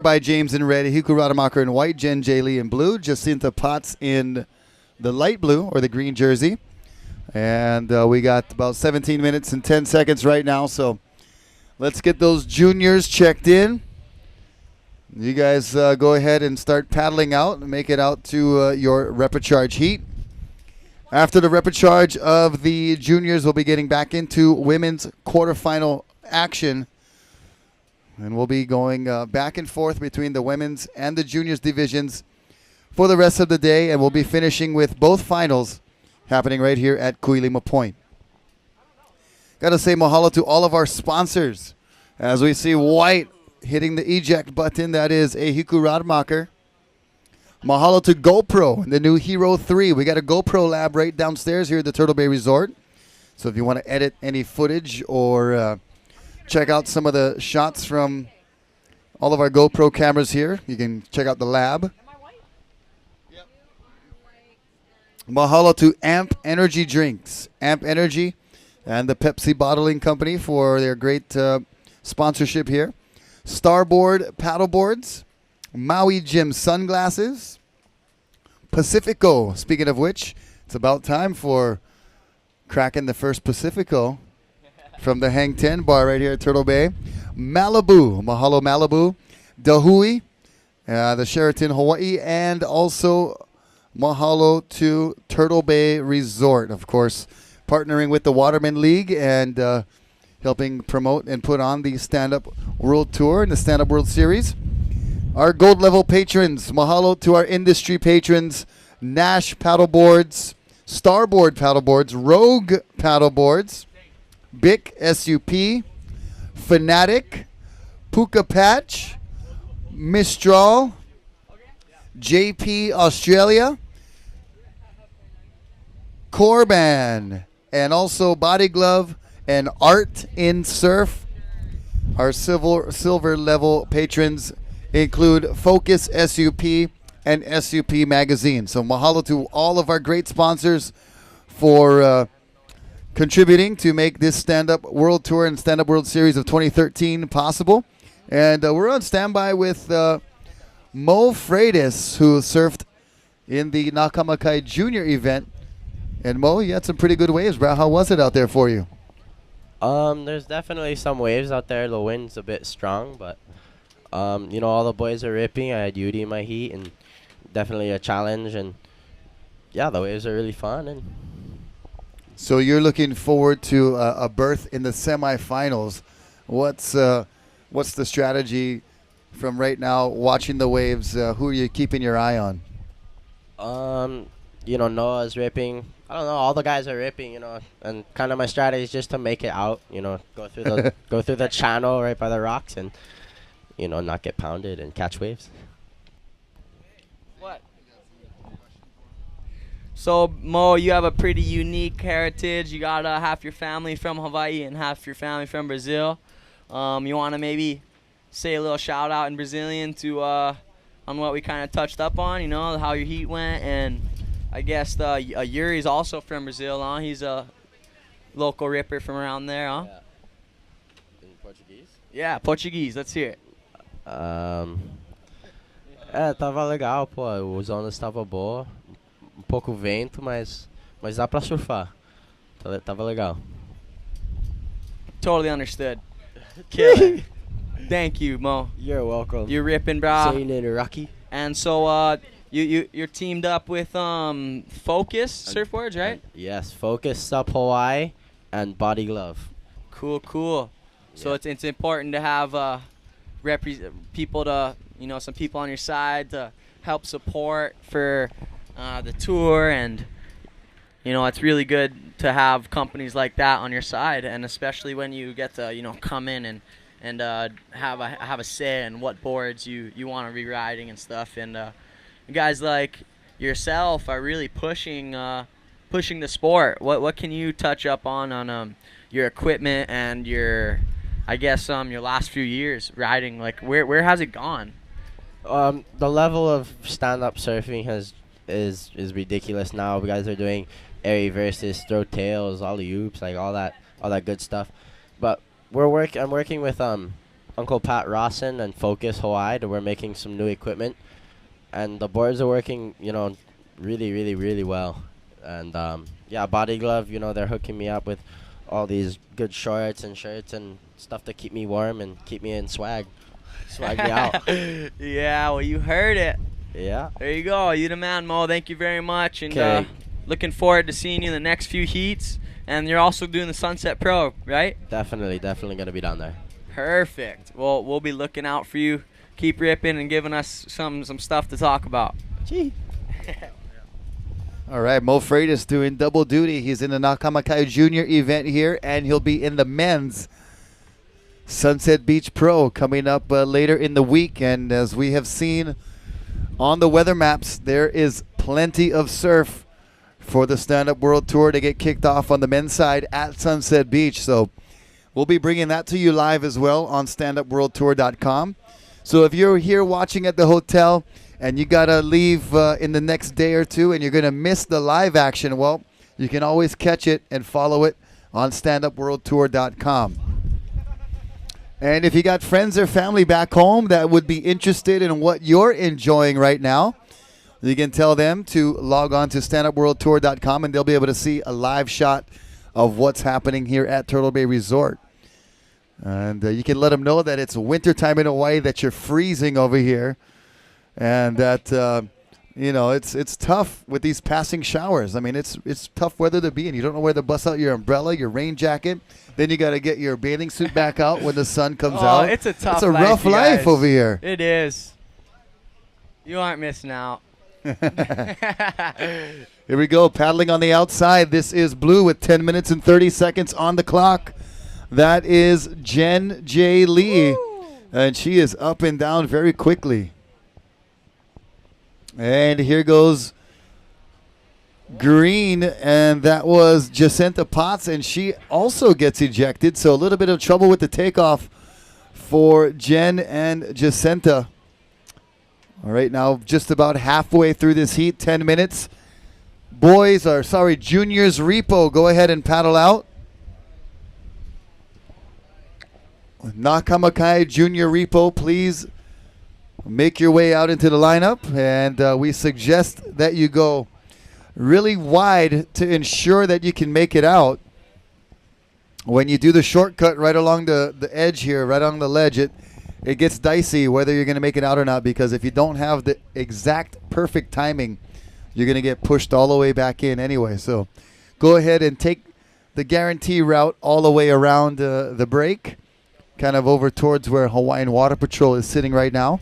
by James in red, Hiku Rademacher in white, Jen J. Lee in blue, Jacinta Potts in the light blue or the green jersey. And we got about 17 minutes and 10 seconds right now, so let's get those juniors checked in. You guys go ahead and start paddling out and make it out to your repecharge heat. After the repecharge of the juniors, we'll be getting back into women's quarterfinal action. And we'll be going back and forth between the women's and the juniors divisions for the rest of the day. And we'll be finishing with both finals happening right here at Kuilima Point. Got to say mahalo to all of our sponsors. As we see White hitting the eject button, that is a Hiku Rademacher. Mahalo to GoPro, the new Hero 3. We got a GoPro lab right downstairs here at the Turtle Bay Resort. So if you want to edit any footage or check out some of the shots from all of our GoPro cameras here, you can check out the lab. Yep. Mahalo to Amp Energy Drinks. Amp Energy and the Pepsi Bottling Company for their great sponsorship here. Starboard Paddleboards. Maui Gym Sunglasses. Pacifico. Speaking of which, it's about time for cracking the first Pacifico from the Hang 10 bar right here at Turtle Bay. Malibu. Mahalo Malibu. Dahui. The Sheraton Hawaii. And also mahalo to Turtle Bay Resort. Of course, partnering with the Waterman League and helping promote and put on the Stand-Up World Tour and the Stand-Up World Series. Our gold level patrons, mahalo to our industry patrons, Nash Paddleboards, Starboard Paddleboards, Rogue Paddleboards, Bic SUP, Fanatic, Puka Patch, Mistral, JP Australia, Corban, and also Body Glove and Art in Surf. Our silver level patrons include Focus SUP and SUP Magazine. So mahalo to all of our great sponsors for contributing to make this Stand-Up World Tour and Stand-Up World Series of 2013 possible. And we're on standby with Mo Freitas, who surfed in the Nakamakai Junior event. And Mo, you had some pretty good waves, bro. How was it out there for you? There's definitely some waves out there. The wind's a bit strong, but you know, all the boys are ripping. I had Yudi in my heat, and definitely a challenge. And yeah, the waves are really fun. And so you're looking forward to a berth in the semifinals. What's the strategy from right now? Watching the waves, who are you keeping your eye on? You know, Noah's ripping. I don't know. All the guys are ripping. You know, and kind of my strategy is just to make it out. You know, go through the go through the channel right by the rocks, and you know, not get pounded and catch waves. What? So, Mo, you have a pretty unique heritage. You got half your family from Hawaii and half your family from Brazil. You want to maybe say a little shout out in Brazilian to on what we kind of touched up on, you know, how your heat went. And I guess Yuri's also from Brazil, huh? He's a local ripper from around there, huh? Yeah. In Portuguese? Yeah, Portuguese. Let's hear it. Tava legal, pô. Os ondas estavam boa. Pouco vento, mas dá pra surfar. Tava legal. Totally understood. Killer. Thank you, Mo. You're welcome. You're ripping, bro. Saying it, Rocky. And so, you're teamed up with Focus Surfboards, right? Yes, Focus Sup Hawaii and Body Glove. Cool. So Yeah. it's important to have people to, you know, some people on your side to help support for the tour, and you know, it's really good to have companies like that on your side, and especially when you get to, you know, come in and have a say in what boards you want to be riding and stuff. And guys like yourself are really pushing the sport. What can you touch up on your equipment and your, I guess, your last few years riding? Like, where has it gone? The level of stand-up surfing is ridiculous now. You guys are doing air versus throw tails, all the oops, like all that good stuff. But I'm working with Uncle Pat Rawson and Focus Hawaii. That we're making some new equipment, and the boards are working, really, really, really well. And yeah, Body Glove, they're hooking me up with all these good shorts and shirts and stuff to keep me warm and keep me in swag me out. Yeah, well, you heard it. Yeah. There you go. You the man, Mo. Thank you very much. And 'Kay. looking forward to seeing you in the next few heats. And you're also doing the Sunset Pro, right? Definitely gonna be down there. Perfect. Well, we'll be looking out for you. Keep ripping and giving us some stuff to talk about. Gee. All right, Mo Freitas doing double duty. He's in the Nakamakai Junior event here, and he'll be in the men's Sunset Beach Pro coming up later in the week. And as we have seen on the weather maps, there is plenty of surf for the Stand Up World Tour to get kicked off on the men's side at Sunset Beach. So we'll be bringing that to you live as well on standupworldtour.com. So if you're here watching at the hotel and you got to leave in the next day or two and you're going to miss the live action, well, you can always catch it and follow it on standupworldtour.com. And if you got friends or family back home that would be interested in what you're enjoying right now, you can tell them to log on to standupworldtour.com and they'll be able to see a live shot of what's happening here at Turtle Bay Resort. And you can let them know that it's wintertime in Hawaii, that you're freezing over here, and that it's tough with these passing showers. I mean, it's tough weather to be in. You don't know where to bust out your umbrella, your rain jacket. Then you got to get your bathing suit back out when the sun comes out. It's a tough It's a life, rough you life guys. over here. It is. You aren't missing out. Here we go, paddling on the outside. This is Blue with 10 minutes and 30 seconds on the clock. That is Jen J. Lee, and she is up and down very quickly. And here goes Green, and that was Jacinta Potts, and she also gets ejected. So a little bit of trouble with the takeoff for Jen and Jacinta. All right, now just about halfway through this heat, 10 minutes. Juniors Repo, go ahead and paddle out. Nakamakai Junior Repo, please make your way out into the lineup. And we suggest that you go really wide to ensure that you can make it out. When you do the shortcut right along the edge here, right on the ledge, it gets dicey whether you're going to make it out or not, because if you don't have the exact perfect timing, you're going to get pushed all the way back in anyway. So go ahead and take the guarantee route all the way around the break, kind of over towards where Hawaiian Water Patrol is sitting right now.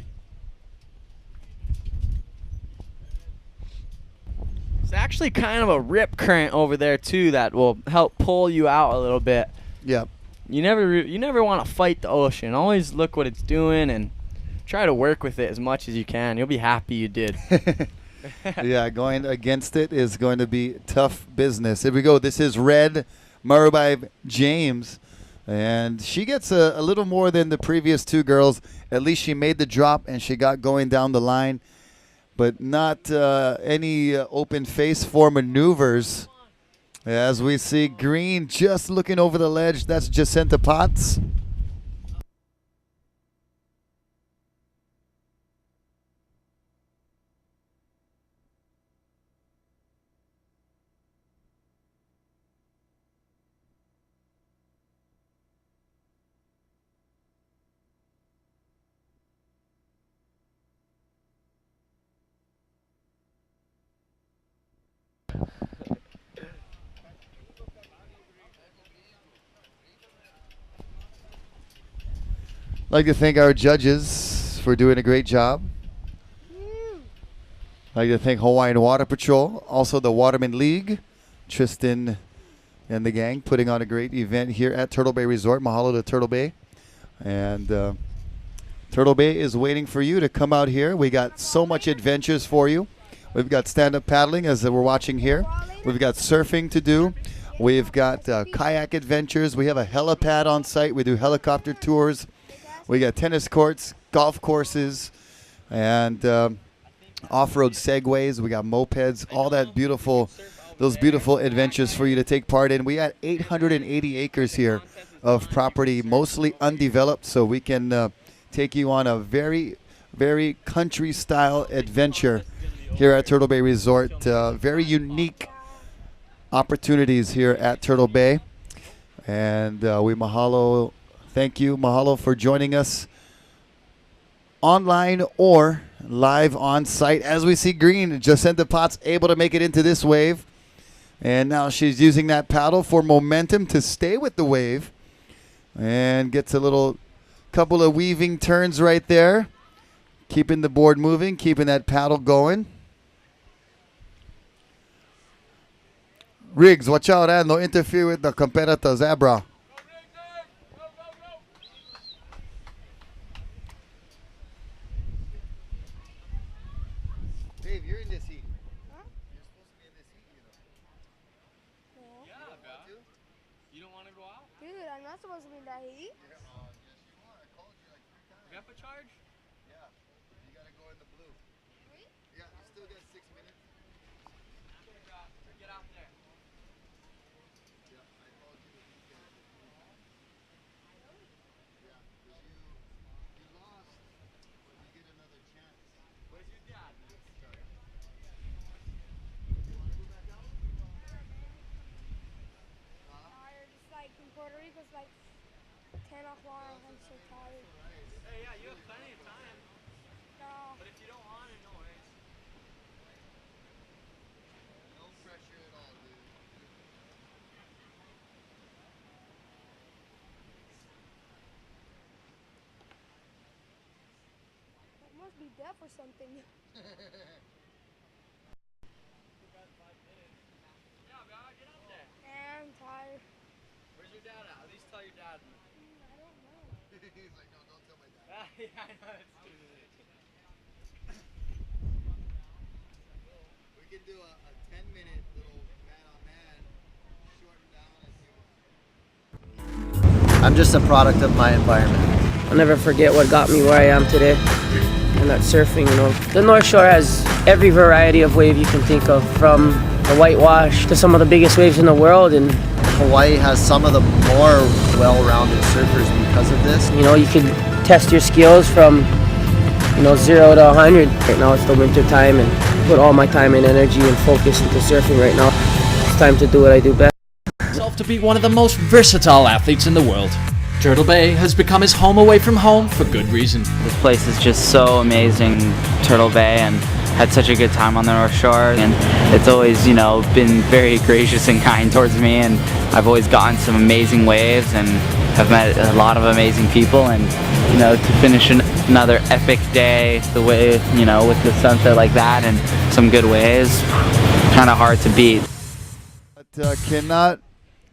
It's actually kind of a rip current over there too that will help pull you out a little bit. Yeah. You never want to fight the ocean. Always look what it's doing and try to work with it as much as you can. You'll be happy you did. Yeah, going against it is going to be tough business. Here we go. This is Red Marubai James, and she gets a little more than the previous two girls. At least she made the drop and she got going down the line, but not any open face for maneuvers. As we see Green just looking over the ledge, that's Jacinta Potts. Like to thank our judges for doing a great job. Like to thank Hawaiian Water Patrol, also the Waterman League, Tristan and the gang putting on a great event here at Turtle Bay Resort. Mahalo to Turtle Bay. And Turtle Bay is waiting for you to come out here. We got so much adventures for you. We've got stand-up paddling as we're watching here. We've got surfing to do. We've got kayak adventures. We have a helipad on site. We do helicopter tours. We got tennis courts, golf courses, and off-road segways. We got mopeds, all that beautiful, those beautiful adventures for you to take part in. We got 880 acres here of property, mostly undeveloped, so we can take you on a very, very country-style adventure here at Turtle Bay Resort. Very unique opportunities here at Turtle Bay. And we thank you, mahalo, for joining us online or live on site. As we see green, Jacinta Potts able to make it into this wave. And now she's using that paddle for momentum to stay with the wave. And gets a little couple of weaving turns right there. Keeping the board moving, keeping that paddle going. Riggs, watch out, no interfere with the competitor, Zebra. Dave, you're in this heat. Huh? You're supposed to be in this heat, you know. No. Yeah, bro. You don't want to go out? Dude, I'm not supposed to be in that heat. Yes, you are. I called you like 3 times. Grandpa charge? Yeah. You gotta go in the blue. Really? Yeah, you still got 6 minutes. Okay, bro. Get out there. Yeah, I called you to get it. Yeah, because you lost, but you get another chance. Where's your dad? Sorry. You want to go back out? Tired. It's like in Puerto Rico, it's like 10 o'clock. I'm so tired. Hey, yeah, you have plenty of time. No. But if you don't want it, no worries. No pressure at all, dude. It must be deaf or something. Yeah, bro. Get out there. I'm tired. Where's your dad at? At least tell your dad. I don't know. He's like, no, don't tell my dad. Yeah, I know. We can do a 10-minute little man-on-man, shorten down if you want. I'm just a product of my environment. I'll never forget what got me where I am today. And that's surfing, you know. The North Shore has every variety of wave you can think of, from the whitewash to some of the biggest waves in the world. And Hawaii has some of the more well-rounded surfers because of this. you know, you can test your skills from, 0 to 100. Right now it's the winter time, and put all my time and energy and focus into surfing right now. It's time to do what I do best. Himself to be one of the most versatile athletes in the world. Turtle Bay has become his home away from home for good reason. This place is just so amazing, Turtle Bay, and had such a good time on the North Shore. And it's always, been very gracious and kind towards me, and I've always gotten some amazing waves and have met a lot of amazing people. And, to finish another epic day the way, with the sunset like that and some good waves, kind of hard to beat. But cannot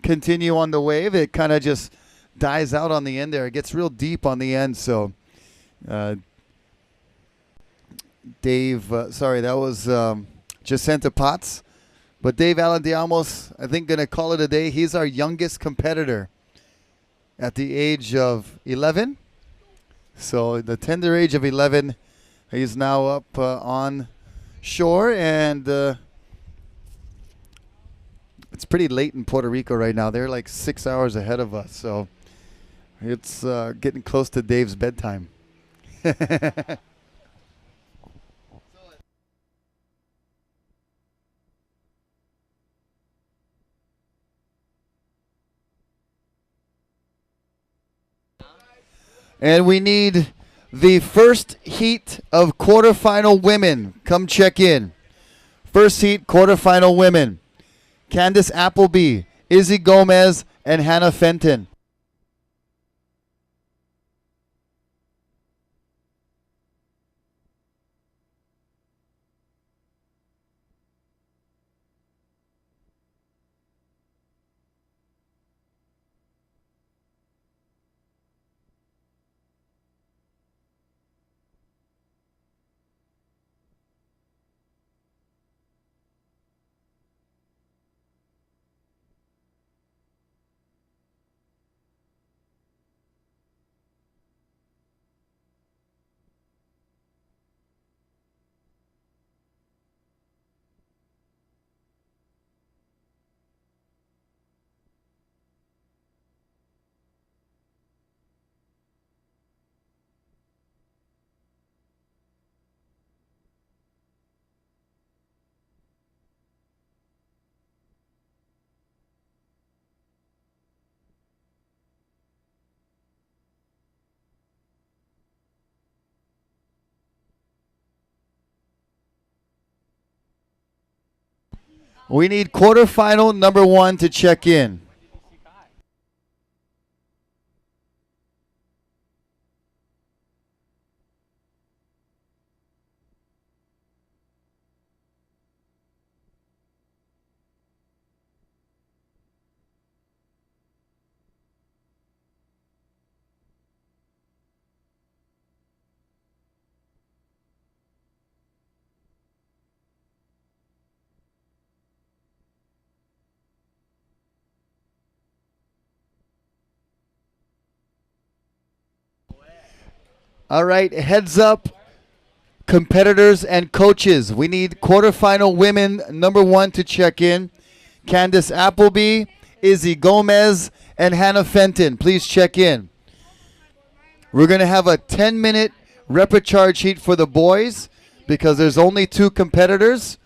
continue on the wave. It kind of just dies out on the end there. It gets real deep on the end. So, Dave, that was Jacinta Potts. But Dave Alandiamos, I think, going to call it a day. He's our youngest competitor at the age of 11. So, the tender age of 11, he's now up on shore, and it's pretty late in Puerto Rico right now. They're like 6 hours ahead of us, so it's getting close to Dave's bedtime. And we need the first heat of quarterfinal women. Come check in. First heat, quarterfinal women. Candace Appleby, Izzy Gomez, and Hannah Fenton. We need quarterfinal number 1 to check in. All right, heads up, competitors and coaches. We need quarterfinal women number 1 to check in. Candace Appleby, Izzy Gomez, and Hannah Fenton. Please check in. We're going to have a 10-minute repertoire sheet for the boys because there's only 2 competitors.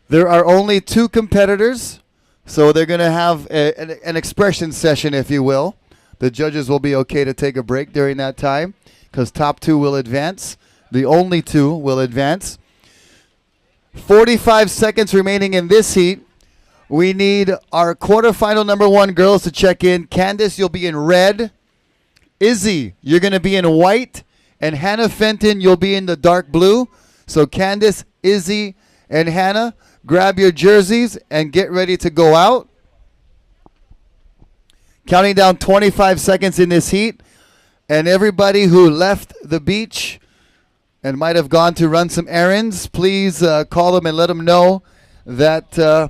There are only 2 competitors, so they're going to have an expression session, if you will. The judges will be okay to take a break during that time because top 2 will advance. The only 2 will advance. 45 seconds remaining in this heat. We need our quarterfinal number 1 girls to check in. Candace, you'll be in red. Izzy, you're going to be in white. And Hannah Fenton, you'll be in the dark blue. So Candace, Izzy, and Hannah, grab your jerseys and get ready to go out. Counting down 25 seconds in this heat. And everybody who left the beach and might have gone to run some errands, please call them and let them know that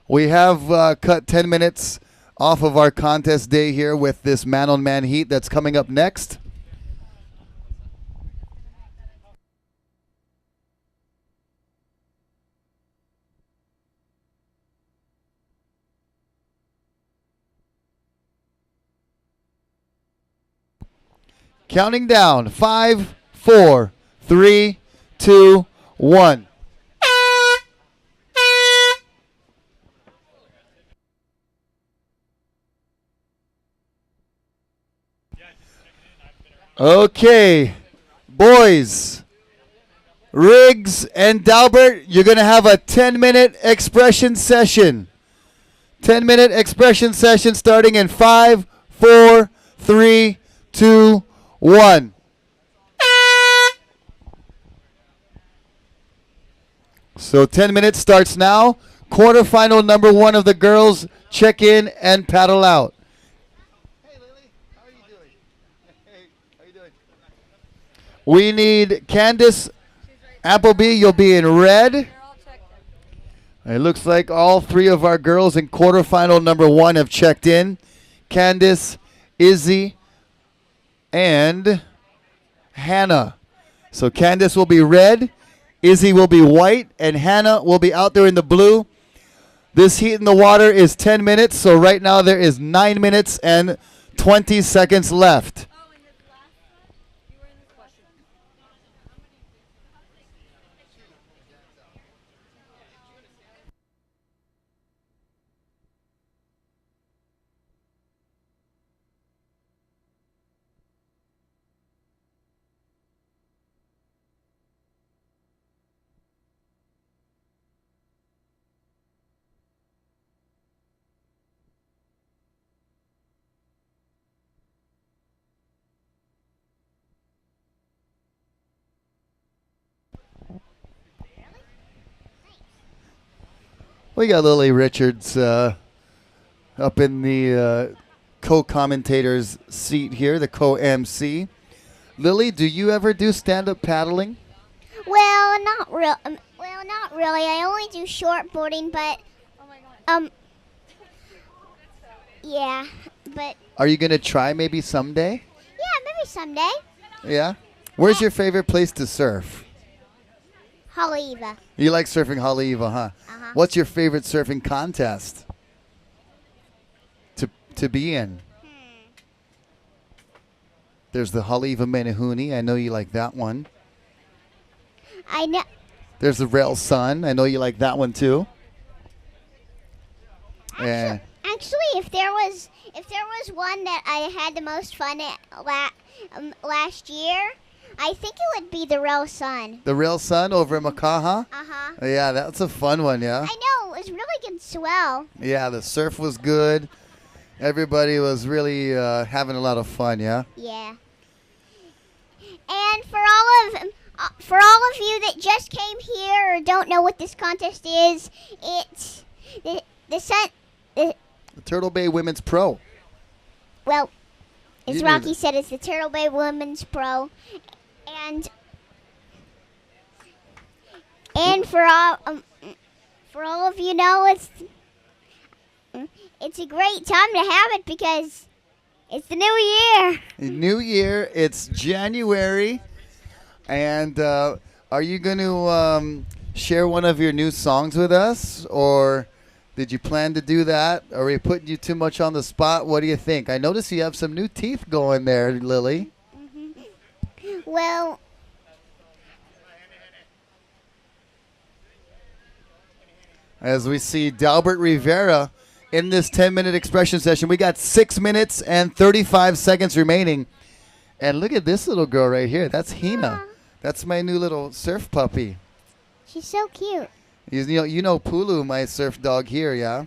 we have cut 10 minutes off of our contest day here with this man-on-man heat that's coming up next. Counting down. 5, 4, 3, 2, 1. Okay, boys, Riggs and Dalbert, you're going to have a 10-minute expression session. 10-minute expression session starting in 5, 4, 3, 2, 1. So 10 minutes starts now. Quarterfinal number 1 of the girls, check in and paddle out. Hey Lily, how are you doing? Hey, how you doing? We need Candace Appleby, you'll be in red. It looks like all 3 of our girls in quarterfinal number 1 have checked in. Candace, Izzy, and Hannah. So Candace will be red, Izzy will be white, and Hannah will be out there in the blue. This heat in the water is 10 minutes, so right now there is 9 minutes and 20 seconds left. We got Lily Richards up in the co-commentator's seat here, the co-MC. Lily, do you ever do stand-up paddling? Well, not real. Well, not really. I only do shortboarding, but yeah, but Are you gonna try maybe someday? yeah, maybe someday. Yeah. Where's your favorite place to surf? Haleiwa. You like surfing Haleiwa, huh? Uh-huh. What's your favorite surfing contest to be in? There's the Haleiwa Menehune. I know you like that one. I know. There's the Rail Sun. I know you like that one too. Yeah. Actually, if there was one that I had the most fun at last year, I think it would be the Real Sun. The Real Sun over in Makaha? Uh-huh. Yeah, that's a fun one, yeah? I know, it was really good swell. Yeah, the surf was good. Everybody was really having a lot of fun, yeah? Yeah. And for all of you that just came here or don't know what this contest is, it's The Turtle Bay Women's Pro. well, You as knew Rocky that. said, it's the Turtle Bay Women's Pro, and for all of you know, it's a great time to have it because it's the new year. New Year, it's January. And are you going to share one of your new songs with us? Or did you plan to do that? Are we putting you too much on the spot? What do you think? I notice you have some new teeth going there, Lily. Well, As we see Dalbert Rivera in this 10-minute expression session. We got 6 minutes and 35 seconds remaining. And look at this little girl right here. That's Hina. That's my new little surf puppy. she's so cute. You know Pulu, my surf dog here, yeah?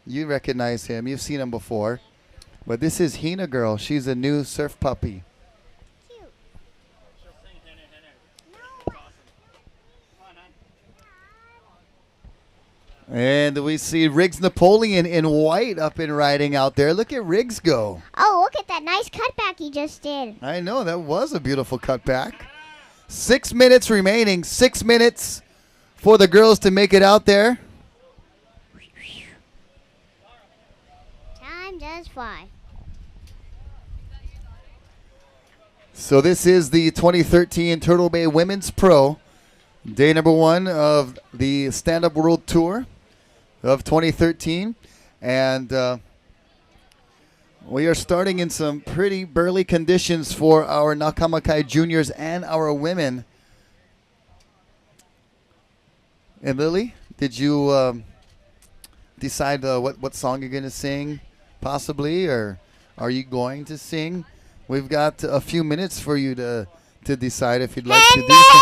You recognize him. You've seen him before. But this is Hina girl. She's a new surf puppy. Cute. And we see Riggs Napoleon in white up and riding out there. Look at Riggs go. Oh, look at that nice cutback he just did. I know, that was a beautiful cutback. 6 minutes remaining. 6 minutes for the girls to make it out there. Time does fly. So this is the 2013 Turtle Bay Women's Pro. Day number 1 of the Stand Up World Tour of 2013. And we are starting in some pretty burly conditions for our Nakamakai juniors and our women. And Lily, did you decide what song you're going to sing, possibly, or are you going to sing? We've got a few minutes for you to decide if you'd like to do so.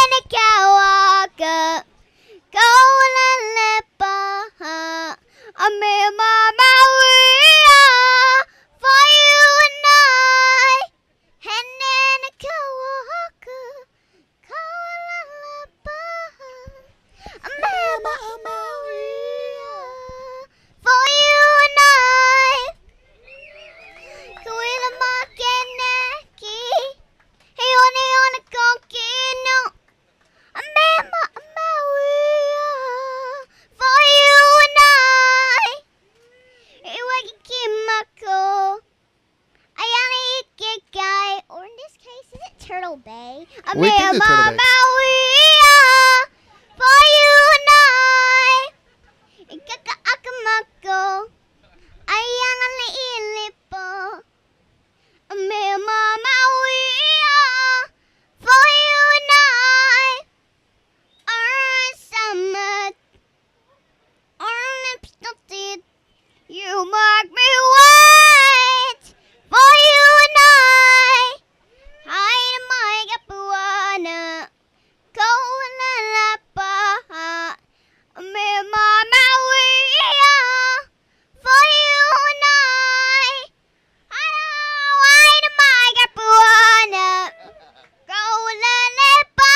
Or in this case, is it Turtle Bay? We can do Turtle Bay. For you and I. Ikaka-akamako. Ayangan ilipo. For you and I. Our summer. Our lips dotted. You mark me white. For you and I. Hide my gapuana. Go la pa. Me mama for you and I. Hide my gapuana. Go la pa.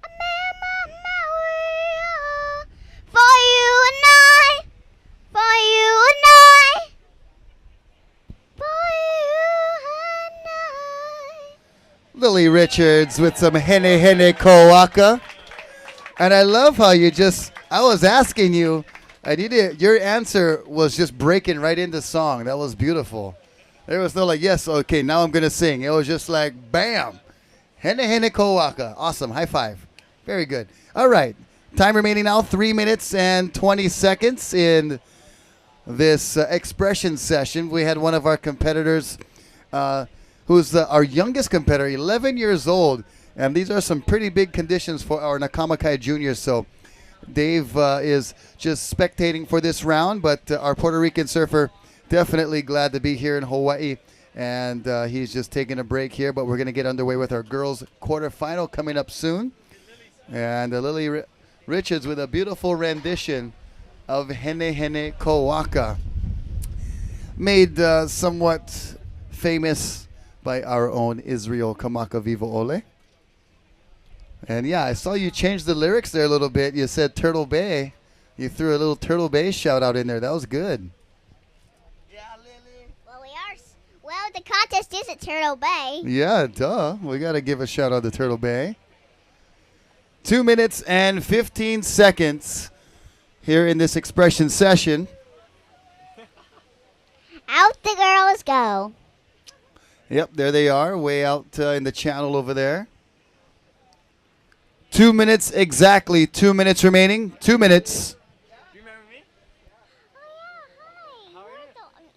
Me mama for you and I. For you and I. For you and I. Lily Richards with some Hene Hene Kowaka. And I love how I was asking you, your answer was just breaking right into song. That was beautiful. There was no yes, okay, now I'm going to sing. It was just like, bam. Hene Hene Kowaka. Awesome. High five. Very good. All right. Time remaining now, 3 minutes and 20 seconds in this expression session. We had one of our competitors who's our youngest competitor, 11 years old. And these are some pretty big conditions for our Nakamakai juniors. So Dave is just spectating for this round, but our Puerto Rican surfer definitely glad to be here in Hawaii and he's just taking a break here. But we're going to get underway with our girls' quarterfinal coming up soon. And Lily Richards with a beautiful rendition of Hene Hene Kowaka, made somewhat famous by our own Israel Kamaka Viva Ole. And yeah, I saw you change the lyrics there a little bit. You said Turtle Bay. You threw a little Turtle Bay shout out in there. That was good. Well, the contest is at Turtle Bay. Yeah, duh. We got to give a shout out to Turtle Bay. 2 minutes and 15 seconds here in this expression session. Out the girls go. Yep, there they are, way out in the channel over there. 2 minutes exactly. 2 minutes remaining. 2 minutes. Do you remember me? Oh yeah, hi.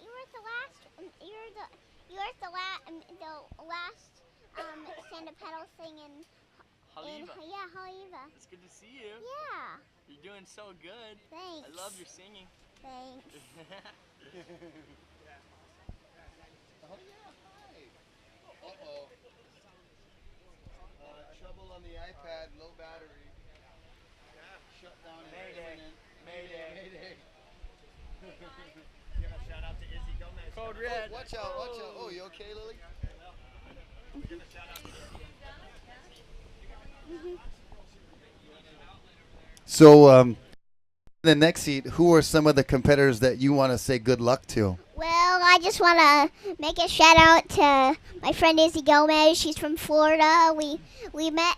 You were the last. You were the last stand up pedal thing in Haliva. Haliva. It's good to see you. Yeah. You're doing so good. Thanks. I love your singing. Thanks. Uh-oh. Trouble on the iPad, low battery. Shut down and Mayday. Give a shout out to Izzy Gomez. Code Red. Watch out. Oh, you okay, Lily? Give a shout out to So, the next seat, who are some of the competitors that you want to say good luck to? Well, I just want to make a shout out to my friend Izzy Gomez. She's from Florida. We met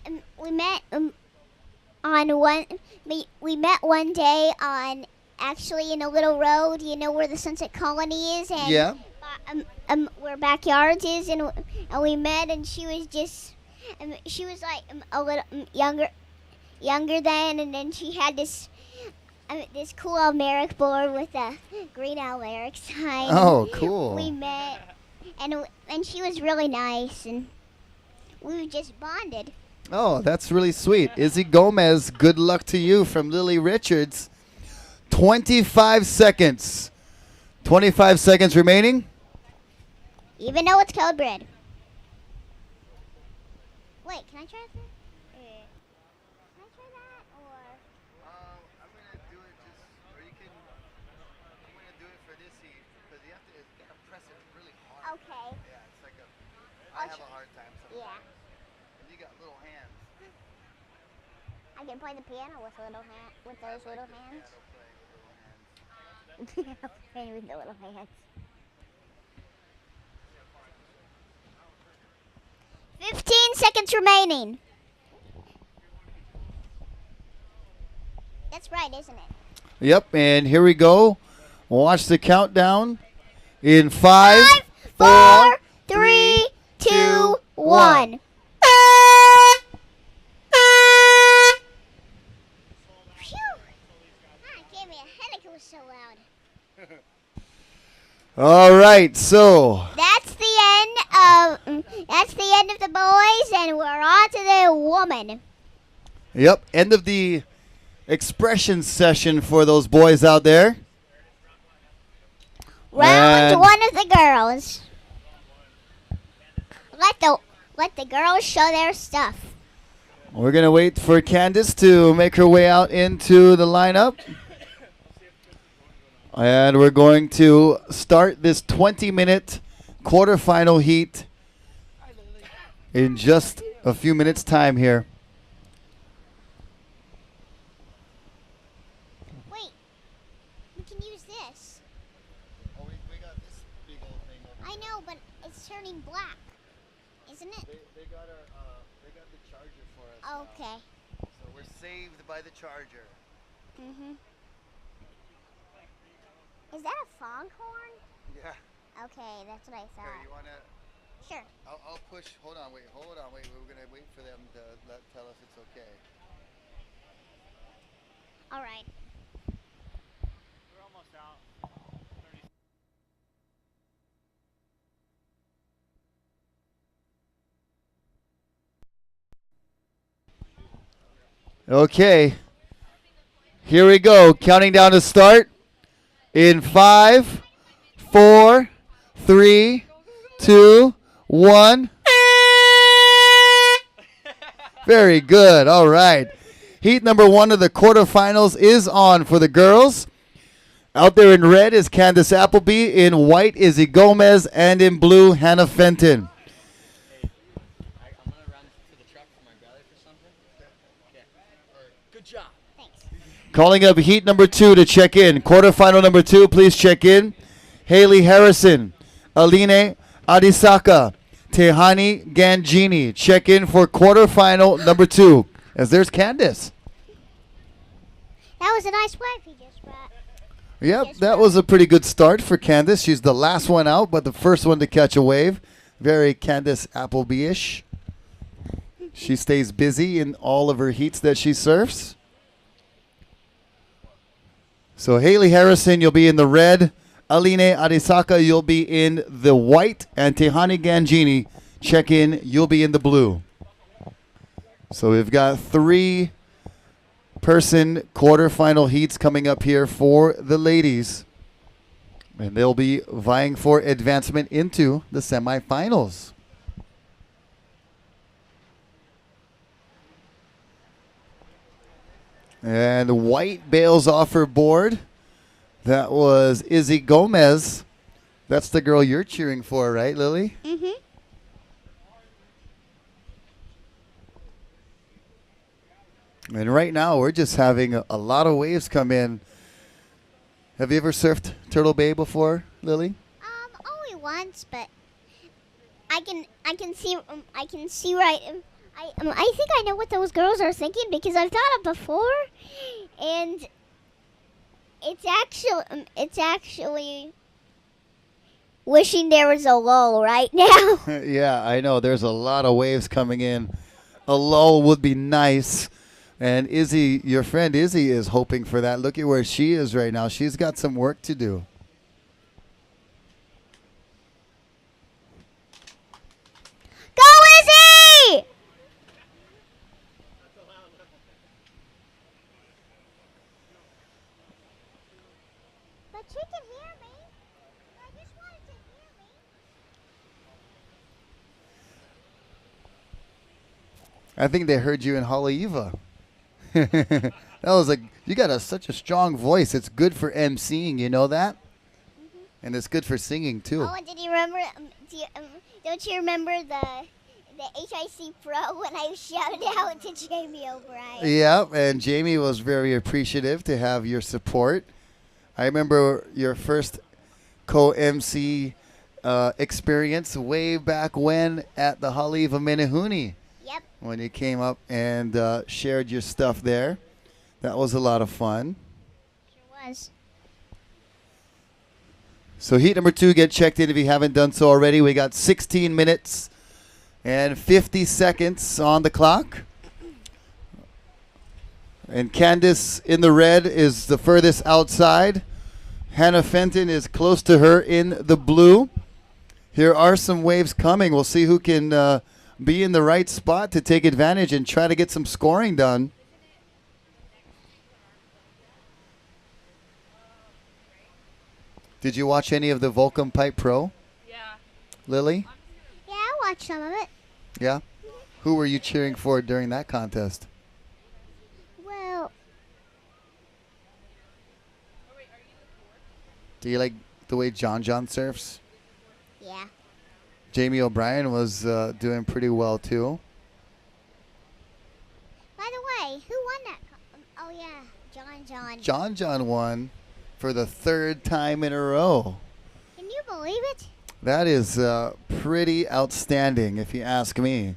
one day on actually in a little road. You know where the Sunset Colony is, and Yeah. Where Backyards is, and we met, and she was like a little younger then, and then she had this cool Almeric board with a green Almeric sign. Oh, cool. We met, and she was really nice, and we just bonded. Oh, that's really sweet. Izzy Gomez, good luck to you from Lily Richards. 25 seconds. 25 seconds remaining. Even though it's Code Red. Wait, can I try that? Can I try that, or? I'm going to do it I'm going to do it for this heat, because you gotta press it really hard. Okay. Yeah, it's like I have a hard time sometimes. Yeah. And you got little hands. I can play the piano with those little hands. Piano play with little hands. Play with the little hands. 15 seconds remaining. That's right, isn't it? Yep, and here we go. Watch the countdown. In 5, 4, 3, 2, 1. Phew. That gave me a headache. It was so loud. All right, so That's the end of the boys, and we're on to the woman. yep, end of the expression session for those boys out there. Round And- one of the girls. Let the girls show their stuff. We're going to wait for Candace to make her way out into the lineup. And we're going to start this 20-minute quarterfinal heat in just a few minutes' time here. Wait, we can use this. Oh, we got this big old thing over I know, but it's turning black, isn't it? They got the charger for us. Okay. So we're saved by the charger. Mhm. Is that a foghorn? Yeah. Okay, that's what I Here, thought. you want to... Sure. I'll push. Hold on, wait. We're going to wait for them to tell us it's okay. All right. We're almost out. Okay. Here we go. Counting down to start. In 5, 4, 3, 2, 1. Very good. All right. Heat number 1 of the quarterfinals is on for the girls. Out there in red is Candace Appleby. In white, Izzy Gomez. And in blue, Hannah Fenton. Good job. Calling up heat number 2 to check in. Quarterfinal number 2, please check in. Haley Harrison, Aline Adisaka, Tehani Gangini. Check in for quarterfinal number 2. As there's Candace. That was a nice wave he just brought. Yep, that was a pretty good start for Candace. She's the last one out, but the first one to catch a wave. Very Candace Appleby-ish. She stays busy in all of her heats that she surfs. So Haley Harrison, you'll be in the red. Aline Adisaka, you'll be in the white. And Tehani Gangini, check in, you'll be in the blue. So we've got 3-person quarterfinal heats coming up here for the ladies. And they'll be vying for advancement into the semifinals. And white bails off her board. That was Izzy Gomez. That's the girl you're cheering for, right, Lily? Mm-hmm. And right now, we're just having a lot of waves come in. Have you ever surfed Turtle Bay before, Lily? Only once, but I can see right. I think I know what those girls are thinking because I've done it before, and it's actually wishing there was a lull right now. Yeah, I know. There's a lot of waves coming in. A lull would be nice. And Izzy, your friend Izzy, is hoping for that. Look at where she is right now. She's got some work to do. Go, Izzy! But she can hear me. I just wanted to hear me. I think they heard you in Haleiwa. That was you got such a strong voice. It's good for emceeing, you know that? Mm-hmm. And it's good for singing too. Oh, and did you remember? Don't you remember the HIC Pro when I shouted out to Jamie O'Brien? Yeah, and Jamie was very appreciative to have your support. I remember your first co-MC experience way back when at the Haleiwa Menehune. Yep. When you came up and shared your stuff there. That was a lot of fun. Sure was. So heat number 2, get checked in if you haven't done so already. We got 16 minutes and 50 seconds on the clock. And Candace in the red is the furthest outside. Hannah Fenton is close to her in the blue. Here are some waves coming. We'll see who can be in the right spot to take advantage and try to get some scoring done. Did you watch any of the Volcom Pipe Pro? Yeah. Lily? Yeah, I watched some of it. Yeah? Who were you cheering for during that contest? Well, Do you like the way John surfs? yeah. Jamie O'Brien was doing pretty well too. By the way, who won that? Oh yeah, John. John won for the 3rd time in a row. Can you believe it? That is pretty outstanding, if you ask me.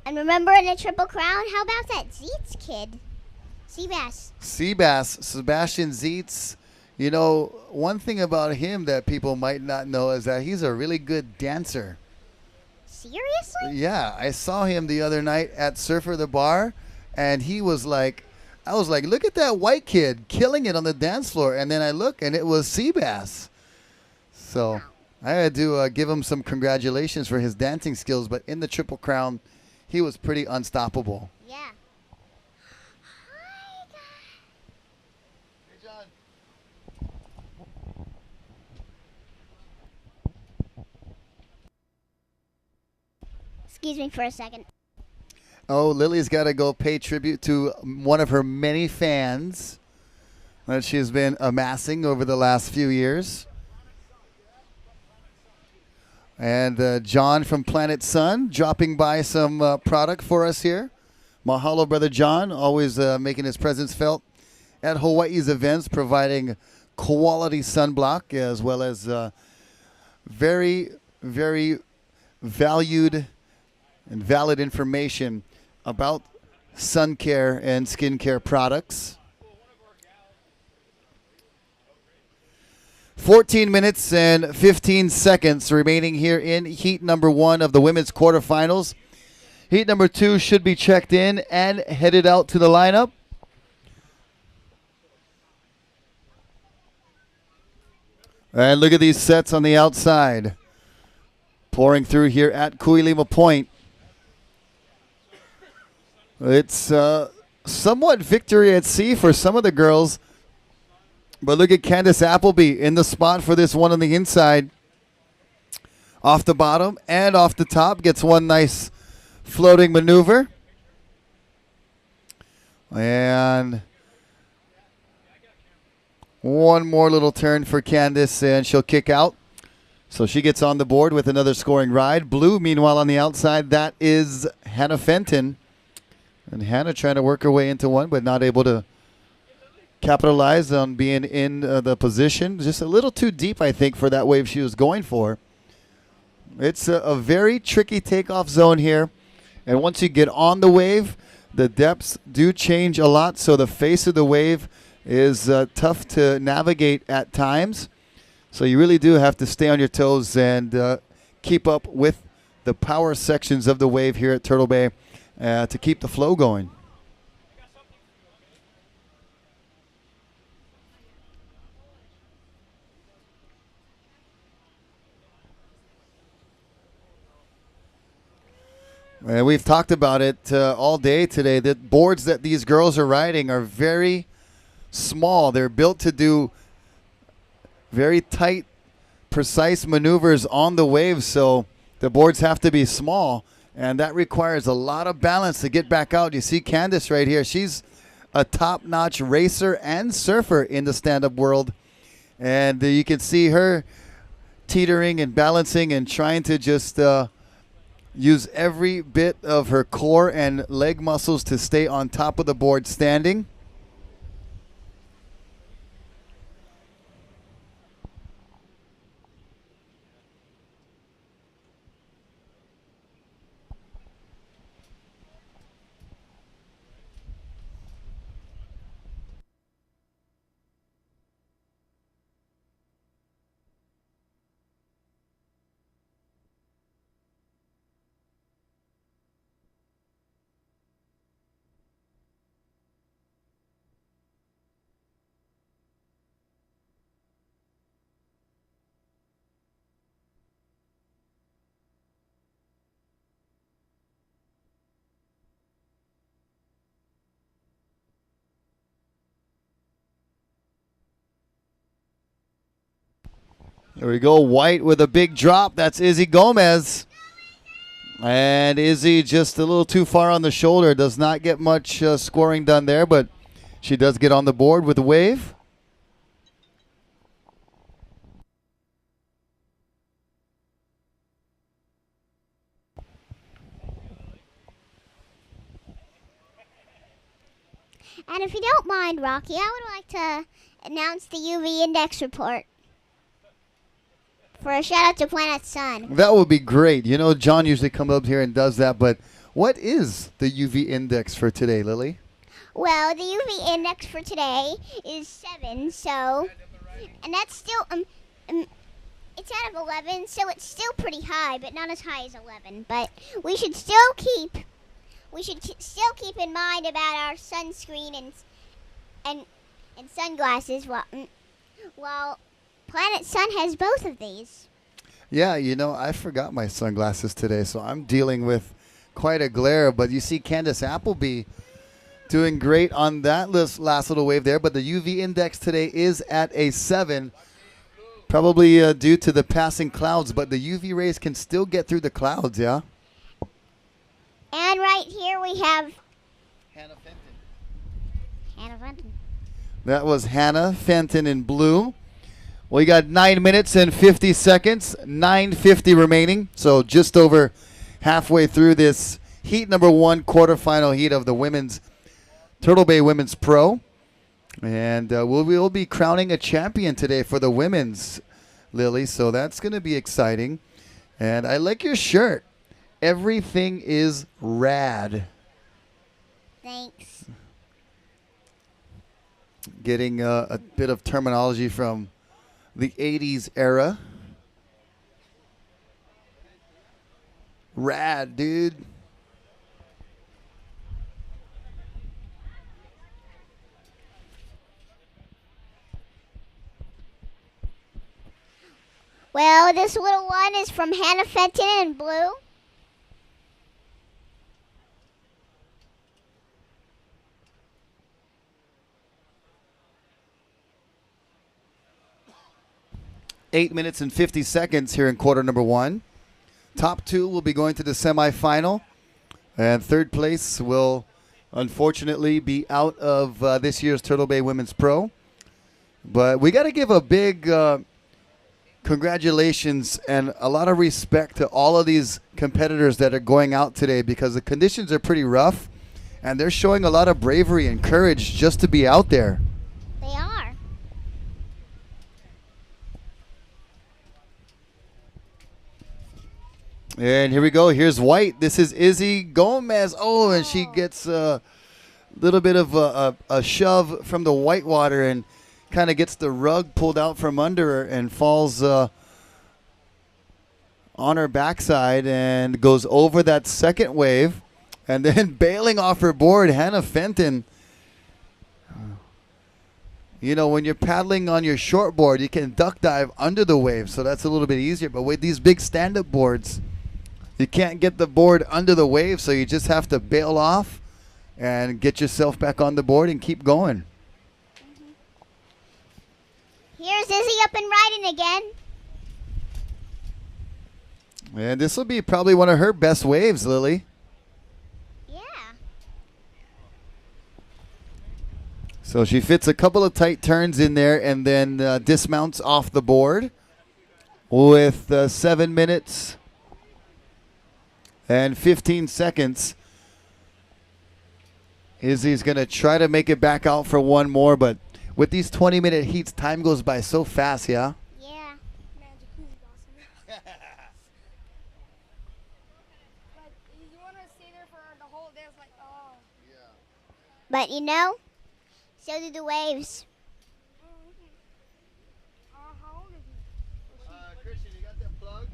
And remember in the Triple Crown, how about that Zeitz kid? Seabass. Sebastian Zeitz. You know, one thing about him that people might not know is that he's a really good dancer. Seriously? Yeah, I saw him the other night at Surfer the Bar, and he was like, I was like, look at that white kid killing it on the dance floor. And then I look, and it was Seabass. So I had to give him some congratulations for his dancing skills, but in the Triple Crown, he was pretty unstoppable. Yeah. Excuse me for a second. Oh, Lily's got to go pay tribute to one of her many fans that she's been amassing over the last few years. And John from Planet Sun dropping by some product for us here. Mahalo, Brother John, always making his presence felt at Hawaii's events, providing quality sunblock as well as very, very valued and valid information about sun care and skincare products. 14 minutes and 15 seconds remaining here in heat number 1 of the women's quarterfinals. Heat number 2 should be checked in and headed out to the lineup. And look at these sets on the outside. Pouring through here at Kuilima Point. It's somewhat victory at sea for some of the girls. But look at Candace Appleby in the spot for this one on the inside. Off the bottom and off the top. Gets one nice floating maneuver. And one more little turn for Candace and she'll kick out. So she gets on the board with another scoring ride. Blue, meanwhile, on the outside, that is Hannah Fenton. And Hannah trying to work her way into one, but not able to capitalize on being in the position. Just a little too deep, I think, for that wave she was going for. It's a very tricky takeoff zone here. And once you get on the wave, the depths do change a lot. So the face of the wave is tough to navigate at times. So you really do have to stay on your toes and keep up with the power sections of the wave here at Turtle Bay to keep the flow going. And we've talked about it all day today. The boards that these girls are riding are very small. They're built to do very tight, precise maneuvers on the waves, so the boards have to be small, and that requires a lot of balance to get back out. You see Candace right here. She's a top-notch racer and surfer in the stand-up world, and you can see her teetering and balancing and trying to just use every bit of her core and leg muscles to stay on top of the board standing. There we go. White with a big drop. That's Izzy Gomez. And Izzy just a little too far on the shoulder. Does not get much scoring done there, but she does get on the board with the wave. And if you don't mind, Rocky, I would like to announce the UV index report for a shout out to Planet Sun. That would be great. You know, John usually comes up here and does that, but what is the UV index for today, Lily? Well, the UV index for today is 7, so, and that's still, it's out of 11, so it's still pretty high, but not as high as 11. But we should still keep in mind about our sunscreen and sunglasses while Planet Sun has both of these. Yeah, you know, I forgot my sunglasses today, so I'm dealing with quite a glare. But you see Candace Appleby doing great on that last little wave there. But the UV index today is at a 7, probably due to the passing clouds. But the UV rays can still get through the clouds, yeah? And right here we have Hannah Fenton. Hannah Fenton. That was Hannah Fenton in blue. We got 9 minutes and 50 seconds, 9:50 remaining. So just over halfway through this heat number 1 quarterfinal heat of the women's Turtle Bay Women's Pro. And we'll be crowning a champion today for the women's, Lily. So that's going to be exciting. And I like your shirt. Everything is rad. Thanks. Getting a bit of terminology from the 80s era. Rad, dude. Well, this little one is from Hannah Fenton in blue. Eight minutes and 50 seconds here in quarter number 1. Top 2 will be going to the semifinal. And third place will unfortunately be out of this year's Turtle Bay Women's Pro. But we got to give a big congratulations and a lot of respect to all of these competitors that are going out today, because the conditions are pretty rough and they're showing a lot of bravery and courage just to be out there. They are. And here we go. Here's white. This is Izzy Gomez. Oh, and she gets a little bit of a shove from the white water and kind of gets the rug pulled out from under her and falls on her backside and goes over that second wave. And then bailing off her board, Hannah Fenton. You know, when you're paddling on your short board, you can duck dive under the wave, so that's a little bit easier. But with these big stand-up boards, you can't get the board under the wave, so you just have to bail off and get yourself back on the board and keep going. Here's Izzy up and riding again. And this will be probably one of her best waves, Lily. Yeah. So she fits a couple of tight turns in there and then dismounts off the board with 7 minutes and 15 seconds. Izzy's going to try to make it back out for one more, but with these 20-minute heats, time goes by so fast, yeah? Yeah. Man, jacuzzi awesome. Like, you want to stay there for the whole day. It's like, oh. But you know, so do the waves. How old is he? Christian, you got that plug?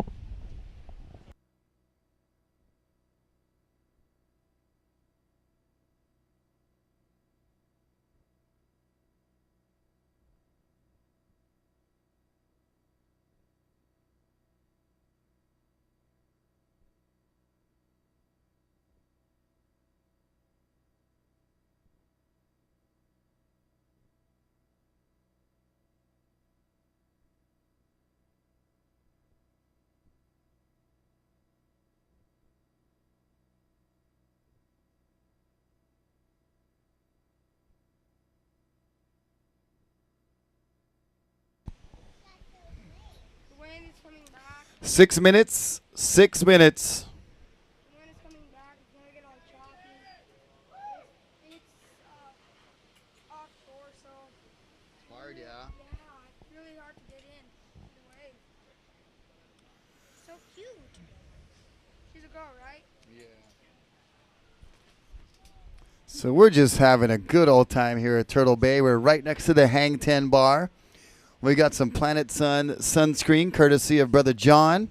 The wind is coming back. 6 minutes. 6 minutes. The wind is coming back. It's going to get all choppy. It's offshore, so Hard, yeah. yeah, it's really hard to get in the wave. So cute. She's a girl, right? So we're just having a good old time here at Turtle Bay. We're right next to the Hang 10 bar. We got some Planet Sun sunscreen courtesy of Brother John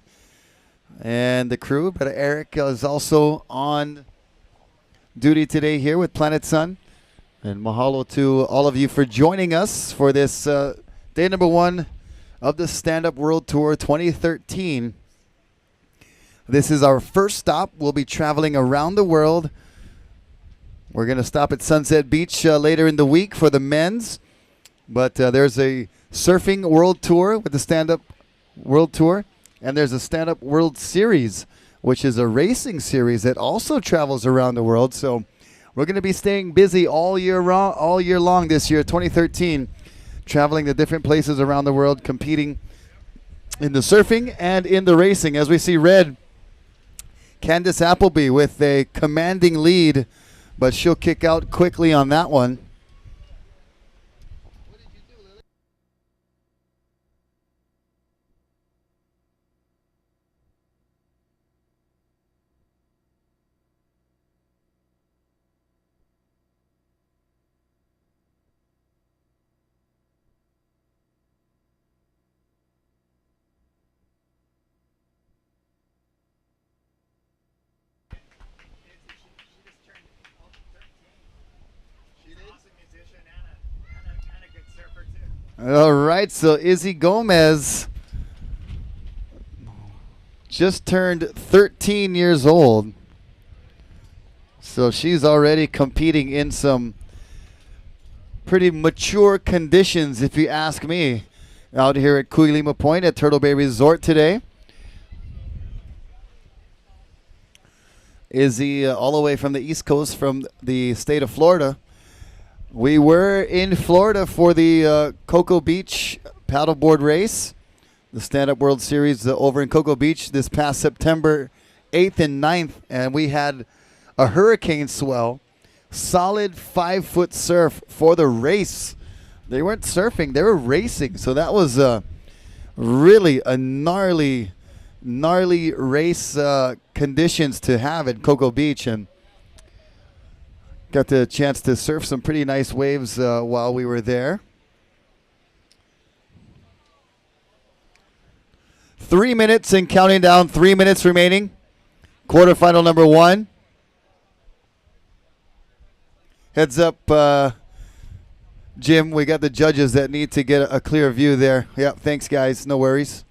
and the crew. Brother Eric is also on duty today here with Planet Sun. And mahalo to all of you for joining us for this day number 1 of the Stand Up World Tour 2013. This is our first stop. We'll be traveling around the world. We're going to stop at Sunset Beach later in the week for the men's. But there's a Surfing World Tour with the Stand Up World Tour. And there's a Stand Up World Series which is a racing series that also travels around the world. So we're going to be staying busy all year long this year, 2013, traveling to different places around the world, competing in the surfing and in the racing. As we see red, Candace Appleby with a commanding lead, but she'll kick out quickly on that one. All right, so Izzy Gomez just turned 13 years old. So she's already competing in some pretty mature conditions, if you ask me, out here at Kuilima Point at Turtle Bay Resort today. Izzy all the way from the East Coast, from the state of Florida. We were in Florida for the Cocoa Beach paddleboard race, the Stand-Up World Series over in Cocoa Beach this past September 8th and 9th, and we had a hurricane swell, solid 5-foot surf for the race. They weren't surfing, they were racing, so that was really a gnarly race conditions to have at Cocoa Beach, and got the chance to surf some pretty nice waves while we were there. 3 minutes and counting down, 3 minutes remaining. Quarterfinal number 1. Heads up, Jim, we got the judges that need to get a clear view there. Yeah, thanks guys, no worries.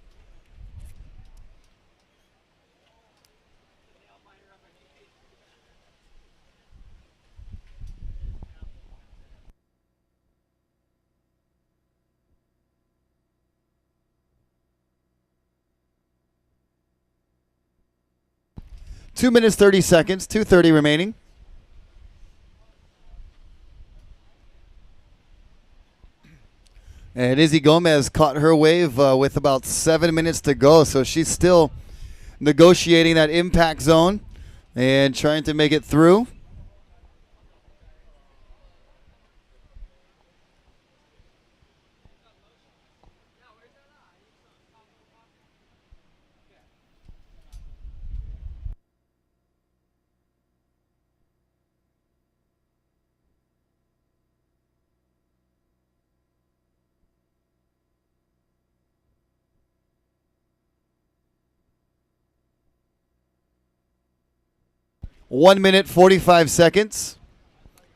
Two minutes, 30 seconds, 2:30 remaining. And Izzy Gomez caught her wave with about 7 minutes to go, so she's still negotiating that impact zone and trying to make it through. One minute, 45 seconds.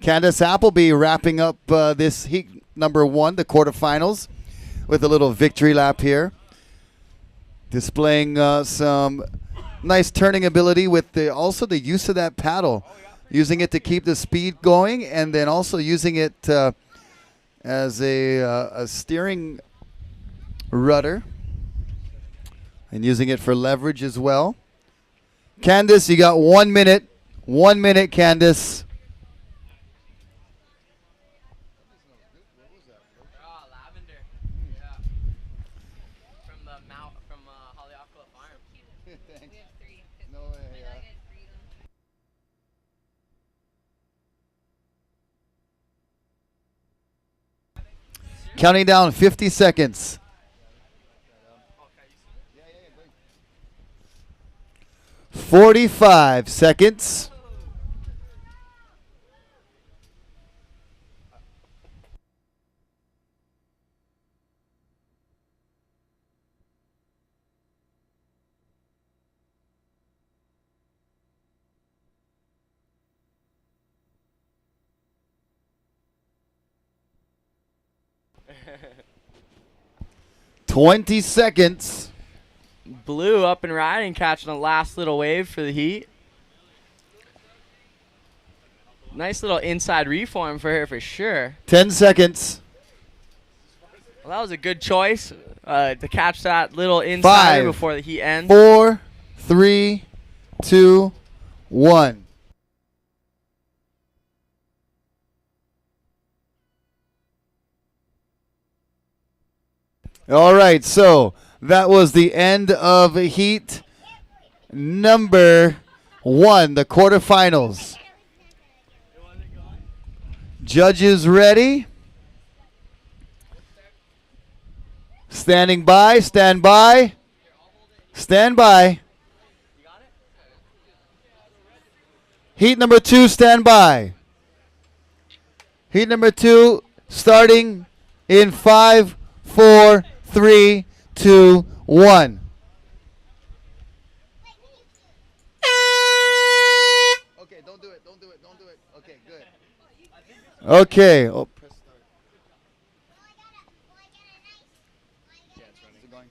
Candace Appleby wrapping up this heat number 1, the quarterfinals, with a little victory lap here. Displaying some nice turning ability with also the use of that paddle. Using it to keep the speed going, and then also using it as a steering rudder. And using it for leverage as well. Candace, you got 1 minute. 1 minute, Candace. Lavender. Yeah. From Haleakala Farm. Thanks. We have 3. No way, My dad gets 3 of them. Counting down 50 seconds. 45 seconds. Twenty seconds. Blue up and riding, catching the last little wave for the heat. Nice little inside reform for her for sure. 10 seconds. Well, that was a good choice to catch that little inside before the heat ends. 4, 3, 2, 1. All right, so that was the end of heat number 1, the quarterfinals. Judges ready? Standing by, stand by, stand by. Heat number 2, stand by. Heat number 2 starting in 5, 4, 3, 2, 1. Okay, don't do it. Okay, good. Okay. Oh, press start. Yeah, it's running. Is it going?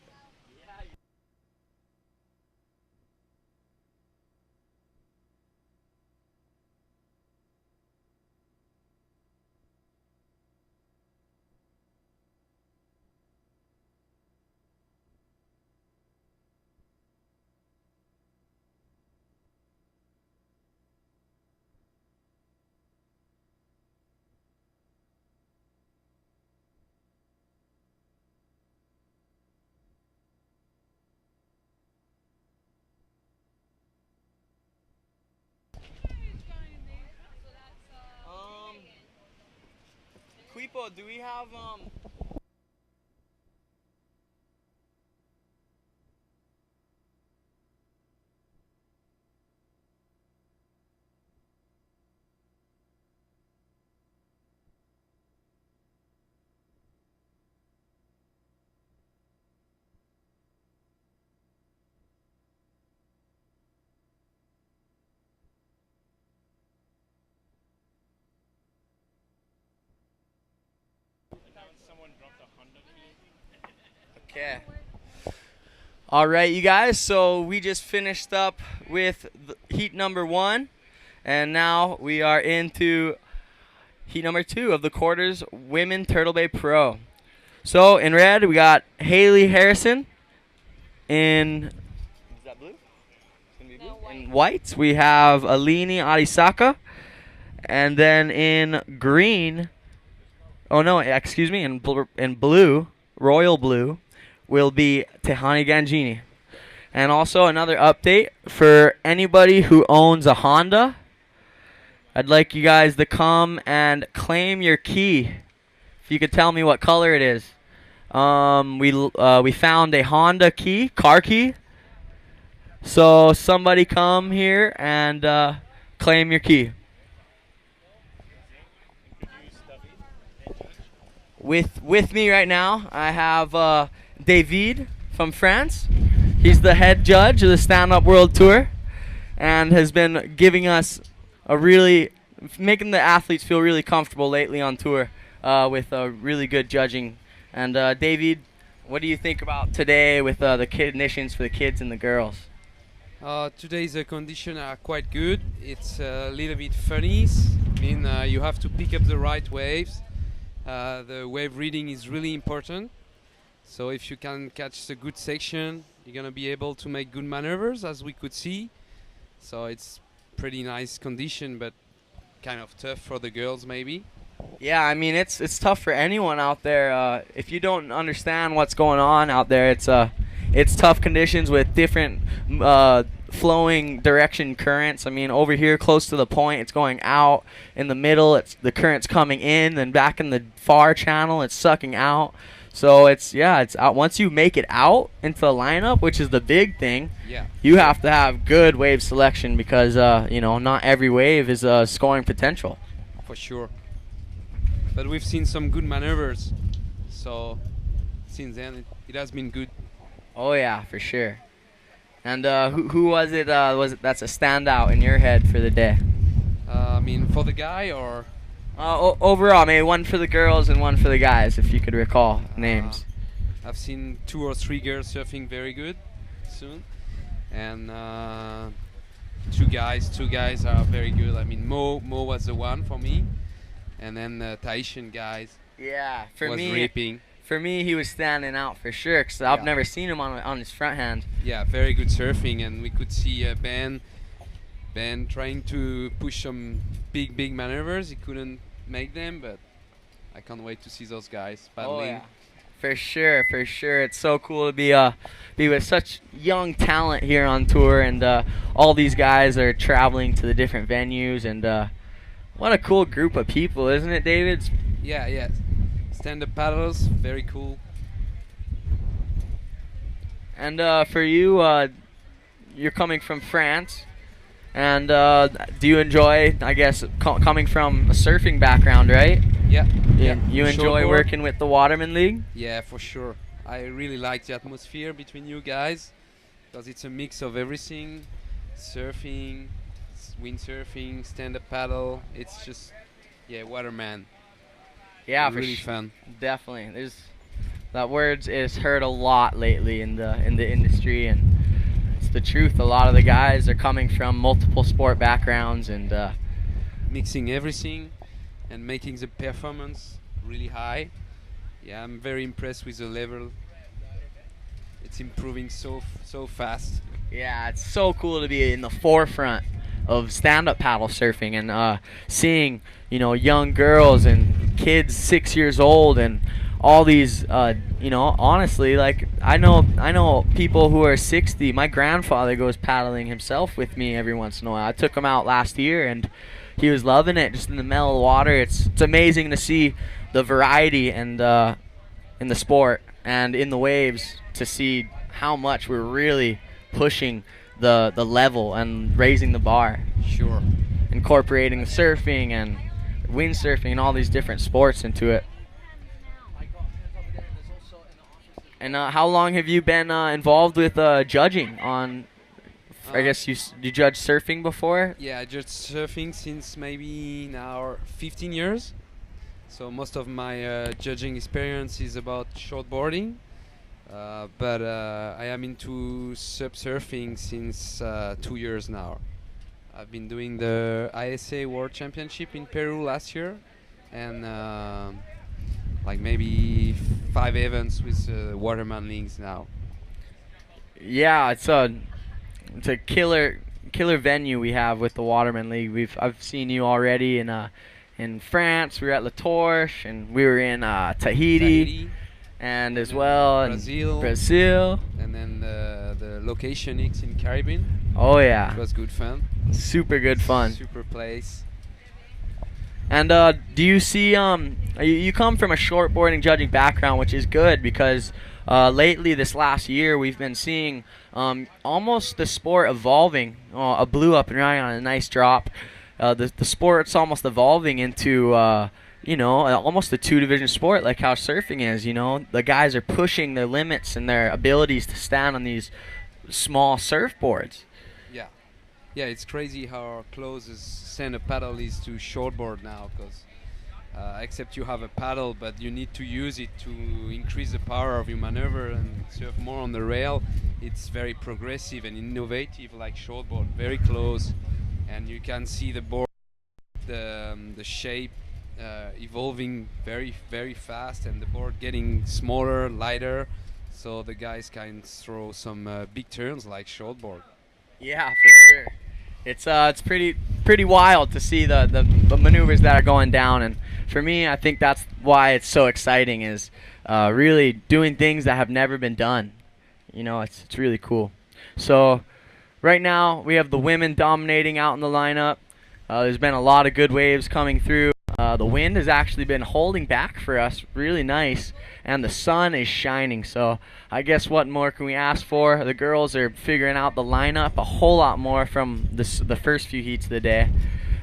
Quipo, do we have Okay. All right, you guys. So we just finished up with heat number 1, and now we are into heat number 2 of the quarters Women Turtle Bay Pro. So in red, we got Haley Harrison. In is that blue? It's gonna be blue. No, in white, we have Alini Arisaka, and then in green. Oh no, excuse me. In blue, royal blue, will be Tehani Gangini. And also another update for anybody who owns a Honda. I'd like you guys to come and claim your key. If you could tell me what color it is. We found a Honda key, car key. So somebody come here and claim your key. With me right now, I have David from France. He's the head judge of the Stand Up World Tour and has been giving us making the athletes feel really comfortable lately on tour with really good judging. And David, what do you think about today with the conditions for the kids and the girls? Today's conditions are quite good. It's a little bit funny. I mean, you have to pick up the right waves. The wave reading is really important. So if you can catch the good section, you're going to be able to make good maneuvers, as we could see. So it's pretty nice condition, but kind of tough for the girls maybe. Yeah, I mean, it's tough for anyone out there. If you don't understand what's going on out there, it's tough conditions with different flowing direction currents. I mean, over here close to the point, it's going out. In the middle, the current's coming in. Then back in the far channel, it's sucking out. So it's out. Once you make it out into the lineup, which is the big thing, you have to have good wave selection because not every wave is scoring potential. For sure. But we've seen some good maneuvers, so since then it has been good. Oh yeah, for sure. And who was it? That's a standout in your head for the day? I mean, for the guy or? Overall, maybe one for the girls and one for the guys, if you could recall names. I've seen 2 or 3 girls surfing very good soon, and 2 guys are very good. I mean, Mo was the one for me, and then Tahitian guys. Yeah, for was me, ripping. For me, he was standing out for sure because I've never seen him on his front hand. Yeah, very good surfing, and we could see Ben Ben trying to push some big maneuvers. He couldn't make them, but I can't wait to see those guys paddling. Oh, yeah. For sure, for sure. It's so cool to be with such young talent here on tour, and all these guys are traveling to the different venues, and what a cool group of people, isn't it, David? Yeah. Stand-up paddles, very cool. And for you, you're coming from France, and do you enjoy, I guess, coming from a surfing background, right? Yeah. You enjoy Shortboard. working with the Waterman League? Yeah, for sure. I really like the atmosphere between you guys because it's a mix of everything: surfing, windsurfing, stand-up paddle. It's just, Waterman. Yeah, really for fun. Definitely. That word is heard a lot lately in the industry, and it's the truth. A lot of the guys are coming from multiple sport backgrounds, and Mixing everything and making the performance really high. Yeah, I'm very impressed with the level. It's improving so fast. yeah, it's so cool to be in the forefront of stand-up paddle surfing, and seeing, young girls and kids 6 years old, and all these, honestly, like I know people who are 60. My grandfather goes paddling himself with me every once in a while. I took him out last year, and he was loving it, just in the mellow water. It's amazing to see the variety and in the sport and in the waves, to see how much we're really pushing the level and raising the bar. Sure. Incorporating surfing and windsurfing and all these different sports into it. And how long have you been involved with judging on? I guess you judged surfing before. Yeah, I judged surfing since maybe now 15 years. So most of my judging experience is about shortboarding, but I am into surfing since 2 years now. I've been doing the ISA World Championship in Peru last year, and like maybe 5 events with Waterman Leagues now. Yeah, it's a killer venue we have with the Waterman League. I've seen you already in France. We were at La Torche, and we were in Tahiti, and as well Brazil, and then the Location X in Caribbean. Oh yeah, it was good fun. Super good fun. Super place. And do you see you come from a shortboarding judging background, which is good, because lately this last year we've been seeing almost the sport evolving. A Blue up and running on a nice drop. The sport's almost evolving into almost a 2-division sport, like how surfing is. The guys are pushing their limits and their abilities to stand on these small surfboards. Yeah, it's crazy how close stand-up paddle is to shortboard now, because except you have a paddle, but you need to use it to increase the power of your maneuver and surf more on the rail. It's very progressive and innovative, like shortboard, very close, and you can see the board, the shape evolving very fast, and the board getting smaller, lighter, so the guys can throw some big turns like shortboard. Yeah, for sure. It's pretty wild to see the maneuvers that are going down, and for me, I think that's why it's so exciting, is really doing things that have never been done. It's really cool. So right now we have the women dominating out in the lineup. There's been a lot of good waves coming through. The wind has actually been holding back for us really nice, and the sun is shining, so I guess what more can we ask for? The girls are figuring out the lineup a whole lot more from the first few heats of the day,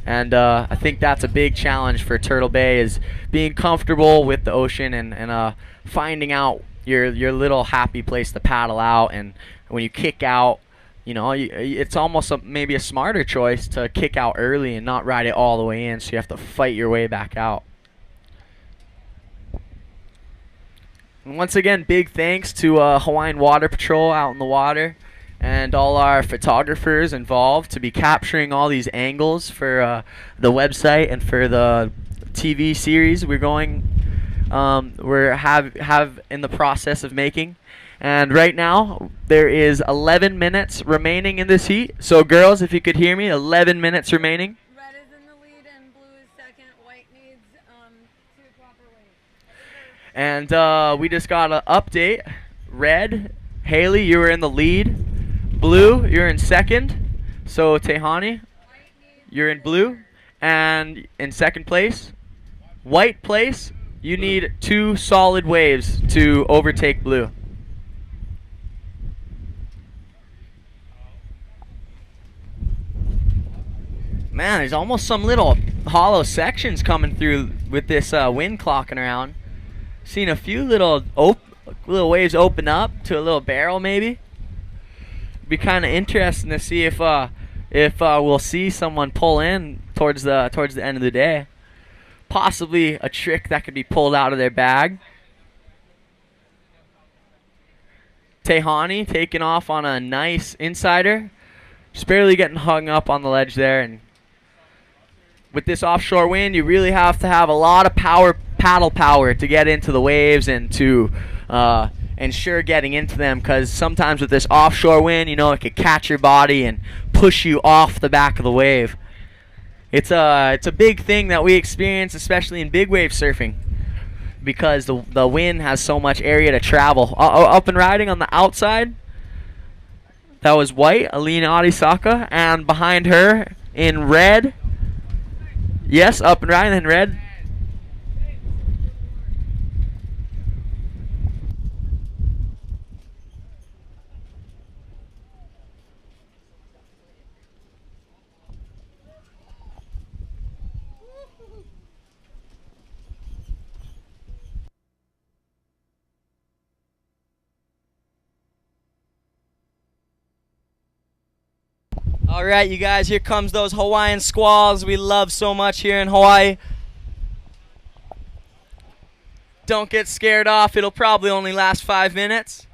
and I think that's a big challenge for Turtle Bay, is being comfortable with the ocean and finding out your little happy place to paddle out. And when you kick out, it's almost maybe a smarter choice to kick out early and not ride it all the way in, so you have to fight your way back out. And once again, big thanks to Hawaiian Water Patrol out in the water, and all our photographers involved to be capturing all these angles for the website and for the TV series we're have in the process of making. And right now, there is 11 minutes remaining in this heat. So, girls, if you could hear me, 11 minutes remaining. Red is in the lead and blue is second. White needs 2 proper waves. And we just got an update. Red, Haley, you were in the lead. Blue, you're in second. So, Tehani, you're in blue. And in second place. White place, you need 2 solid waves to overtake blue. Man, there's almost some little hollow sections coming through with this wind clocking around. Seen a few little waves open up to a little barrel maybe. Be kind of interesting to see if we'll see someone pull in towards the end of the day. Possibly a trick that could be pulled out of their bag. Tehani taking off on a nice insider. Just barely getting hung up on the ledge there. And with this offshore wind, you really have to have a lot of paddle power to get into the waves and to ensure getting into them, because sometimes with this offshore wind, you know, it could catch your body and push you off the back of the wave. It's a big thing that we experience, especially in big wave surfing, because the wind has so much area to travel. Up and riding on the outside, that was white, Alina Arisaka, and behind her in red, yes, up and riding in red, all right, you guys, here comes those Hawaiian squalls we love so much here in Hawaii. Don't get scared off. It'll probably only last 5 minutes.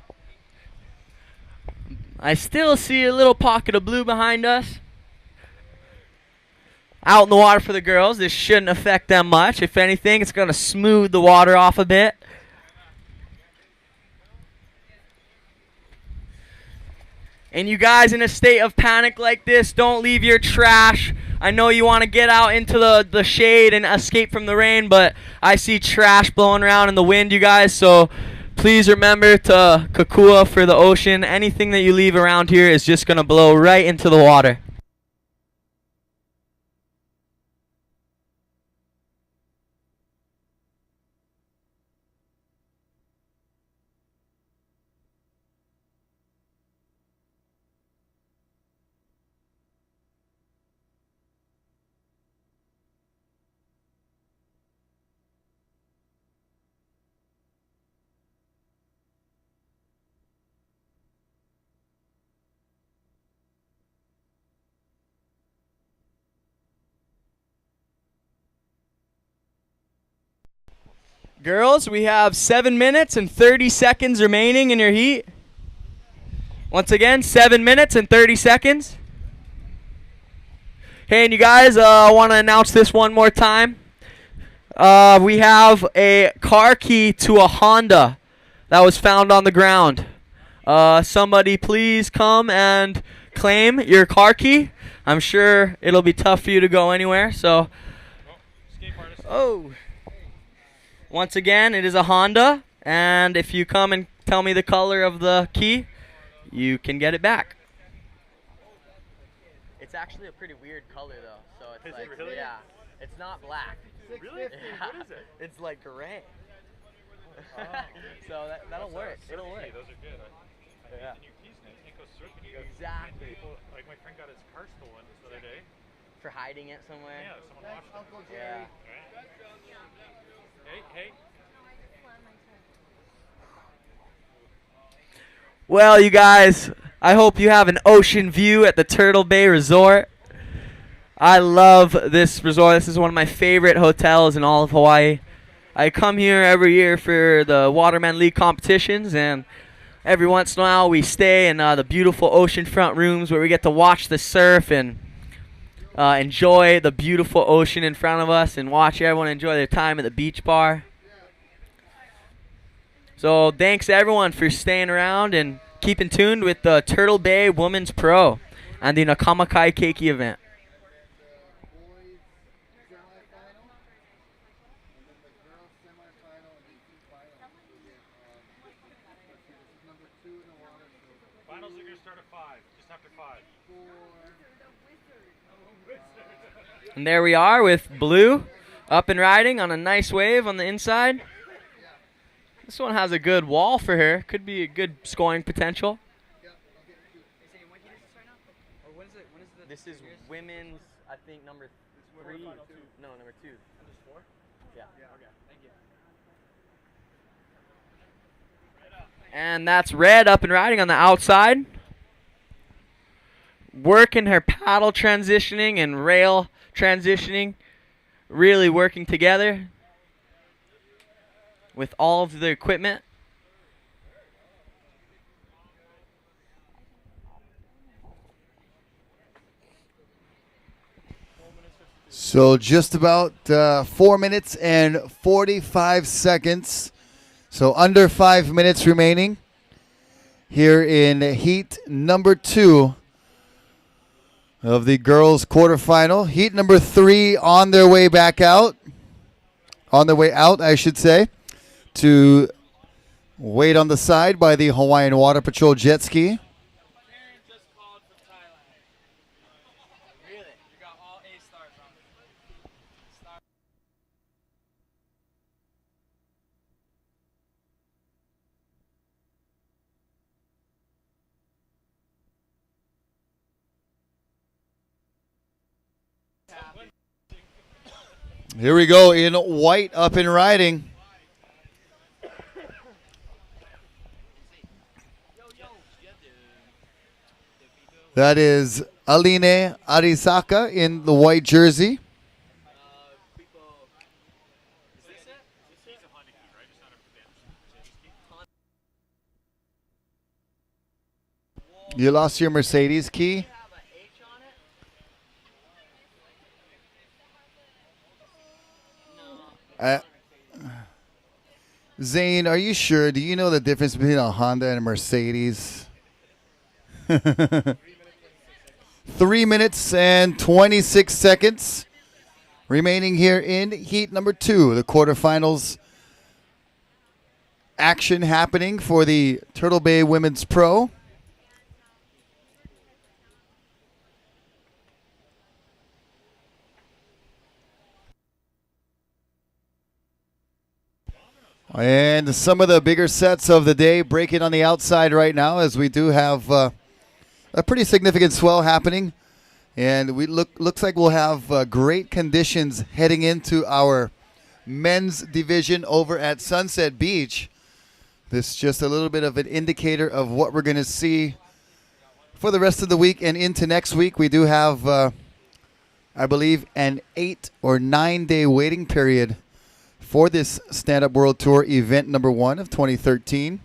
I still see a little pocket of blue behind us. Out in the water for the girls. This shouldn't affect them much. If anything, it's going to smooth the water off a bit. And you guys, in a state of panic like this, don't leave your trash. I know you want to get out into the shade and escape from the rain, but I see trash blowing around in the wind, you guys. So please remember to kakua for the ocean. Anything that you leave around here is just going to blow right into the water. Girls, we have 7 minutes and 30 seconds remaining in your heat. Once again, 7 minutes and 30 seconds. Hey, and you guys, I want to announce this one more time. We have a car key to a Honda that was found on the ground. Somebody please come and claim your car key. I'm sure it'll be tough for you to go anywhere, so. Oh. Once again, it is a Honda, and if you come and tell me the color of the key, you can get it back. It's actually a pretty weird color, though. So it's is like, it really? Yeah, it's not black. Really? Yeah. What is it? It's like gray. Oh. So that'll work. It'll work. Those are good. I Yeah. the new keys, man. You can't go surfing. You Exactly. People, like my friend got his car stolen the other day. For hiding it somewhere? Yeah, someone washed it. Uncle Jerry. Yeah. Hey. Well, you guys, I hope you have an ocean view at the Turtle Bay Resort. I love this resort. This is one of my favorite hotels in all of Hawaii. I come here every year for the Waterman League competitions, and every once in a while we stay in the beautiful oceanfront rooms where we get to watch the surf and enjoy the beautiful ocean in front of us and watch everyone enjoy their time at the beach bar. So thanks everyone for staying around and keeping tuned with the Turtle Bay Women's Pro and the Nakamakai Keiki event. Finals are going to start at 5, just after 5. And there we are with Blue up and riding on a nice wave on the inside. This one has a good wall for her. Could be a good scoring potential. This is women's, I think, number 3. No, number 2. Number 4? Yeah. Okay. Thank you. And that's Red up and riding on the outside. Working her paddle transitioning and rail transitioning. Really working together with all of the equipment. So just about 4 minutes and 45 seconds. So under 5 minutes remaining here in heat number 2 of the girls quarterfinal. Heat number 3 on their way back out. On their way out, I should say, to wait on the side by the Hawaiian Water Patrol jet ski. Here we go in white up and riding. That is Aline Arisaka in the white jersey. You lost your Mercedes key? Zane, are you sure? Do you know the difference between a Honda and a Mercedes? 3 minutes and 26 seconds remaining here in heat number 2. The quarterfinals action happening for the Turtle Bay Women's Pro. And some of the bigger sets of the day breaking on the outside right now, as we do have a pretty significant swell happening. And we looks like we'll have great conditions heading into our men's division over at Sunset Beach. This is just a little bit of an indicator of what we're going to see for the rest of the week and into next week. We do have, I believe, an 8 or 9 day waiting period for this Stand Up World Tour event number 1 of 2013.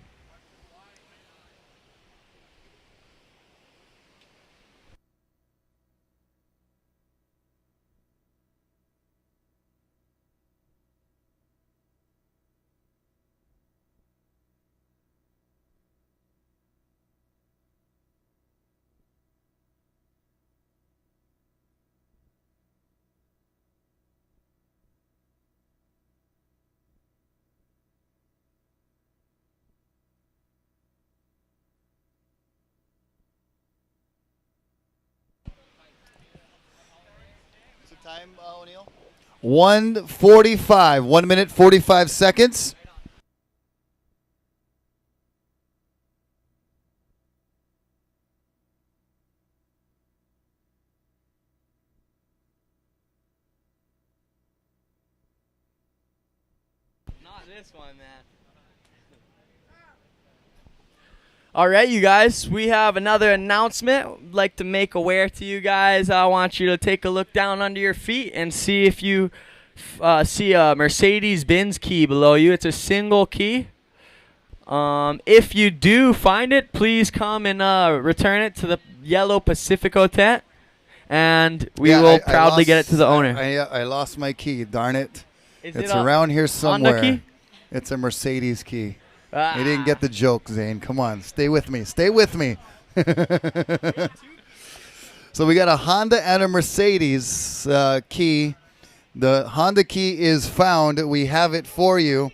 Time, O'Neill? 1:45, 1 minute 45 seconds. Not this one, man. All right, you guys, we have another announcement I'd like to make aware to you guys. I want you to take a look down under your feet and see if you see a Mercedes-Benz key below you. It's a single key. If you do find it, please come and return it to the yellow Pacifico tent, and we will proudly get it to the owner. I lost my key, darn it. Is it's it around here somewhere. Honda key? It's a Mercedes key. You didn't get the joke, Zane. Come on, stay with me. Stay with me. So we got a Honda and a Mercedes key. The Honda key is found. We have it for you.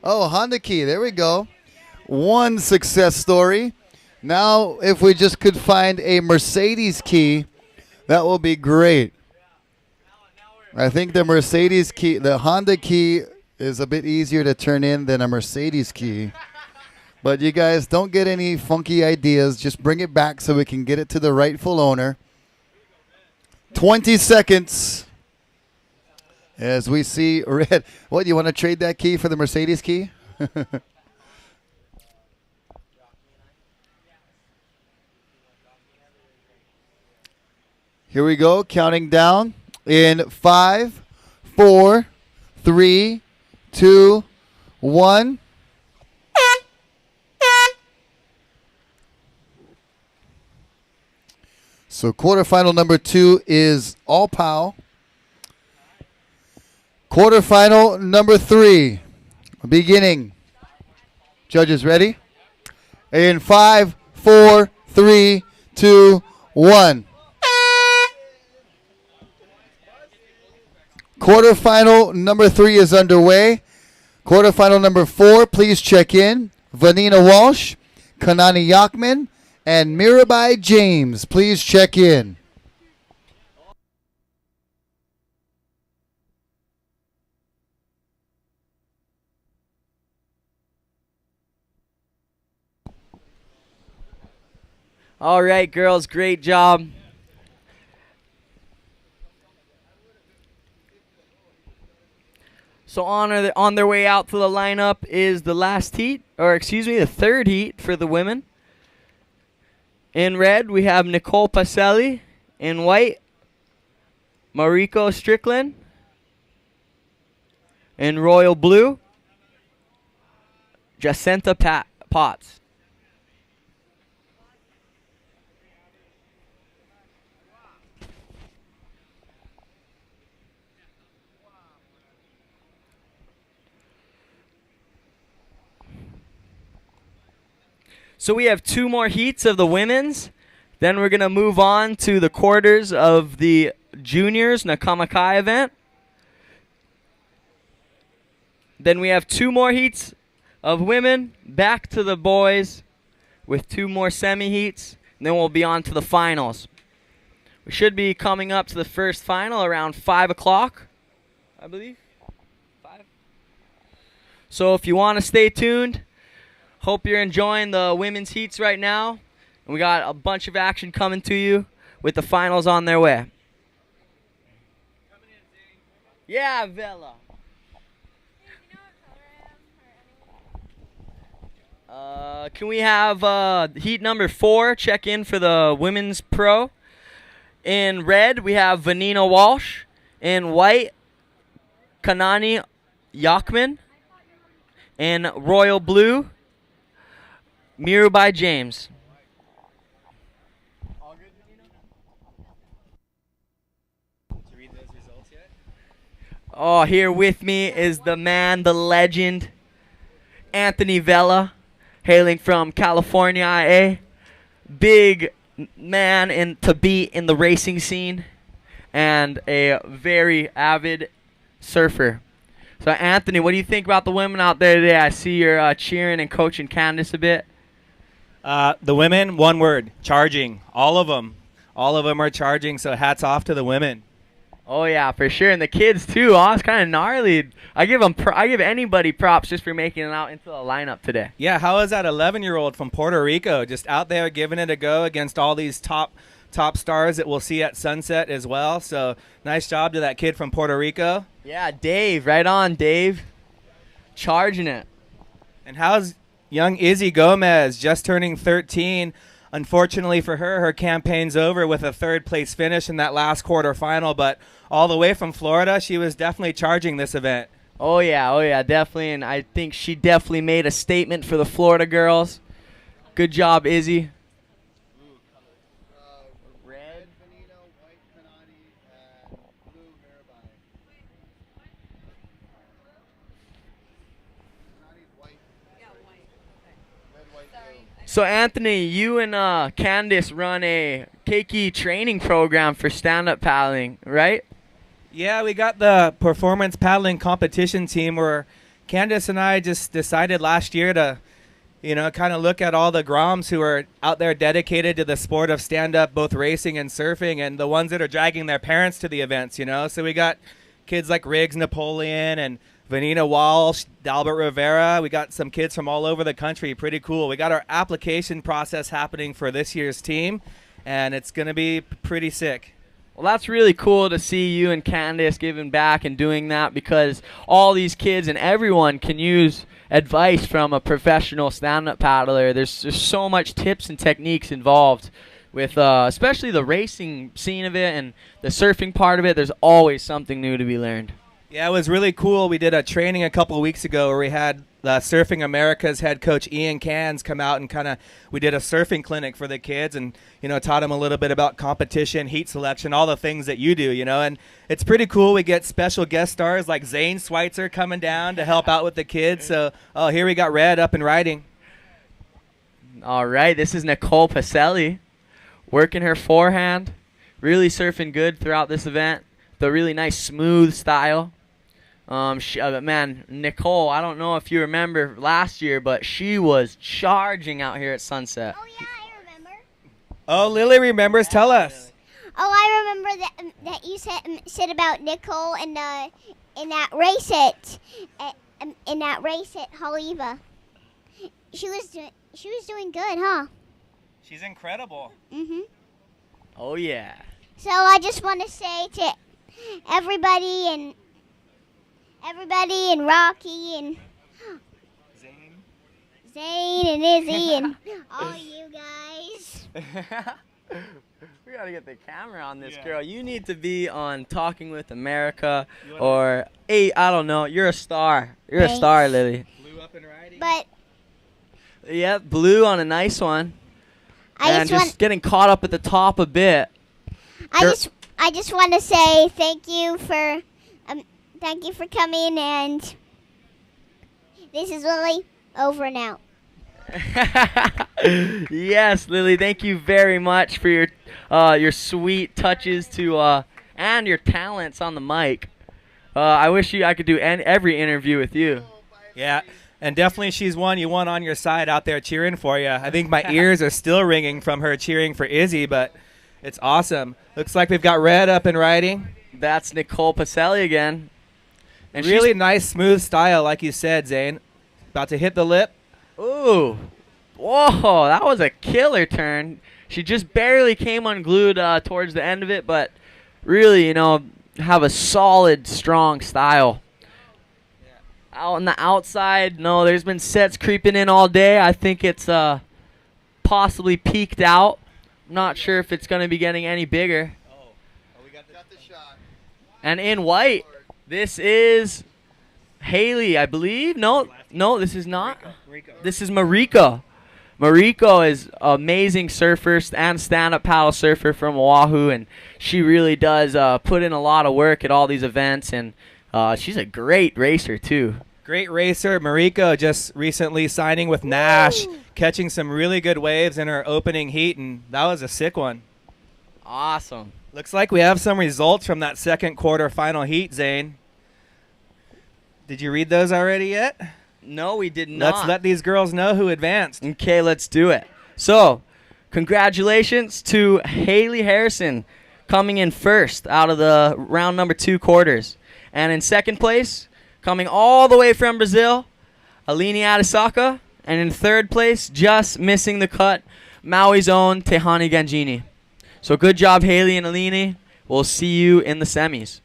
Oh, Honda key. There we go. One success story. Now, if we just could find a Mercedes key, that will be great. I think the Mercedes key, the Honda key is a bit easier to turn in than a Mercedes key. But you guys don't get any funky ideas. Just bring it back so we can get it to the rightful owner. 20 seconds as we see red. What, you want to trade that key for the Mercedes key? Here we go, counting down in 5, 4, 3, 2, 1. So quarterfinal number 2 is All POW. Quarterfinal number 3, beginning. Judges ready? In 5, 4, 3, 2, 1. Quarterfinal number 3 is underway. Quarterfinal number 4, please check in. Vanina Walsh, Kanani Yachman, and Mirabai James, please check in. All right, girls, great job. So on their way out to the lineup is the last heat, or excuse me, the third heat for the women. In red, we have Nicole Pacelli. In white, Mariko Strickland. In royal blue, Jacinta Potts. So we have 2 more heats of the women's. Then we're going to move on to the quarters of the juniors Nakamakai event. Then we have 2 more heats of women. Back to the boys with 2 more semi-heats. And then we'll be on to the finals. We should be coming up to the first final around 5 o'clock, I believe. 5. So if you want to stay tuned, hope you're enjoying the women's heats right now. And we got a bunch of action coming to you with the finals on their way. Yeah, Vela. Can we have heat number 4 check in for the women's pro? In red, we have Vanina Walsh. In white, Kanani Yachman. In royal blue, Mirabai James. Oh, here with me is the man, the legend, Anthony Vela, hailing from California, IA. Big man to beat in the racing scene and a very avid surfer. So, Anthony, what do you think about the women out there today? I see you're cheering and coaching Candace a bit. The women, one word, charging. All of them. All of them are charging, so hats off to the women. Oh, yeah, for sure. And the kids, too. Oh, it's kind of gnarly. I give anybody props just for making it out into the lineup today. Yeah, how is that 11-year-old from Puerto Rico just out there giving it a go against all these top stars that we'll see at Sunset as well? So nice job to that kid from Puerto Rico. Yeah, Dave. Right on, Dave. Charging it. And how's young Izzy Gomez, just turning 13? Unfortunately for her, her campaign's over with a 3rd-place finish in that last quarterfinal, but all the way from Florida, she was definitely charging this event. Oh, yeah, definitely, and I think she definitely made a statement for the Florida girls. Good job, Izzy. Red, Vanina, white, Kanani, and blue, Mirabai. Kanani's white. Yeah, white. So Anthony, you and Candace run a Keiki training program for stand-up paddling, right? Yeah, we got the performance paddling competition team where Candace and I just decided last year to, kind of look at all the Groms who are out there dedicated to the sport of stand-up, both racing and surfing, and the ones that are dragging their parents to the events, So we got kids like Riggs Napoleon and Vanina Walsh, Dalbert Rivera. We got some kids from all over the country. Pretty cool. We got our application process happening for this year's team, and it's going to be pretty sick. Well, that's really cool to see you and Candace giving back and doing that, because all these kids and everyone can use advice from a professional stand-up paddler. There's so much tips and techniques involved with especially the racing scene of it and the surfing part of it. There's always something new to be learned. Yeah, it was really cool. We did a training a couple of weeks ago where we had Surfing America's head coach Ian Cans come out and we did a surfing clinic for the kids and, taught them a little bit about competition, heat selection, all the things that you do, and it's pretty cool. We get special guest stars like Zane Schweitzer coming down to help out with the kids. So, here we got Red up and riding. All right, this is Nicole Pacelli working her forehand, really surfing good throughout this event. The really nice smooth style. Man, Nicole, I don't know if you remember last year, but she was charging out here at Sunset. Oh yeah, I remember. Oh, Lily remembers. Tell us. Oh, I remember that you said about Nicole and in that race at Haleiwa. She was doing good, huh? She's incredible. Mhm. Oh yeah. So I just want to say to everybody and Rocky and Zane and Izzy and all you guys. We gotta get the camera on this girl. You need to be on Talking with America or I don't know. You're a star. You're Thanks. a star, Lily. Blue up and riding. But Yeah, blue on a nice one. I And just just getting caught up at the top a bit. I just want to say thank you for coming, and this is Lily over and out. Yes, Lily, thank you very much for your sweet touches to and your talents on the mic. I wish I could do every interview with you. Yeah, and definitely she's one you want on your side out there cheering for you. I think my ears are still ringing from her cheering for Izzy, but it's awesome. Looks like we've got Red up and riding. That's Nicole Pacelli again. And really nice, smooth style, like you said, Zane. About to hit the lip. Ooh. Whoa, that was a killer turn. She just barely came unglued towards the end of it, but really, have a solid, strong style. Out on the outside, no, there's been sets creeping in all day. I think it's possibly peaked out. I'm not sure if it's going to be getting any bigger. We got the shot. And in white, this is Haley, I believe. No, this is not. This is Mariko. Mariko is an amazing surfer and stand-up paddle surfer from Oahu, and she really does put in a lot of work at all these events, and she's a great racer, too. Great racer. Mariko just recently signing with Nash, catching some really good waves in her opening heat, and that was a sick one. Awesome. Looks like we have some results from that second quarter final heat, Zane. Did you read those already yet? No, we did not. Let's let these girls know who advanced. Okay, let's do it. So, congratulations to Haley Harrison coming in first out of the round number 2 quarters. And in second place, coming all the way from Brazil, Aline Adesaka. And in third place, just missing the cut, Maui's own Tehani Gangini. So good job, Haley and Aline. We'll see you in the semis.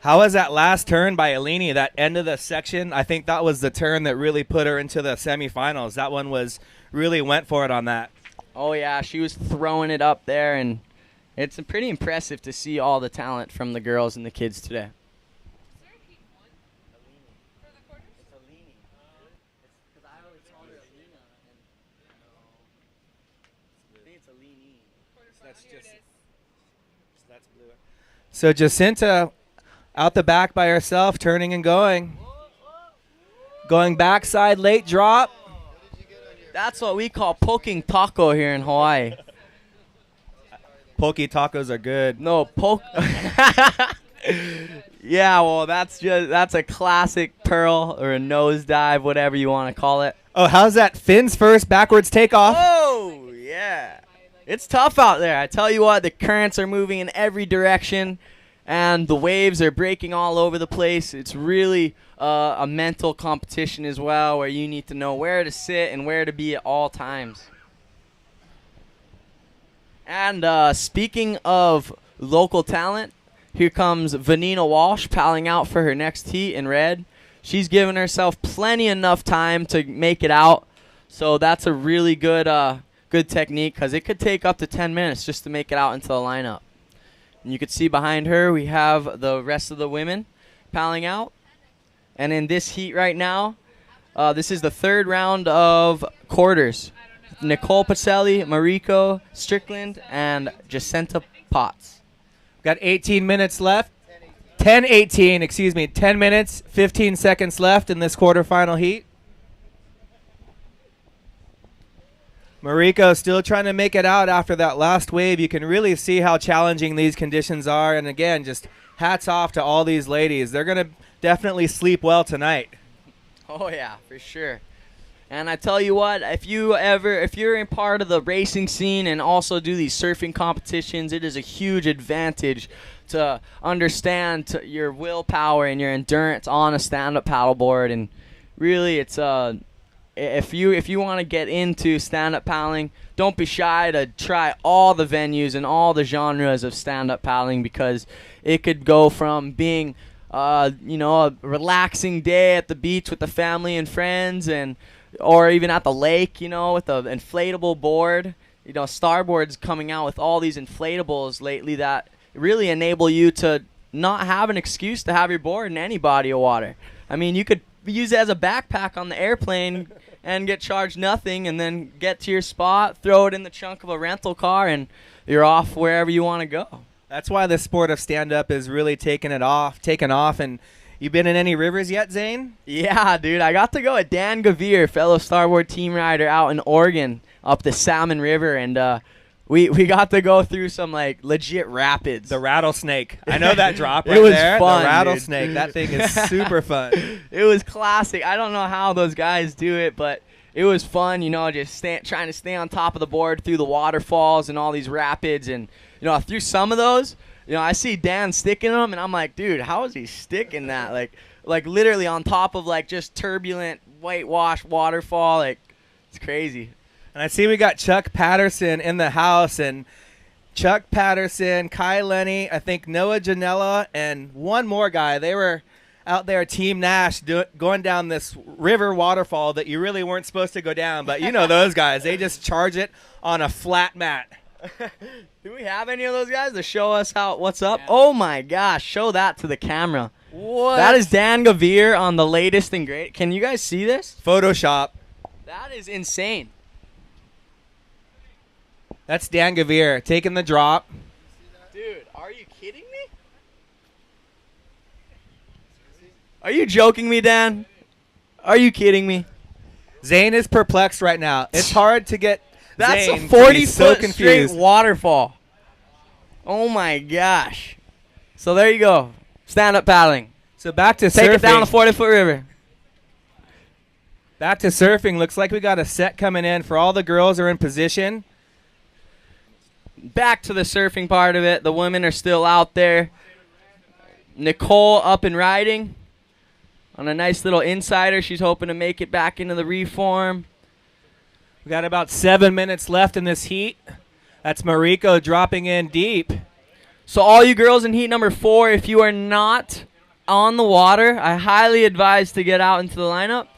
How was that last turn by Aline, that end of the section? I think that was the turn that really put her into the semifinals. That one really went for it on that. Oh, yeah, she was throwing it up there, and it's pretty impressive to see all the talent from the girls and the kids today. So Jacinta out the back by herself, turning and going. Going backside, late drop. That's what we call poking taco here in Hawaii. Poke tacos are good. No, poke. Yeah, well, that's a classic pearl or a nosedive, whatever you want to call it. Oh, how's that? Fins first, backwards takeoff. Oh, yeah. It's tough out there. I tell you what, the currents are moving in every direction, and the waves are breaking all over the place. It's really a mental competition as well, where you need to know where to sit and where to be at all times. And speaking of local talent, here comes Vanina Walsh paddling out for her next heat in red. She's given herself plenty enough time to make it out, so that's a really good technique, because it could take up to 10 minutes just to make it out into the lineup. And you can see behind her we have the rest of the women paddling out. And in this heat right now, this is the third round of quarters. Nicole Pacelli, Mariko Strickland, and Jacinta Potts. Got 18 minutes left. 10 minutes, 15 seconds left in this quarterfinal heat. Mariko still trying to make it out after that last wave. You can really see how challenging these conditions are. And again, just hats off to all these ladies. They're going to definitely sleep well tonight. Oh, yeah, for sure. And I tell you what, if you're in part of the racing scene and also do these surfing competitions, it is a huge advantage to understand your willpower and your endurance on a stand-up paddleboard. And really, it's if you want to get into stand-up paddling, don't be shy to try all the venues and all the genres of stand-up paddling, because it could go from being a relaxing day at the beach with the family and friends, or even at the lake, with the inflatable board. Starboard's coming out with all these inflatables lately that really enable you to not have an excuse to have your board in any body of water. I mean, you could use it as a backpack on the airplane and get charged nothing, and then get to your spot, throw it in the trunk of a rental car, and you're off wherever you want to go. That's why the sport of stand-up is really taken off. And you been in any rivers yet, Zane? Yeah, dude. I got to go with Dan Gavir, fellow Starboard team rider out in Oregon, up the Salmon River, and we got to go through some legit rapids. The rattlesnake. I know that drop right it was there. Fun, the rattlesnake. Dude. That thing is super fun. It was classic. I don't know how those guys do it, but it was fun. Just trying to stay on top of the board through the waterfalls and all these rapids, and through some of those. I see Dan sticking them, and I'm like, dude, how is he sticking that? Like literally on top of just turbulent whitewash waterfall. It's crazy. And I see we got Chuck Patterson in the house, and Chuck Patterson, Kai Lenny, I think Noah Janela, and one more guy. They were out there, Team Nash, going down this river waterfall that you really weren't supposed to go down. But those guys, they just charge it on a flat mat. Do we have any of those guys to show us what's up? Yeah. Oh my gosh, show that to the camera. What? That is Dan Gavir on the latest and great. Can you guys see this? Photoshop. That is insane. That's Dan Gavir taking the drop. Dude, are you kidding me? Are you joking me, Dan? Are you kidding me? Zane is perplexed right now. It's hard to get That's Zane a 40-foot so straight waterfall. Oh my gosh. So there you go. Stand-up paddling. So back to surfing. Take it down the 40-foot river. Back to surfing. Looks like we got a set coming in for all the girls are in position. Back to the surfing part of it. The women are still out there. Nicole up and riding on a nice little insider. She's hoping to make it back into the reform. We got about 7 minutes left in this heat. That's Mariko dropping in deep. So all you girls in heat number 4, if you are not on the water, I highly advise to get out into the lineup.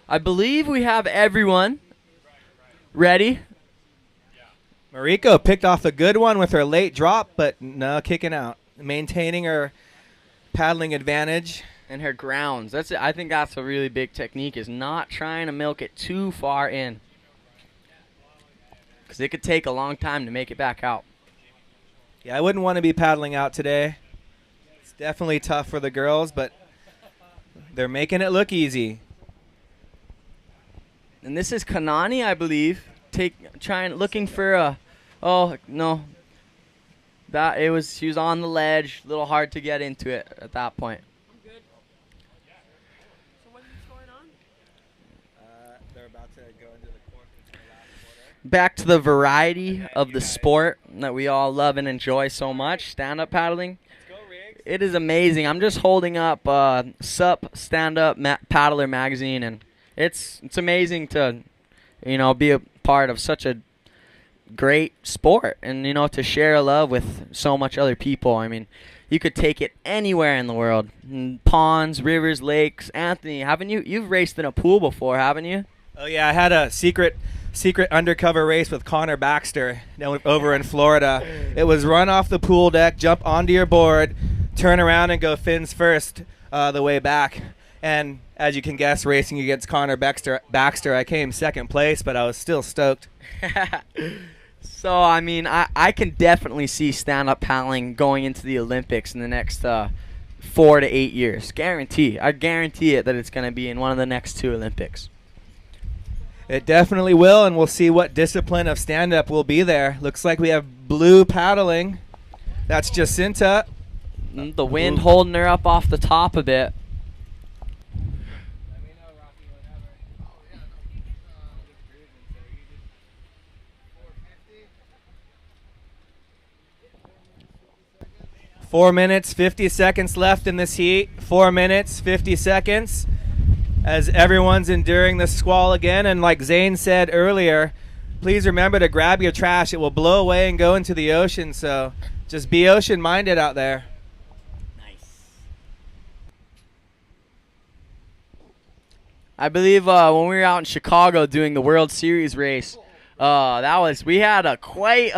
I believe we have everyone ready. Mariko picked off a good one with her late drop, but no, kicking out. Maintaining her paddling advantage. And her grounds. That's it. I think that's a really big technique, is not trying to milk it too far in. Because it could take a long time to make it back out. Yeah, I wouldn't want to be paddling out today. It's definitely tough for the girls, but they're making it look easy. And this is Kanani, I believe. Looking for a. Oh no. She was on the ledge. A little hard to get into it at that point. They're about to go into the court. Back to the variety of the sport that we all love and enjoy so much, stand-up paddling. It is amazing. I'm just holding up SUP Stand-Up Paddler magazine, and it's amazing to, be a part of such a great sport and, to share a love with so much other people. I mean, you could take it anywhere in the world. Ponds, rivers, lakes. Anthony, you've raced in a pool before, haven't you? Oh, yeah. I had a secret undercover race with Connor Baxter over in Florida. It was run off the pool deck, jump onto your board, turn around and go fins first the way back. And as you can guess, racing against Connor Baxter, I came second place, but I was still stoked. So, I mean, I can definitely see stand-up paddling going into the Olympics in the next 4 to 8 years. I guarantee it that it's going to be in one of the next 2 Olympics. It definitely will, and we'll see what discipline of stand-up will be there. Looks like we have blue paddling. That's Jacinta. The wind holding her up off the top a bit. 4 minutes, 50 seconds left in this heat. 4 minutes, 50 seconds. As everyone's enduring the squall again, and like Zane said earlier, please remember to grab your trash. It will blow away and go into the ocean, so just be ocean-minded out there. I believe when we were out in Chicago doing the World Series race, we had quite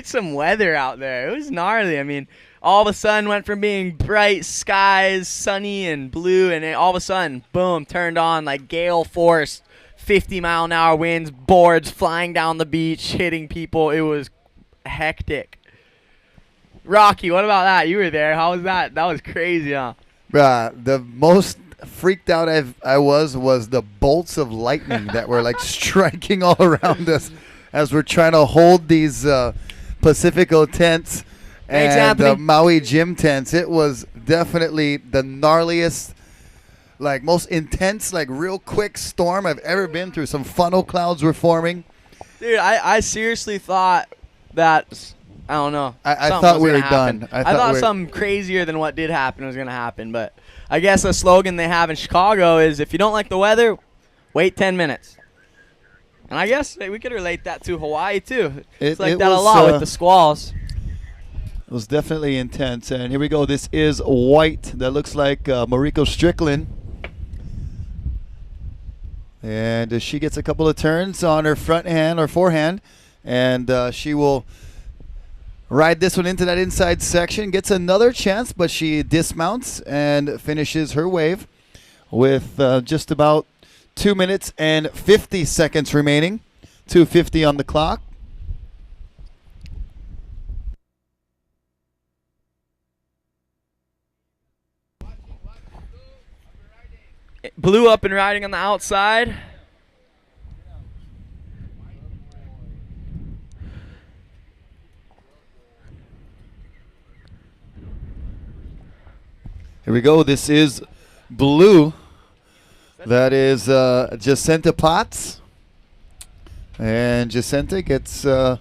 some weather out there. It was gnarly. I mean, all of a sudden went from being bright skies, sunny and blue, and all of a sudden, boom, turned on like gale force, 50-mile-an-hour winds, boards flying down the beach, hitting people. It was hectic. Rocky, what about that? You were there. How was that? That was crazy, huh? The most freaked out I was the bolts of lightning that were like striking all around us as we're trying to hold these Pacifico tents and Maui gym tents. It was definitely the gnarliest, like most intense, like real quick storm I've ever been through. Some funnel clouds were forming. Dude, I seriously thought that, I don't know. I thought we were done. I thought something crazier than what did happen was going to happen. But I guess a slogan they have in Chicago is, if you don't like the weather, wait 10 minutes. And I guess we could relate that to Hawaii, too. It's like that a lot with the squalls. It was definitely intense. And here we go. This is white. That looks like Mariko Strickland. And she gets a couple of turns on her forehand. And she will ride this one into that inside section. Gets another chance, but she dismounts and finishes her wave with just about 2 minutes and 50 seconds remaining. 2:50 on the clock. Blue up and riding on the outside. Here we go. This is blue. That is Jacinta Potts. And Jacinta gets a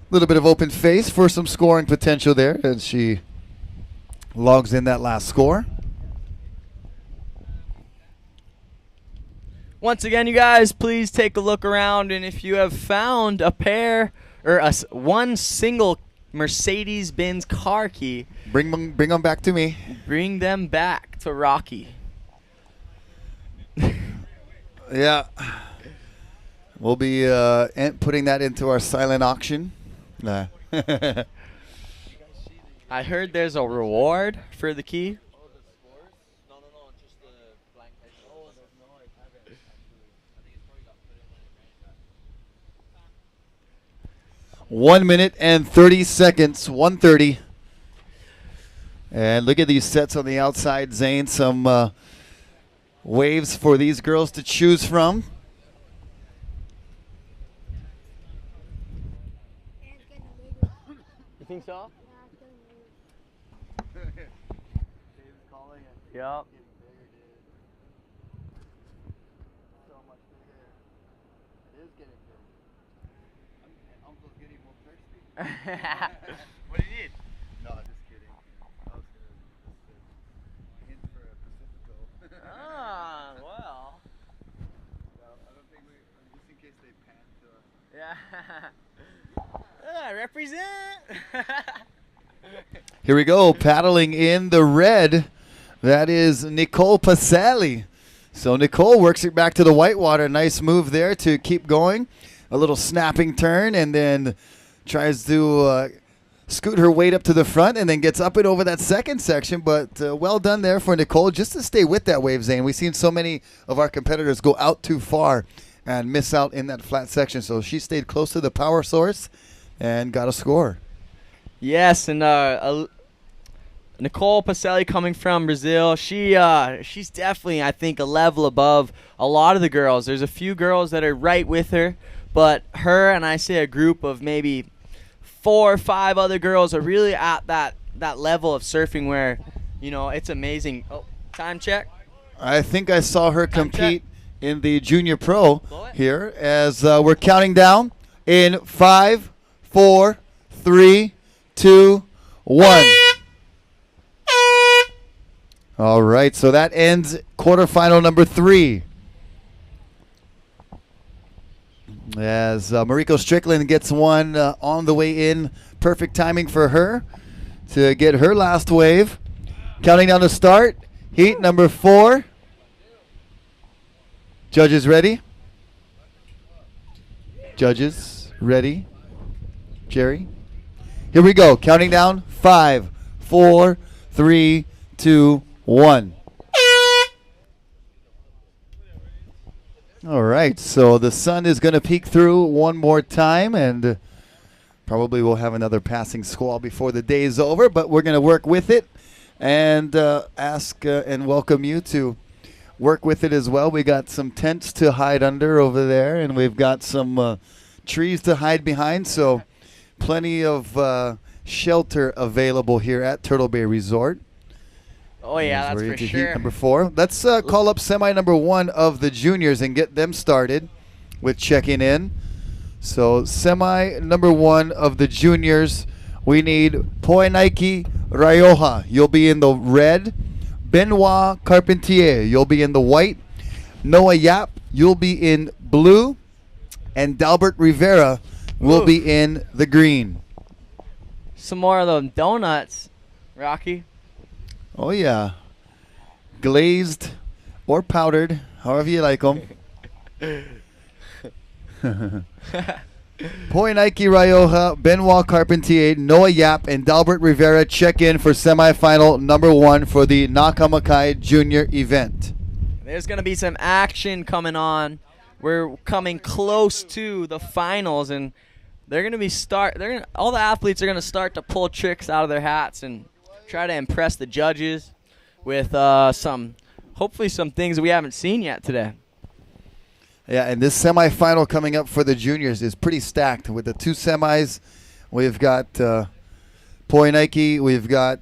little bit of open face for some scoring potential there as she logs in that last score. Once again, you guys, please take a look around, and if you have found a pair or one single Mercedes-Benz car key, bring them back to me. Bring them back to Rocky. Yeah. We'll be putting that into our silent auction. Nah. I heard there's a reward for the key. 1 minute and 30 seconds, 1:30. And look at these sets on the outside, Zane. Some waves for these girls to choose from. You think so? Yep. What do you need? No, just kidding. I was gonna hint for a Pacifico. Ah, well. I don't think just in case they pan to us. Yeah. Represent. Here we go, paddling in the red. That is Nicole Pacelli. So Nicole works it back to the whitewater. Nice move there to keep going. A little snapping turn, and then tries to scoot her weight up to the front, and then gets up and over that second section. But well done there for Nicole, just to stay with that wave, Zane. We've seen so many of our competitors go out too far and miss out in that flat section. So she stayed close to the power source and got a score. Yes, and Nicole Pacelli coming from Brazil, she's definitely, I think, a level above a lot of the girls. There's a few girls that are right with her, but her and I say a group of maybe 4 or 5 other girls are really at that level of surfing where, you know, it's amazing. Oh, time check. I think I saw her compete in the Junior Pro here as we're counting down in 5, 4, 3, 2, 1. All right, so that ends quarterfinal number 3. As Mariko Strickland gets one on the way in. Perfect timing for her to get her last wave. Counting down to start. Heat number 4. Judges ready? Judges ready? Jerry? Here we go. Counting down. 5, 4, 3, 2, 1. All right, so the sun is going to peek through one more time, and probably we'll have another passing squall before the day is over, but we're going to work with it and ask and welcome you to work with it as well. We got some tents to hide under over there, and we've got some trees to hide behind, so plenty of shelter available here at Turtle Bay Resort. Oh, yeah, that's We're for into sure. heat number 4. Let's call up semi number 1 of the juniors and get them started with checking in. So semi number 1 of the juniors, we need Poenaiki Rioja. You'll be in the red. Benoit Carpentier, you'll be in the white. Noah Yap, you'll be in blue. And Dalbert Rivera will be in the green. Some more of those donuts, Rocky. Oh, yeah. Glazed or powdered, however you like them. Poenaiki Rioja, Benoit Carpentier, Noah Yap, and Dalbert Rivera check in for semifinal number 1 for the Nakamakai Junior event. There's going to be some action coming on. We're coming close to the finals, and they're going to all the athletes are going to start to pull tricks out of their hats and try to impress the judges with hopefully some things we haven't seen yet today. Yeah, and this semifinal coming up for the juniors is pretty stacked with the 2 semis. We've got Poenaiki, we've got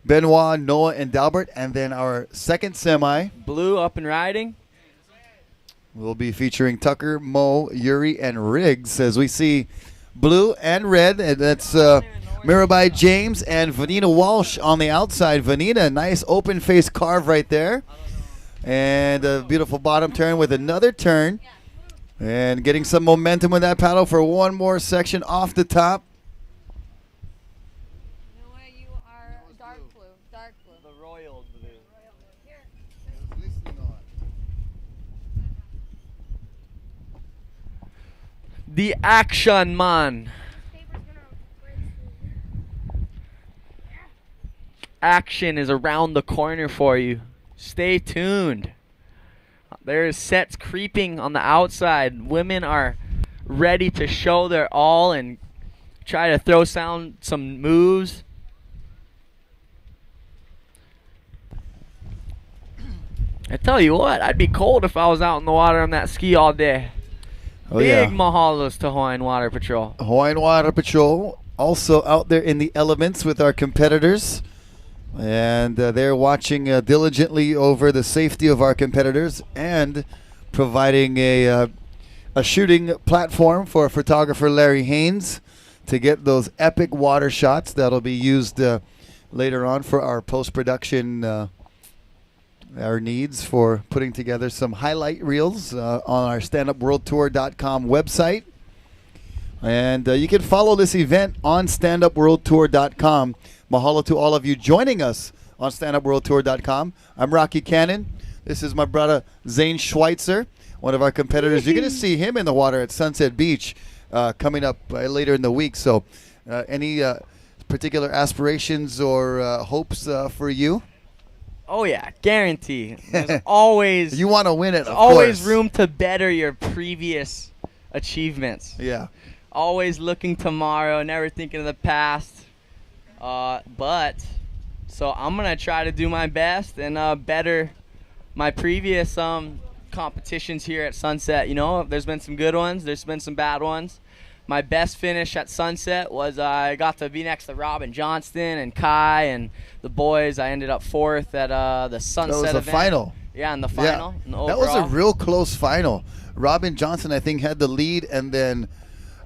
Benoit, Noah, and Dalbert, and then our second semi. Blue up and riding. We'll be featuring Tucker, Mo, Yuri, and Riggs as we see blue and red, and that's Mirabai James and Vanina Walsh on the outside. Vanina, nice open face carve right there. And a beautiful bottom turn with another turn. And getting some momentum with that paddle for one more section off the top. Noah, you are dark blue. Dark blue. The royal blue. The action man. Action is around the corner for you. Stay tuned. There's sets creeping on the outside. Women are ready to show their all and try to throw down some moves. I tell you what, I'd be cold if I was out in the water on that ski all day. Oh, Big yeah. mahalos to Hawaiian Water Patrol. Hawaiian Water Patrol also out there in the elements with our competitors. And they're watching diligently over the safety of our competitors and providing a shooting platform for photographer Larry Haynes to get those epic water shots that'll be used later on for our post-production, our needs for putting together some highlight reels on our StandUpWorldTour.com website. And you can follow this event on StandUpWorldTour.com. Mahalo to all of you joining us on StandUpWorldTour.com. I'm Rocky Cannon. This is my brother Zane Schweitzer, one of our competitors. You're going to see him in the water at Sunset Beach coming up later in the week. So any particular aspirations or hopes for you? Oh yeah, guarantee. There's always you want to win it. Of always course. room to better your previous achievements. Yeah. Always looking tomorrow, never thinking of the past. But so I'm gonna try to do my best and better my previous competitions here at Sunset. You know, there's been some good ones. There's been some bad ones. My best finish at Sunset was I got to be next to Robin Johnston and Kai and the boys. I ended up 4th at the Sunset That was the event. Final. Yeah, in the final. Yeah. in the That was a overall. real close final. Robin Johnson, I think, had the lead, and then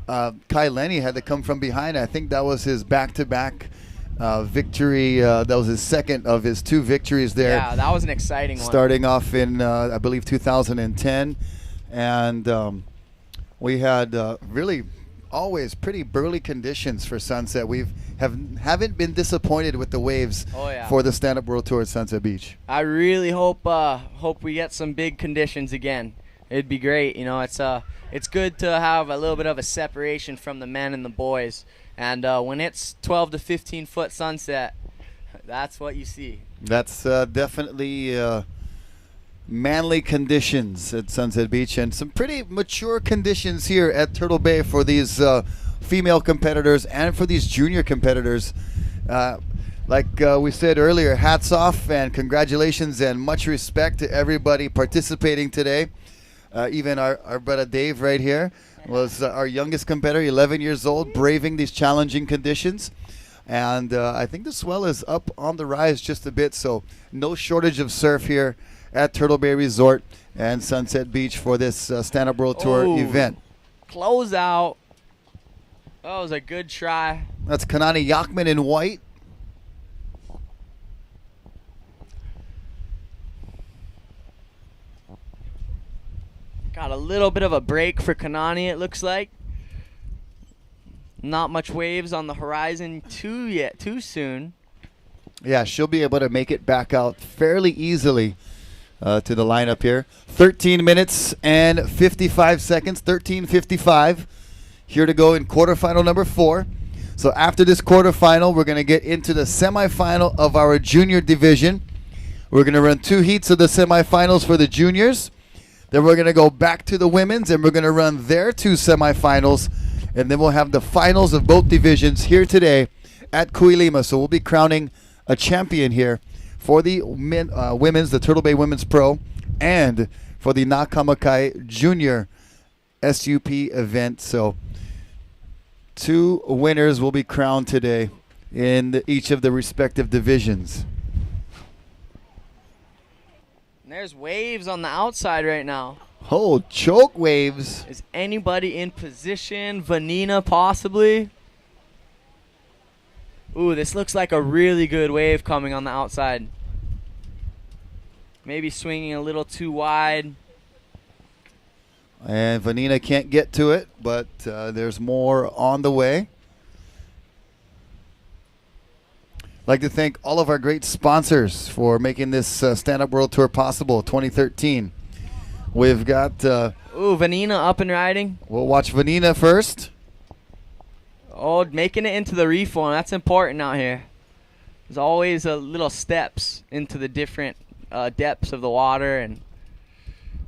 Kai Lenny had to come from behind. I think that was his back-to-back victory. That was his second of his 2 victories there. Yeah, that was an exciting one. Starting off in, I believe, 2010. And we had really always pretty burly conditions for Sunset. Haven't been disappointed with the waves for the Stand Up World Tour at Sunset Beach. I really hope we get some big conditions again. It'd be great. You know, it's good to have a little bit of a separation from the men and the boys. And when it's 12 to 15 foot sunset, that's what you see. That's definitely manly conditions at Sunset Beach, and some pretty mature conditions here at Turtle Bay for these female competitors and for these junior competitors. Like we said earlier, hats off and congratulations and much respect to everybody participating today. Even our brother Dave right here was our youngest competitor, 11 years old, braving these challenging conditions. And I think the swell is up on the rise just a bit, so no shortage of surf here at Turtle Bay Resort and Sunset Beach for this Stand Up World Tour event. Close out. That was a good try. That's Kanani Yachman in white. Got a little bit of a break for Kanani, it looks like. Not much waves on the horizon too soon. Yeah, she'll be able to make it back out fairly easily to the lineup here. 13 minutes and 55 seconds, 13:55. Here to go in quarterfinal number 4. So after this quarterfinal, we're going to get into the semifinal of our junior division. We're going to run 2 heats of the semifinals for the juniors. Then we're going to go back to the women's, and we're going to run their 2 semifinals. And then we'll have the finals of both divisions here today at Kuilima. So we'll be crowning a champion here for the women's, the Turtle Bay Women's Pro, and for the Nakamakai Junior SUP event. So 2 winners will be crowned today in each of the respective divisions. And there's waves on the outside right now. Oh, choke waves. Is anybody in position? Vanina possibly? Ooh, this looks like a really good wave coming on the outside. Maybe swinging a little too wide. And Vanina can't get to it, but there's more on the way. I'd like to thank all of our great sponsors for making this Stand Up World Tour possible, 2013. We've got... Ooh, Vanina up and riding. We'll watch Vanina first. Oh, making it into the reform. That's important out here. There's always little steps into the different depths of the water, and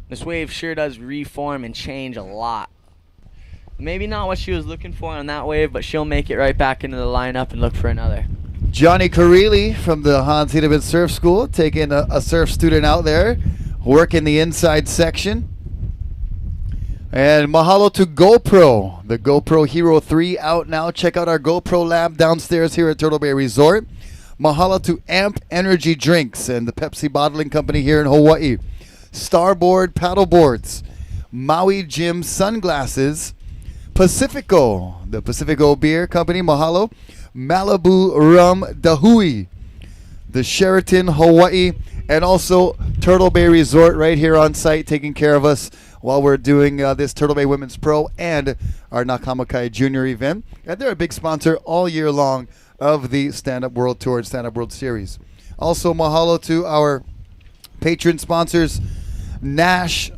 this wave sure does reform and change a lot. Maybe not what she was looking for on that wave, but she'll make it right back into the lineup and look for another. Johnny Carelli from the Hans Hedeman Surf School, taking a surf student out there working the inside section. And mahalo to GoPro. The GoPro Hero 3 out now. Check out our GoPro lab downstairs here at Turtle Bay Resort. Mahalo to Amp Energy Drinks and the Pepsi Bottling Company here in Hawaii. Starboard Paddleboards. Maui Gym Sunglasses. Pacifico, the Pacifico Beer Company. Mahalo. Malibu Rum Dahui. The Sheraton Hawaii. And also Turtle Bay Resort right here on site taking care of us while we're doing this Turtle Bay Women's Pro and our Nakamakai Junior event. And they're a big sponsor all year long of the Stand-Up World Tour and Stand-Up World Series. Also, mahalo to our patron sponsors, Nash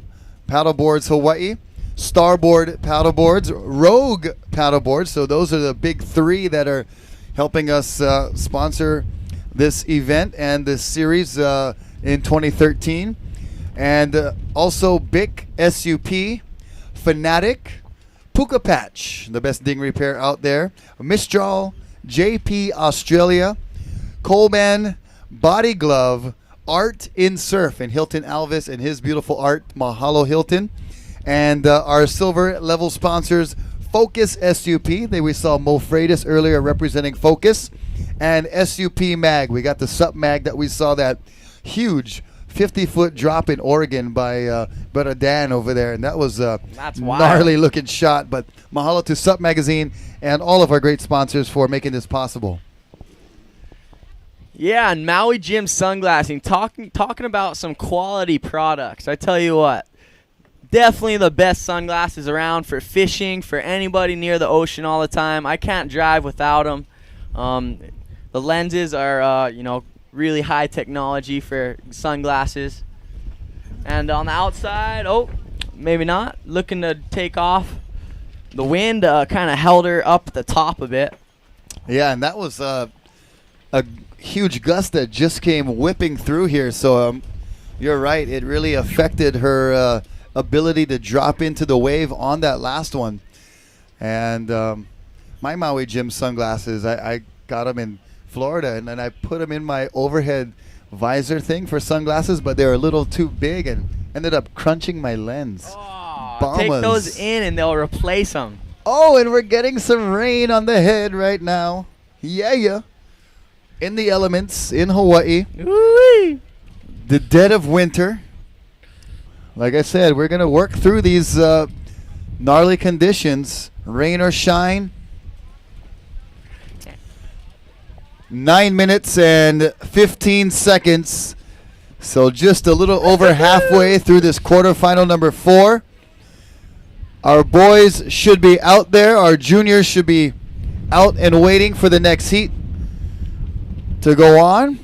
Paddleboards Hawaii, Starboard Paddleboards, Rogue Paddleboards. So those are the big three that are helping us sponsor this event and this series in 2013. And also Bic SUP, Fanatic, Puka Patch, the best ding repair out there, Mistral, JP Australia, Coleman, Body Glove, Art in Surf, and Hilton Alvis and his beautiful art, mahalo Hilton. And our silver level sponsors, Focus SUP. We saw Mo Freitas earlier representing Focus. And SUP Mag. We got the SUP Mag that we saw, that huge 50-foot drop in Oregon by Brother Dan over there. And that was a gnarly looking shot. But mahalo to SUP Magazine and all of our great sponsors for making this possible. Yeah, and Maui Gym Sunglassing, talking about some quality products. I tell you what, definitely the best sunglasses around for fishing, for anybody near the ocean all the time. I can't drive without them. The lenses are, really high technology for sunglasses. And on the outside, maybe not, looking to take off. The wind kind of held her up at the top a bit. Yeah, and that was a huge gust that just came whipping through here. So you're right. It really affected her ability to drop into the wave on that last one. And my Maui Gym sunglasses, I got them in Florida, and then I put them in my overhead visor thing for sunglasses, but they were a little too big and ended up crunching my lens. Take those in and they'll replace them. Oh, and we're getting some rain on the head right now. Yeah. In the elements in Hawaii. Ooh-wee. The dead of winter. Like I said, we're going to work through these gnarly conditions, rain or shine. 9 minutes and 15 seconds. So just a little over halfway through this quarterfinal number 4. Our boys should be out there. Our juniors should be out and waiting for the next heat to go on.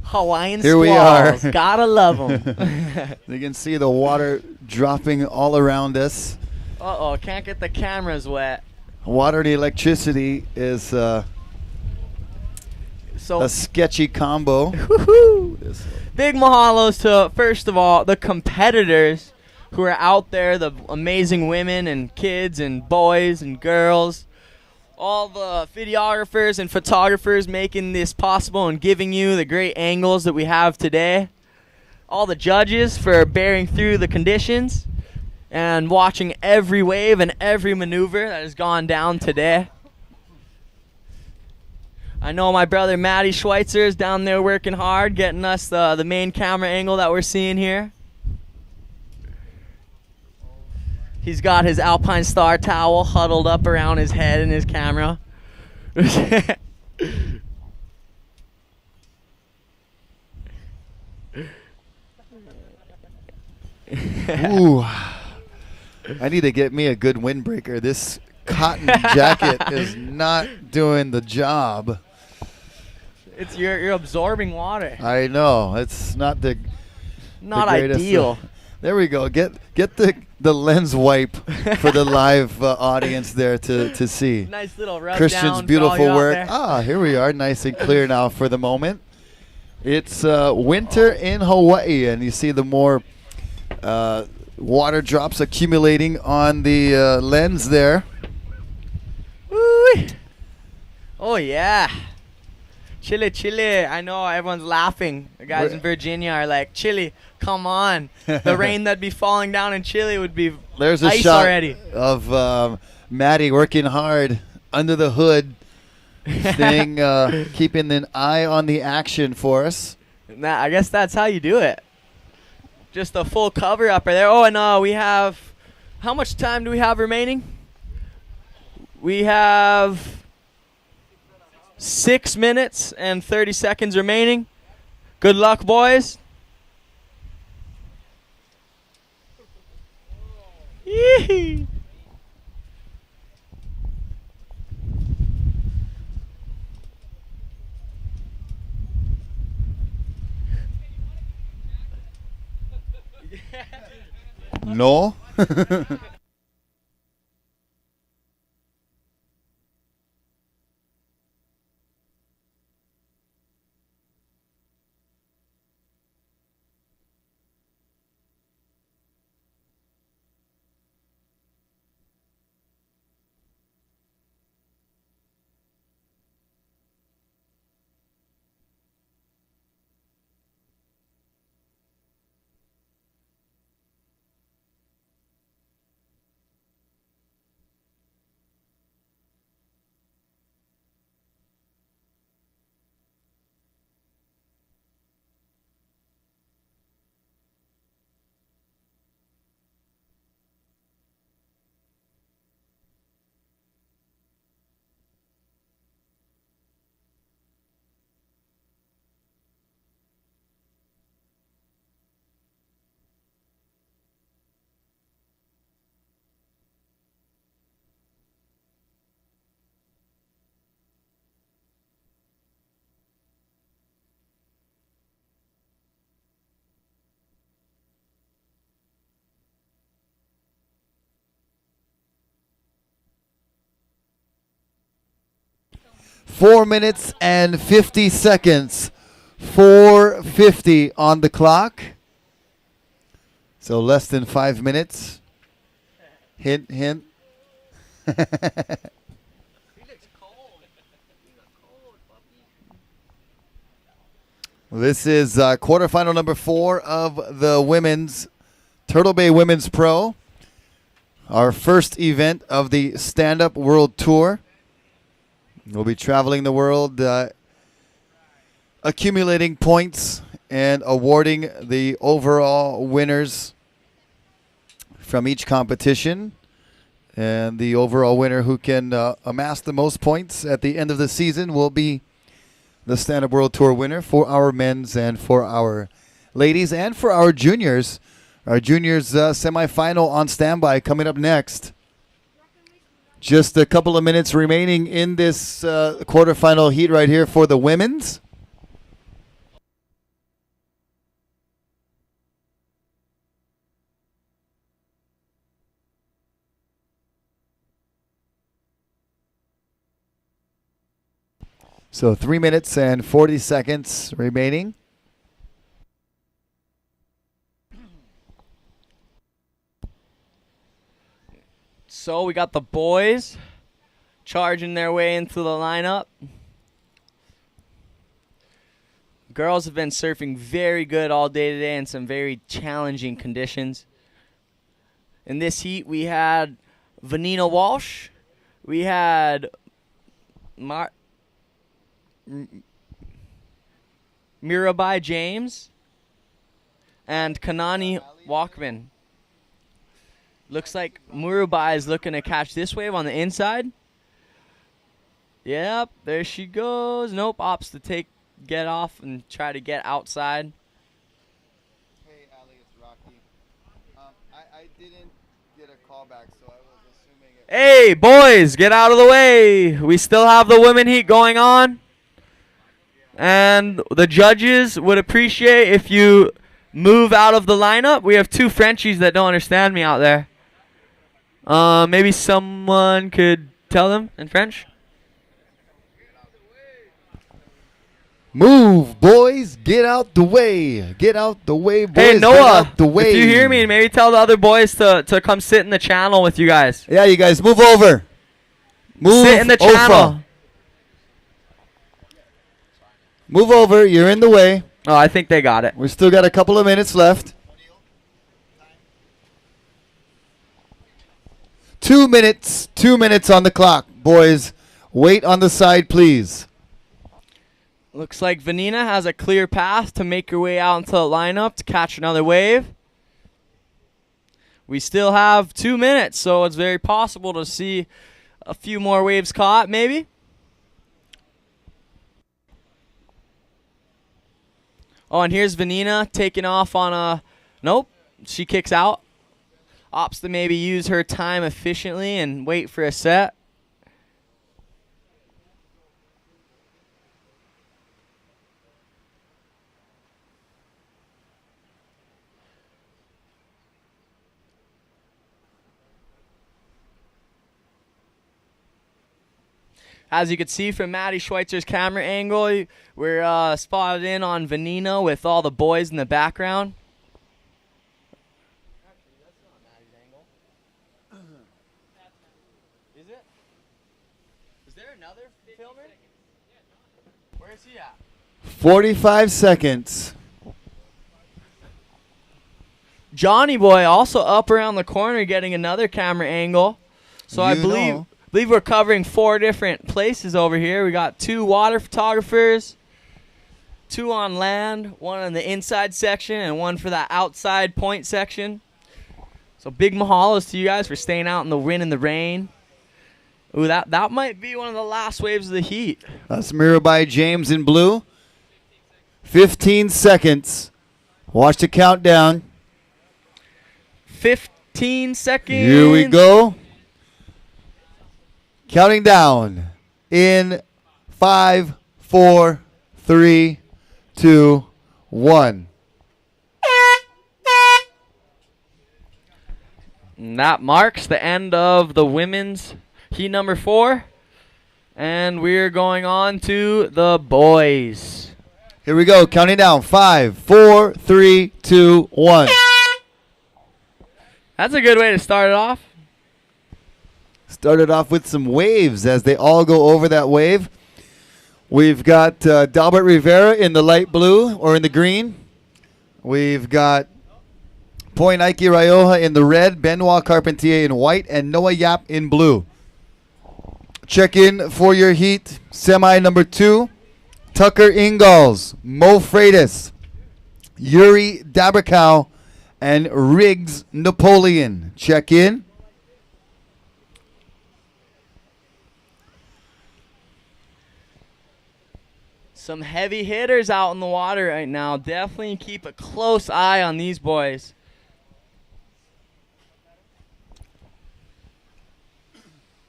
Hawaiian Here we are. squalls. Gotta love them. You can see the water dropping all around us. Uh-oh, can't get the cameras wet. Water and electricity is So a sketchy combo. big mahalos to, first of all, the competitors who are out there, the amazing women and kids and boys and girls. All the videographers and photographers making this possible and giving you the great angles that we have today. All the judges for bearing through the conditions and watching every wave and every maneuver that has gone down today. I know my brother Matty Schweitzer is down there working hard, getting us the main camera angle that we're seeing here. He's got his Alpine Star towel huddled up around his head and his camera. Ooh. I need to get me a good windbreaker. This cotton jacket is not doing the job. It's you're absorbing water. I know. It's not the greatest. Ideal. There we go. Get the lens wipe for the live audience there to see. Nice little rub Christian's down beautiful for all you out work. there. Here we are, nice and clear now for the moment. It's winter in Hawaii, and you see the more Water drops accumulating on the lens there. Woo-wee. Oh, yeah. Chile, Chile. I know everyone's laughing. The guys in Virginia are like, Chile, come on. The rain that'd be falling down in Chile would be There's a ice shot already. of Maddie working hard under the hood, staying, keeping an eye on the action for us. Nah, I guess that's how you do it. Just a full cover up right there. Oh, and we have, how much time do we have remaining? We have 6 minutes and 30 seconds remaining. Good luck, boys. Yee. No. 4 minutes and 50 seconds. 4:50 on the clock. So less than 5 minutes. Hint, hint. This is quarterfinal number 4 of the women's Turtle Bay Women's Pro. Our first event of the Stand Up World Tour. We'll be traveling the world, accumulating points and awarding the overall winners from each competition. And the overall winner who can amass the most points at the end of the season will be the Stand Up World Tour winner for our men's and for our ladies and for our juniors. Our juniors semifinal on standby coming up next. Just a couple of minutes remaining in this quarterfinal heat right here for the women's. So 3 minutes and 40 seconds remaining. So we got the boys charging their way into the lineup. Girls have been surfing very good all day today in some very challenging conditions. In this heat, we had Vanina Walsh. We had Mirabai James and Kanani Walkman. Looks like Murabai is looking to catch this wave on the inside. Yep, there she goes. Nope, opts to get off and try to get outside. Hey, Ali, it's Rocky. I didn't get a call back, so I was assuming it. Hey, boys, get out of the way. We still have the women heat going on. And the judges would appreciate if you move out of the lineup. We have 2 Frenchies that don't understand me out there. Maybe someone could tell them in French. Move, boys. Get out the way. Get out the way, boys. Hey, Get Noah, out the way. if you hear me, maybe tell the other boys to come sit in the channel with you guys. Yeah, you guys, move over. Move Sit in the over. channel. Move over. You're in the way. Oh, I think they got it. We still got a couple of minutes left. 2 minutes. 2 minutes on the clock, boys. Wait on the side, please. Looks like Vanina has a clear path to make her way out into the lineup to catch another wave. We still have 2 minutes, so it's very possible to see a few more waves caught, maybe. Oh, and here's Vanina taking off on a... Nope, she kicks out. Opts to maybe use her time efficiently and wait for a set. As you can see from Maddie Schweitzer's camera angle, we're spotted in on Vanina with all the boys in the background. Is it? Is there another filmer? Where is he at? 45 seconds. Johnny Boy also up around the corner getting another camera angle. So I believe we're covering 4 different places over here. We got 2 water photographers, 2 on land, 1 in the inside section, and 1 for that outside point section. So big mahalos to you guys for staying out in the wind and the rain. Ooh, that might be one of the last waves of the heat. That's Mirabai James in blue. 15 seconds. Watch the countdown. 15 seconds. Here we go. Counting down in 5, 4, 3, 2, 1. And that marks the end of the women's heat number 4. And we're going on to the boys. Here we go. Counting down. 5, 4, 3, 2, 1. That's a good way to start it off. Started off with some waves as they all go over that wave. We've got Dalbert Rivera in the light blue or in the green. We've got Poinike Rioja in the red, Benoit Carpentier in white, and Noah Yap in blue. Check in for your heat. Semi number 2, Tucker Ingalls, Mo Freitas, Yuri Dabrikow, and Riggs Napoleon. Check in. Some heavy hitters out in the water right now. Definitely keep a close eye on these boys.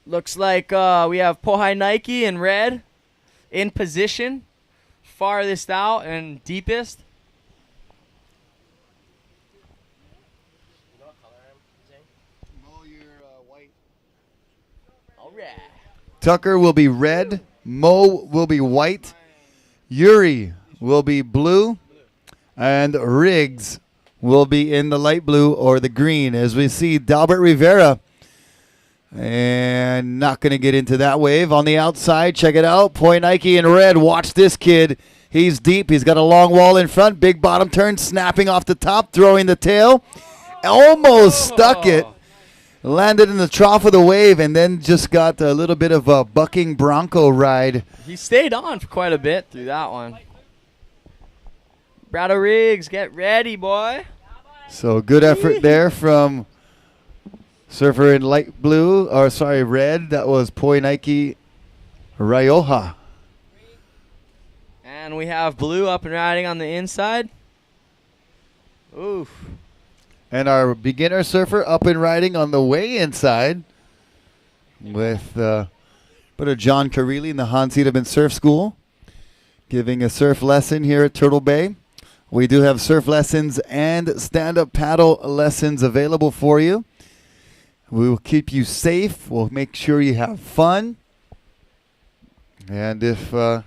Looks like we have Pohai Nike in red in position. Farthest out and deepest. All right. Tucker will be red. Mo will be white. Yuri will be blue. And Riggs will be in the light blue or the green. As we see Dalbert Rivera. And not going to get into that wave. On the outside, check it out. Poinike in red. Watch this kid. He's deep. He's got a long wall in front. Big bottom turn. Snapping off the top. Throwing the tail. Almost stuck it. Landed in the trough of the wave and then just got a little bit of a bucking bronco ride. He stayed on for quite a bit through that one. Brado Riggs, get ready, boy. So good effort there from surfer in light blue, or sorry, red. That was Poinike Rioja. And we have blue up and riding on the inside. Oof. And our beginner surfer up and riding on the way inside with Brother John Carili in the Hans Wiedemann Surf School, giving a surf lesson here at Turtle Bay. We do have surf lessons and stand-up paddle lessons available for you. We will keep you safe. We'll make sure you have fun. And if you're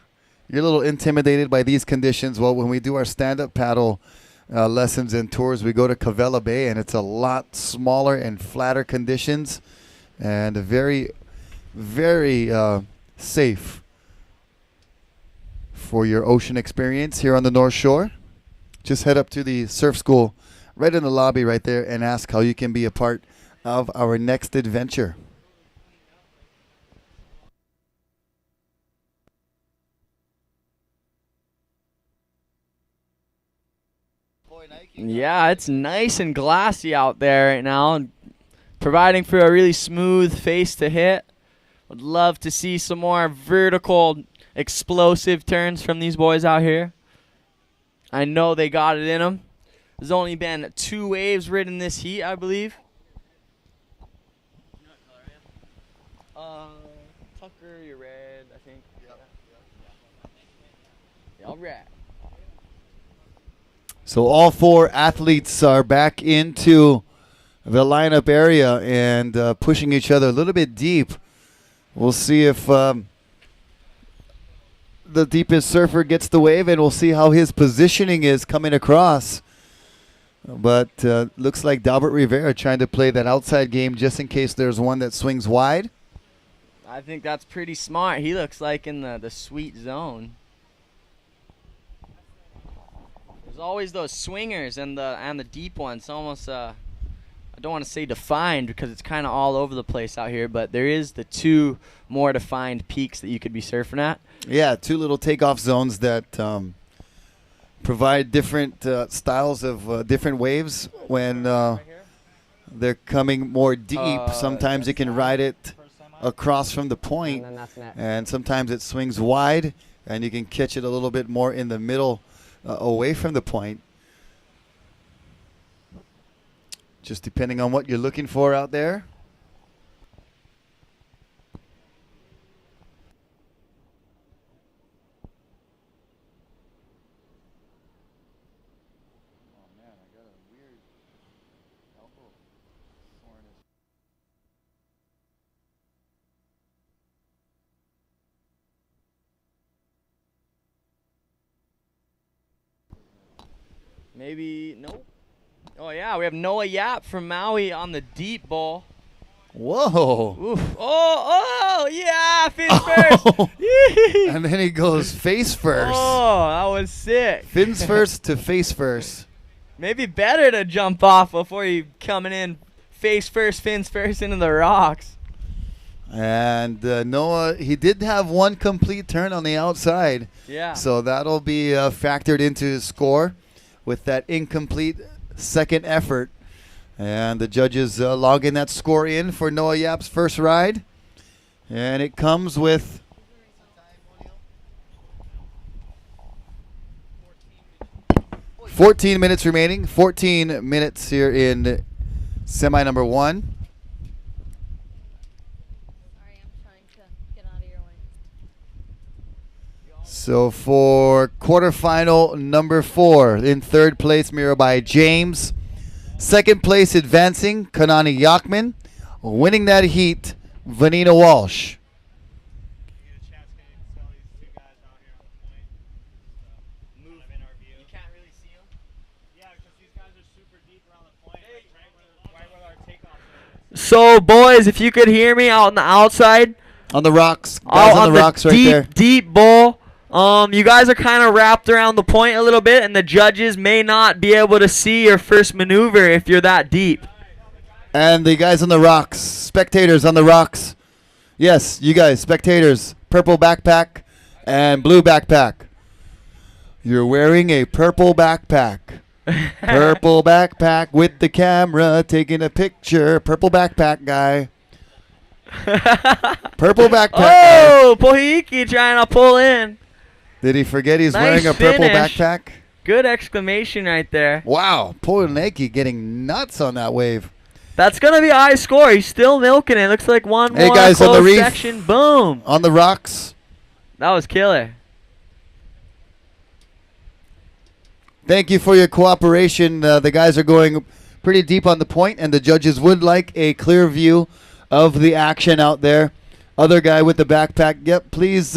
you're a little intimidated by these conditions, well, when we do our stand-up paddle lessons and tours, we go to Cavella Bay, and it's a lot smaller and flatter conditions, and very, very safe for your ocean experience here on the North Shore. Just head up to the surf school right in the lobby right there and ask how you can be a part of our next adventure. Yeah, it's nice and glassy out there right now, and providing for a really smooth face to hit. Would love to see some more vertical, explosive turns from these boys out here. I know they got it in them. There's only been 2 waves ridden this heat, I believe. Tucker, you're red, I think. Yeah. All right. So all 4 athletes are back into the lineup area and pushing each other a little bit deep. We'll see if the deepest surfer gets the wave, and we'll see how his positioning is coming across. But looks like Dalbert Rivera trying to play that outside game just in case there's one that swings wide. I think that's pretty smart. He looks like in the sweet zone. There's always those swingers and the deep ones. Almost I don't want to say defined because it's kind of all over the place out here, but there is the 2 more defined peaks that you could be surfing at. Yeah, 2 little takeoff zones that provide different styles of different waves when they're coming more deep. Sometimes you can ride it across from the point, and sometimes it swings wide, and you can catch it a little bit more in the middle away from the point. Just depending on what you're looking for out there. Maybe, nope. Oh, yeah, we have Noah Yap from Maui on the deep ball. Whoa. Oof. Oh, yeah, fins first. And then he goes face first. Oh, that was sick. Fins first to face first. Maybe better to jump off before you coming in face first, fins first into the rocks. And Noah, he did have 1 complete turn on the outside. Yeah. So that'll be factored into his score with that incomplete second effort. And the judges logging that score in for Noah Yap's first ride. And it comes with 14 minutes remaining. 14 minutes here in semi number 1. So for quarterfinal number 4, in 3rd place, Mirabai James. 2nd place, advancing, Kanani Yachman. Winning that heat, Vanina Walsh. So, boys, if you could hear me out on the outside. On the rocks. Guys on the rocks right there. Deep bowl. You guys are kind of wrapped around the point a little bit, and the judges may not be able to see your first maneuver if you're that deep. And the guys on the rocks, spectators on the rocks. Yes, you guys, spectators. Purple backpack and blue backpack. You're wearing a purple backpack. Purple backpack with the camera, taking a picture. Purple backpack guy. Purple backpack Oh, Pohiki trying to pull in. Did he forget he's Nice wearing a purple finish. backpack? Good exclamation right there. Wow, Polaneki getting nuts on that wave. That's going to be a high score. He's still milking it. Looks like one Hey more guys on the close reef. section. Boom. On the rocks. That was killer. Thank you for your cooperation. The guys are going pretty deep on the point, and the judges would like a clear view of the action out there. other guy with the backpack. Yep, please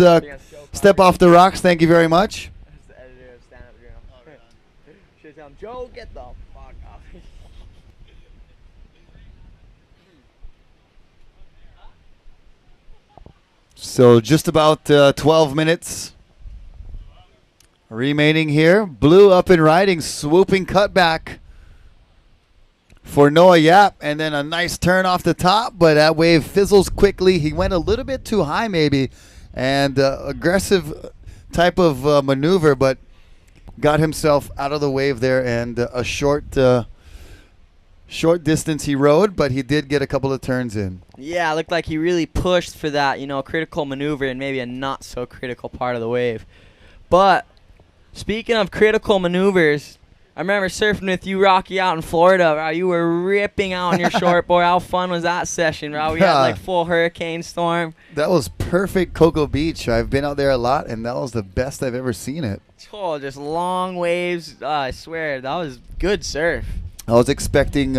step off the rocks. Thank you very much. That's the editor of Stand Up Journal. Should tell him, Joe, get the fuck off. So just about 12 minutes remaining here. Blue up and riding, swooping cutback for Noah Yap, and then a nice turn off the top, but that wave fizzles quickly. He went a little bit too high maybe, and aggressive type of maneuver, but got himself out of the wave there, and a short distance he rode, but he did get a couple of turns in. Yeah, it looked like he really pushed for that, critical maneuver and maybe a not so critical part of the wave. But speaking of critical maneuvers, I remember surfing with you, Rocky, out in Florida. Bro. You were ripping out on your shortboard. How fun was that session, bro? We had like full hurricane storm. That was perfect Cocoa Beach. I've been out there a lot, and that was the best I've ever seen it. Oh, just long waves. I swear, that was good surf. I was expecting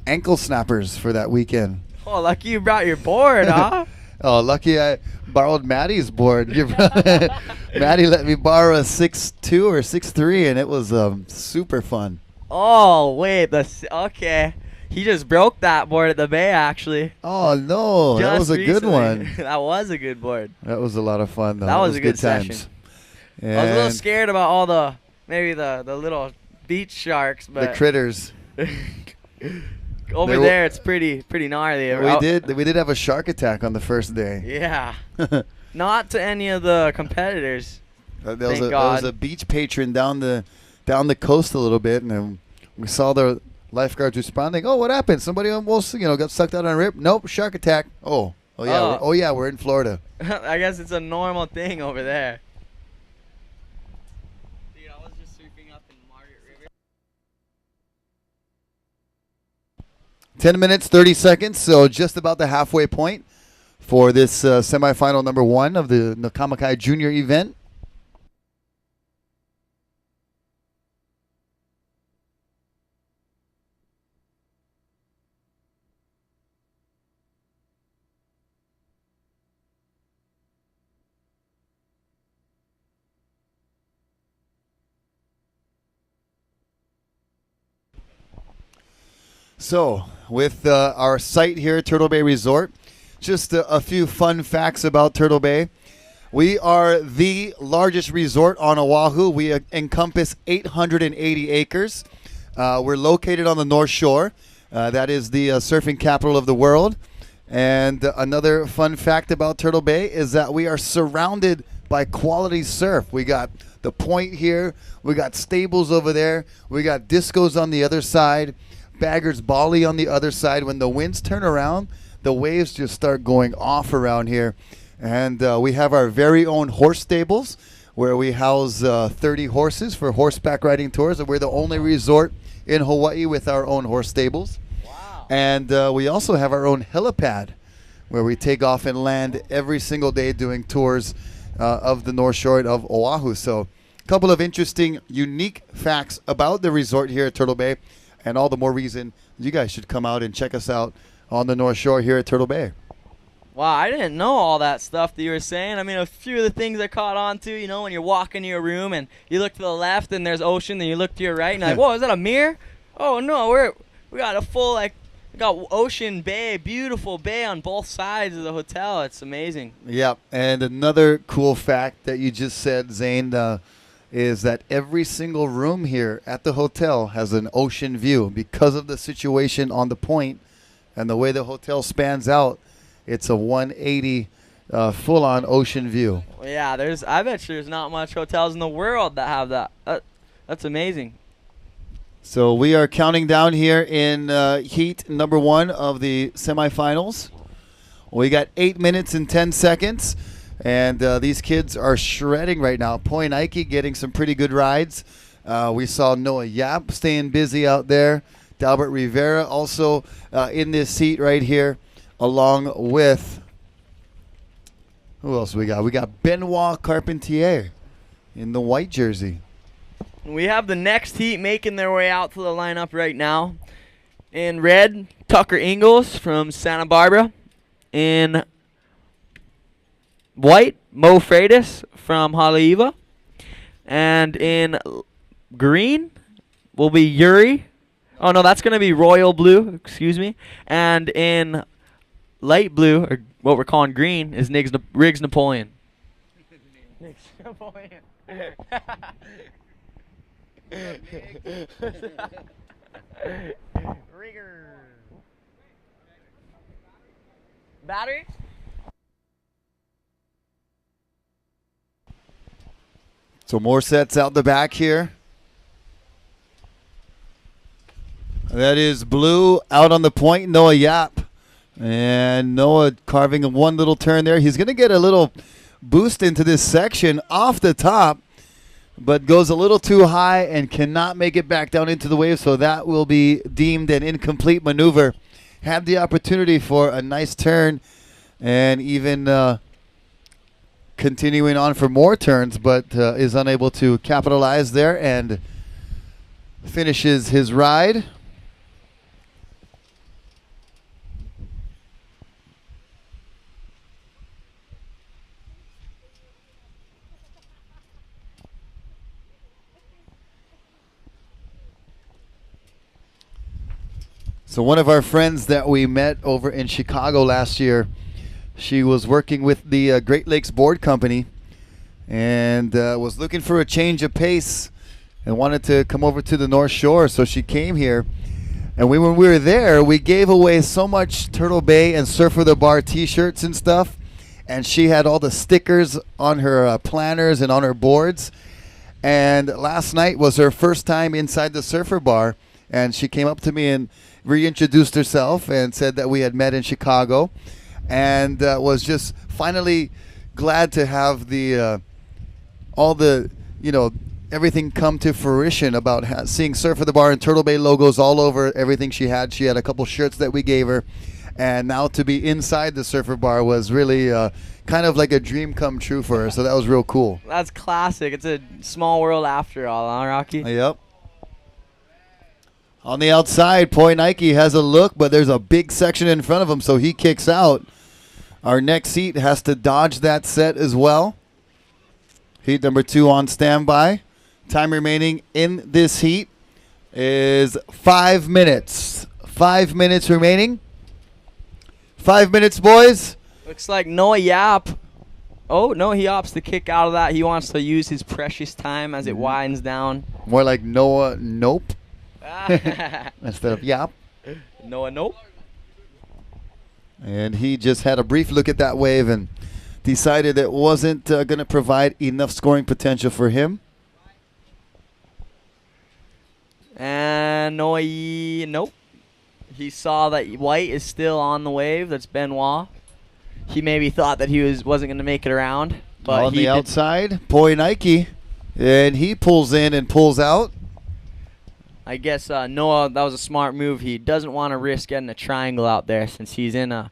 ankle snappers for that weekend. Oh, lucky you brought your board, huh? Oh, lucky I borrowed Maddie's board. Maddie let me borrow a 6'2" or 6'3", and it was super fun. Oh, wait. Okay. He just broke that board at the bay, actually. Oh, no. That was a good one. That was a good board. That was a lot of fun, though. That was a good times. session. I was a little scared about all the little beach sharks, but the critters. Over there, it's pretty gnarly. We did have a shark attack on the first day. Yeah. Not to any of the competitors. There was a beach patron down the coast a little bit, and we saw the lifeguards responding. Oh, what happened? Somebody almost got sucked out on a rip. Nope, shark attack. Oh yeah, we're in Florida. I guess it's a normal thing over there. 10 minutes, 30 seconds, so just about the halfway point for this semifinal number 1 of the Nakamakai Junior event. So, with our site here at Turtle Bay Resort, just a few fun facts about Turtle Bay. We are the largest resort on Oahu. We encompass 880 acres. We're located on the North Shore. That is the surfing capital of the world. And another fun fact about Turtle Bay is that we are surrounded by quality surf. We got the point here. We got Stables over there. We got Discos on the other side. Baggers Bali on the other side. When the winds turn around, the waves just start going off around here. And we have our very own horse stables where we house 30 horses for horseback riding tours. And we're the only resort in Hawaii with our own horse stables. Wow. And we also have our own helipad where we take off and land every single day doing tours of the North Shore of Oahu. So a couple of interesting, unique facts about the resort here at Turtle Bay. And all the more reason you guys should come out and check us out on the North Shore here at Turtle Bay. Wow, I didn't know all that stuff that you were saying. I mean, a few of the things I caught on to, when you're walking to your room and you look to the left and there's ocean, then you look to your right and you're like, whoa, is that a mirror? Oh, no, we got a full, we got ocean bay, beautiful bay on both sides of the hotel. It's amazing. Yeah, and another cool fact that you just said, Zane, is that every single room here at the hotel has an ocean view. Because of the situation on the point and the way the hotel spans out, it's a 180 full-on ocean view. Yeah, I bet you there's not much hotels in the world that have that. That's amazing. So we are counting down here in heat number 1 of the semifinals. We got 8 minutes and 10 seconds. And these kids are shredding right now. Poinaiki getting some pretty good rides. We saw Noah Yap staying busy out there. Dalbert Rivera also in this seat right here, along with, who else we got? We got Benoit Carpentier in the white jersey. We have the next heat making their way out to the lineup right now. In red, Tucker Ingles from Santa Barbara. In white, Mo Freitas from Haleiwa. And in green will be Yuri. Oh, no, that's going to be royal blue. Excuse me. And in light blue, or what we're calling green, is Riggs Napoleon. Riggs Napoleon. Battery? So more sets out the back here. That is blue out on the point, Noah Yap. And Noah carving one little turn there. He's going to get a little boost into this section off the top, but goes a little too high and cannot make it back down into the wave, so that will be deemed an incomplete maneuver. Had the opportunity for a nice turn and even continuing on for more turns, but is unable to capitalize there and finishes his ride. So one of our friends that we met over in Chicago last year, she was working with the Great Lakes Board Company and was looking for a change of pace and wanted to come over to the North Shore. So she came here. And when we were there, we gave away so much Turtle Bay and Surfer the Bar t-shirts and stuff. And she had all the stickers on her planners and on her boards. And last night was her first time inside the Surfer Bar. And she came up to me and reintroduced herself and said that we had met in Chicago, and was just finally glad to have the all the, you know, everything come to fruition about seeing Surfer the Bar and Turtle Bay logos all over everything she had. She had a couple shirts that we gave her, and now to be inside the Surfer Bar was really kind of like a dream come true for her. So that was real cool. That's classic. It's a small world after all, huh, Rocky? Yep. On the outside, Poi Nike has a look, but there's a big section in front of him, so he kicks out. Our next heat has to dodge that set as well. Heat number 2 on standby. Time remaining in this heat is 5 minutes. 5 minutes remaining. 5 minutes, boys. Looks like Noah Yap. Oh, no, he opts to kick out of that. He wants to use his precious time as it winds down. More like Noah Nope. Instead of Yap. Noah Nope. And he just had a brief look at that wave and decided it wasn't going to provide enough scoring potential for him. And Noah, nope. He saw that white is still on the wave. That's Benoit. He maybe thought that he wasn't going to make it around. But on the outside, Poi Nike. And he pulls in and pulls out. I guess Noah, that was a smart move. He doesn't want to risk getting a triangle out there since he's in a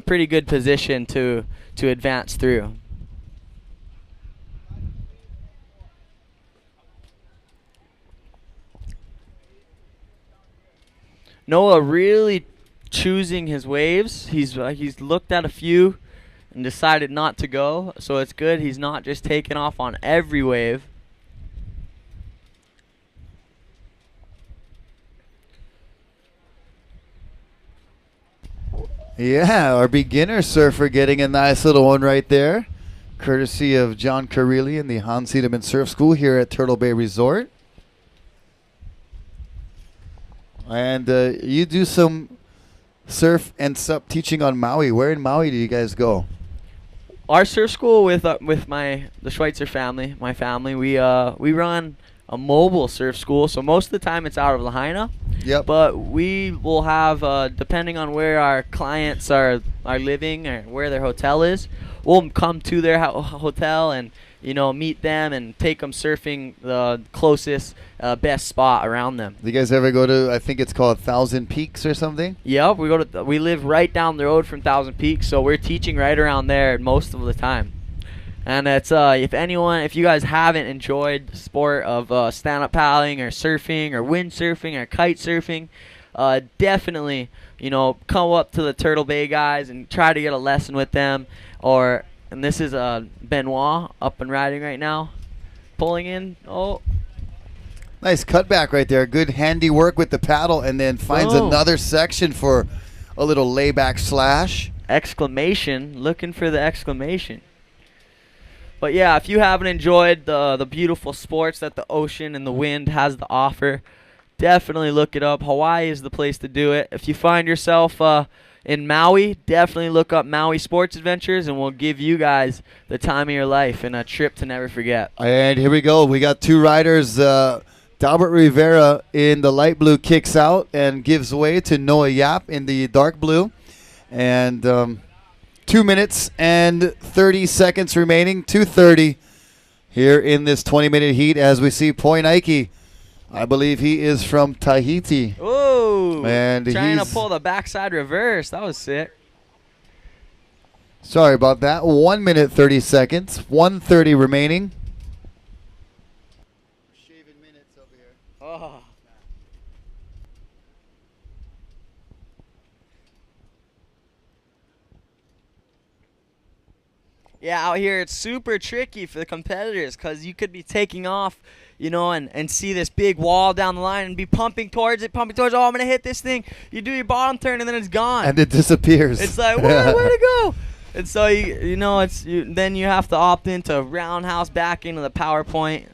pretty good position to advance through. Noah really choosing his waves. He's looked at a few and decided not to go, so it's good he's not just taking off on every wave. Yeah, our beginner surfer getting a nice little one right there, courtesy of John Carelli and the Hans Siedemann Surf School here at Turtle Bay Resort. And you do some surf and sup teaching on Maui. Where in Maui do you guys go? Our surf school with the Schweitzer family, my family, we run a mobile surf school. So most of the time it's out of Lahaina. Yep. But we will have, depending on where our clients are living or where their hotel is, we'll come to their hotel and meet them and take them surfing the closest, best spot around them. Do you guys ever go to, I think it's called Thousand Peaks or something? Yep, we live right down the road from Thousand Peaks, so we're teaching right around there most of the time. And it's if you guys haven't enjoyed the sport of stand-up paddling or surfing or windsurfing or kite surfing, definitely come up to the Turtle Bay guys and try to get a lesson with them, or And this is Benoit up and riding right now. Pulling in. Oh. Nice cutback right there. Good handy work with the paddle, and then finds another section for a little layback slash. Exclamation. Looking for the exclamation. But yeah, if you haven't enjoyed the beautiful sports that the ocean and the wind has to offer, definitely look it up. Hawaii is the place to do it. If you find yourself in Maui, definitely look up Maui Sports Adventures, and we'll give you guys the time of your life and a trip to never forget. And here we go. We got two riders. Dalbert Rivera in the light blue kicks out and gives way to Noah Yap in the dark blue. And 2 minutes and 30 seconds remaining, 2:30 here in this 20-minute heat as we see Poinaiki. I believe he is from Tahiti. Ooh, and trying to he's pull the backside reverse. That was sick. sorry about that. 1 minute 30 seconds, 1:30 remaining. Oh. Yeah, out here it's super tricky for the competitors because you could be taking off, you know, and see this big wall down the line and be pumping towards it, oh, I'm going to hit this thing. You do your bottom turn and then it's gone. And it disappears. It's like, where to go? And so, then you have to opt into roundhouse back into the PowerPoint.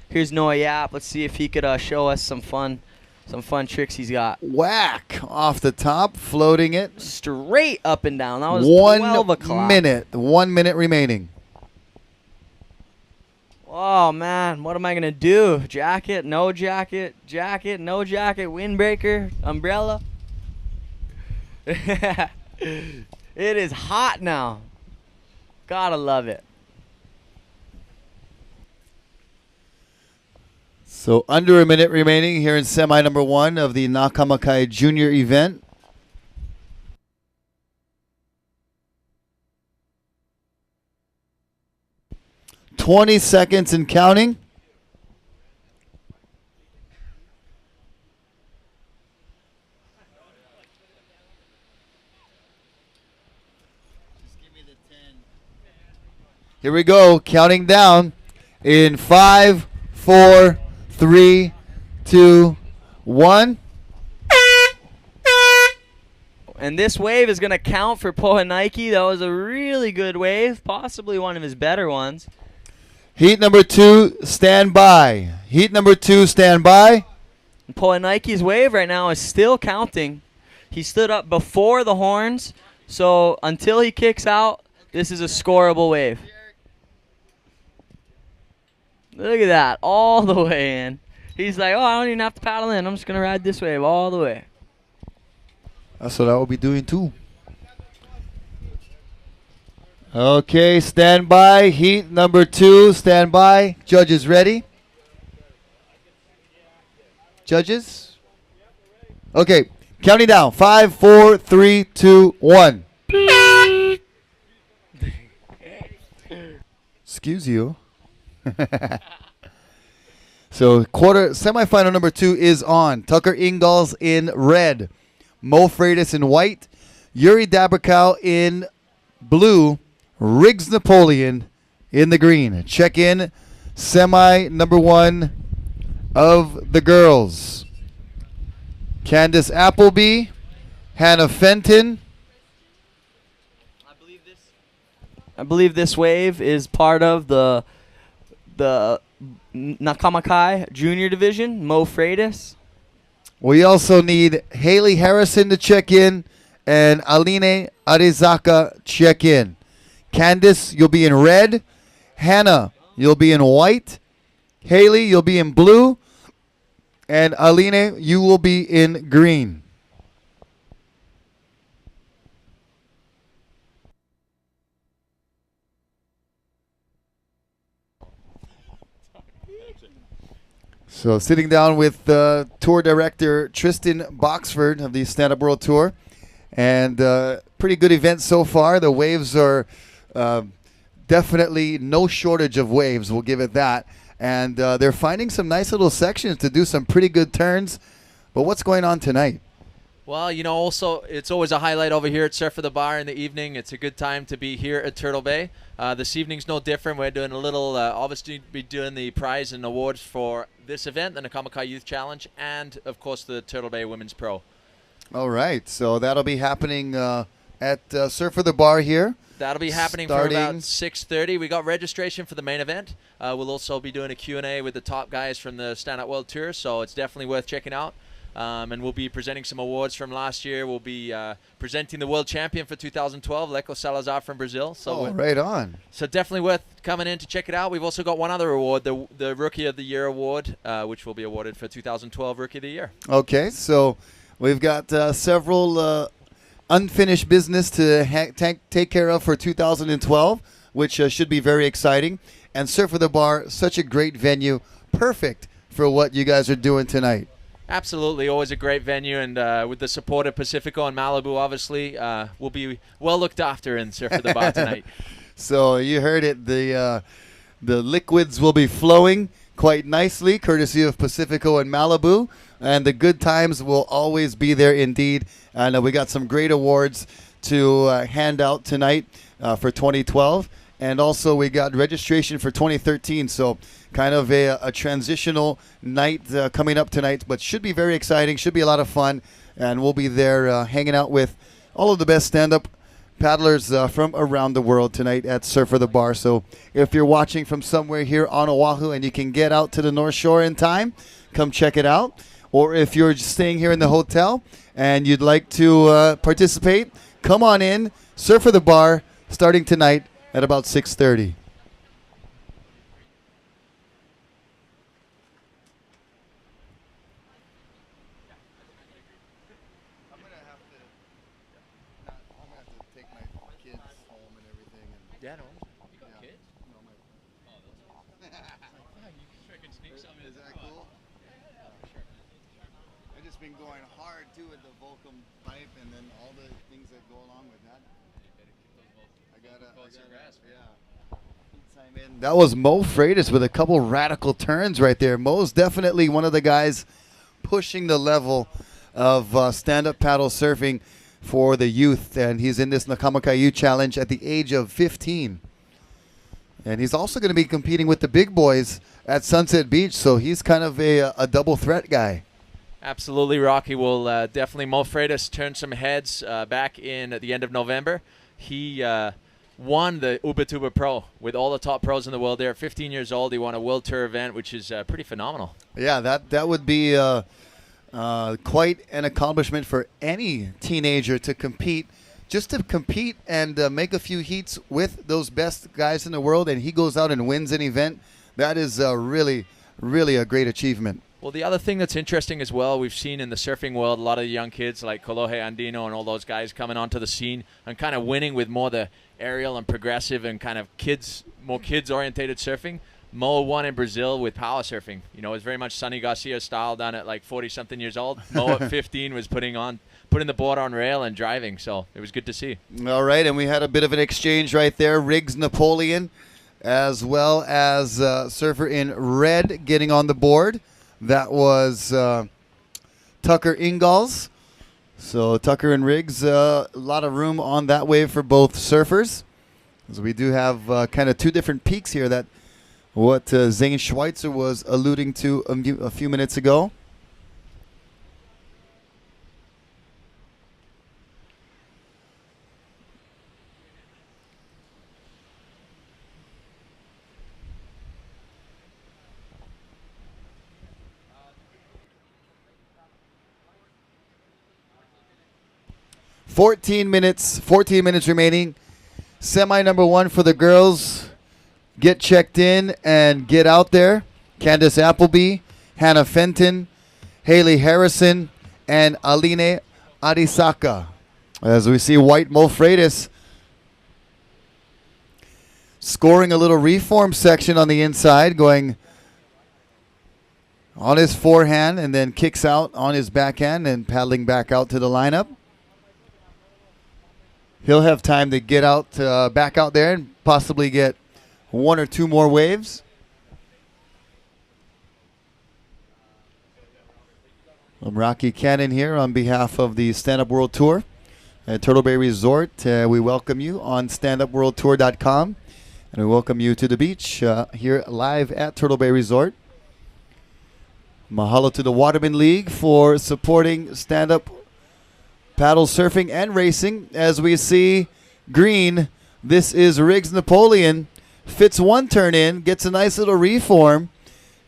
Here's Noah Yap. Let's see if he could show us some fun tricks he's got. Whack off the top, floating it. Straight up and down. That was 1 12 o'clock. minute. 1 minute remaining. Oh, man. What am I going to do? Jacket, no jacket, jacket, no jacket, windbreaker, umbrella. It is hot now. Gotta love it. So under a minute remaining here in semi number 1 of the Nakamakai Junior event. $20 seconds and counting. Here we go, counting down in 5, 4, 3, 2, 1. And this wave is going to count for Poinaiki. That was a really good wave, possibly one of his better ones. Heat number 2, stand by. Heat number 2, stand by. Poinaiki's wave right now is still counting. He stood up before the horns, so until he kicks out, this is a scoreable wave. Look at that, all the way in. He's like, oh, I don't even have to paddle in. I'm just going to ride this wave all the way. That's what I will be doing too. Okay, stand by. Heat number 2, stand by. Judges ready? Judges? Okay, counting down. 5, 4, 3, 2, 1. Excuse you. So semifinal number 2 is on. Tucker Ingalls in red, Mo Freitas in white, Yuri Dabrikow in blue, Riggs Napoleon in the green. Check in semi number 1 of the girls. Candace Appleby, Hannah Fenton. I believe this wave is part of the Nakamakai Junior Division, Mo Freitas. We also need Haley Harrison to check in and Aline Arizaka check in. Candice, you'll be in red. Hannah, you'll be in white. Haley, you'll be in blue. And Aline, you will be in green. So sitting down with tour director Tristan Boxford of the Stand Up World Tour. And pretty good event so far. The waves are definitely no shortage of waves, we'll give it that. And they're finding some nice little sections to do some pretty good turns. But what's going on tonight? Well, you know, also it's always a highlight over here at Surf for the Bar in the evening. It's a good time to be here at Turtle Bay. This evening's no different. We're doing a little, obviously, be doing the prize and awards for this event, the Nakamakai Youth Challenge, and of course the Turtle Bay Women's Pro. All right, so that'll be happening at Surf for the Bar here. That'll be happening for about 6:30. We got registration for the main event. We'll also be doing a Q&A with the top guys from the Stand Up World Tour, so it's definitely worth checking out. And we'll be presenting some awards from last year. We'll be presenting the world champion for 2012, Leco Salazar from Brazil. So right on. So definitely worth coming in to check it out. We've also got one other award, the Rookie of the Year award, which will be awarded for 2012 Rookie of the Year. Okay, so we've got several unfinished business to take care of for 2012, which should be very exciting. And Surf for the Bar, such a great venue, perfect for what you guys are doing tonight. Absolutely, always a great venue, and with the support of Pacifico and Malibu, obviously, we'll be well looked after in Surf for the Bar tonight. So you heard it. The liquids will be flowing quite nicely, courtesy of Pacifico and Malibu, and the good times will always be there indeed. And we got some great awards to hand out tonight for 2012, and also we got registration for 2013. So kind of a transitional night coming up tonight, but should be very exciting, should be a lot of fun, and we'll be there hanging out with all of the best stand-up paddlers from around the world tonight at Surf for the Bar. So if you're watching from somewhere here on Oahu and you can get out to the North Shore in time, come check it out. Or if you're just staying here in the hotel and you'd like to participate, come on in, Surf for the Bar, starting tonight at about 6:30. Yeah, no. Kids? No, my. Is that cool? I've just been going hard too with the Volcom pipe and then all the things that go along with that. That was Mo Freitas with a couple radical turns right there. Mo's definitely one of the guys pushing the level of stand-up paddle surfing for the youth, and he's in this Nakamakai Youth Challenge at the age of 15. And he's also going to be competing with the big boys at Sunset Beach, so he's kind of a double threat guy. Absolutely, Rocky. Will definitely. Mo Freitas turned some heads back in at the end of November. He won the Ubatuba Pro with all the top pros in the world there. At 15 years old, he won a World Tour event, which is pretty phenomenal. Yeah, that would be quite an accomplishment for any teenager to compete. Just to compete and make a few heats with those best guys in the world, and he goes out and wins an event. That is really, really a great achievement. Well, the other thing that's interesting as well, we've seen in the surfing world, a lot of the young kids like Kolohe Andino and all those guys coming onto the scene and kind of winning with more the aerial and progressive and kind of more kids-orientated surfing. Mo won in Brazil with power surfing. You know, it's very much Sonny Garcia style done at like 40-something years old. Mo at 15 was putting the board on rail and driving, so it was good to see. All right, and we had a bit of an exchange right there. Riggs Napoleon, as well as surfer in red getting on the board. That was Tucker Ingalls. So Tucker and Riggs, a lot of room on that wave for both surfers. So we do have kind of two different peaks here, that what Zane Schweitzer was alluding to a few minutes ago. Fourteen minutes remaining. Semi number one for the girls. Get checked in and get out there. Candace Appleby, Hannah Fenton, Haley Harrison, and Aline Arisaka. As we see White Mo Freitas scoring a little reform section on the inside, going on his forehand and then kicks out on his backhand and paddling back out to the lineup. He'll have time to get out, back out there and possibly get one or two more waves. I'm Rocky Cannon here on behalf of the Stand Up World Tour at Turtle Bay Resort. We welcome you on standupworldtour.com, and we welcome you to the beach here live at Turtle Bay Resort. Mahalo to the Waterman League for supporting stand-up paddle surfing and racing. As we see green, this is Riggs Napoleon. Fits one turn in, gets a nice little reform,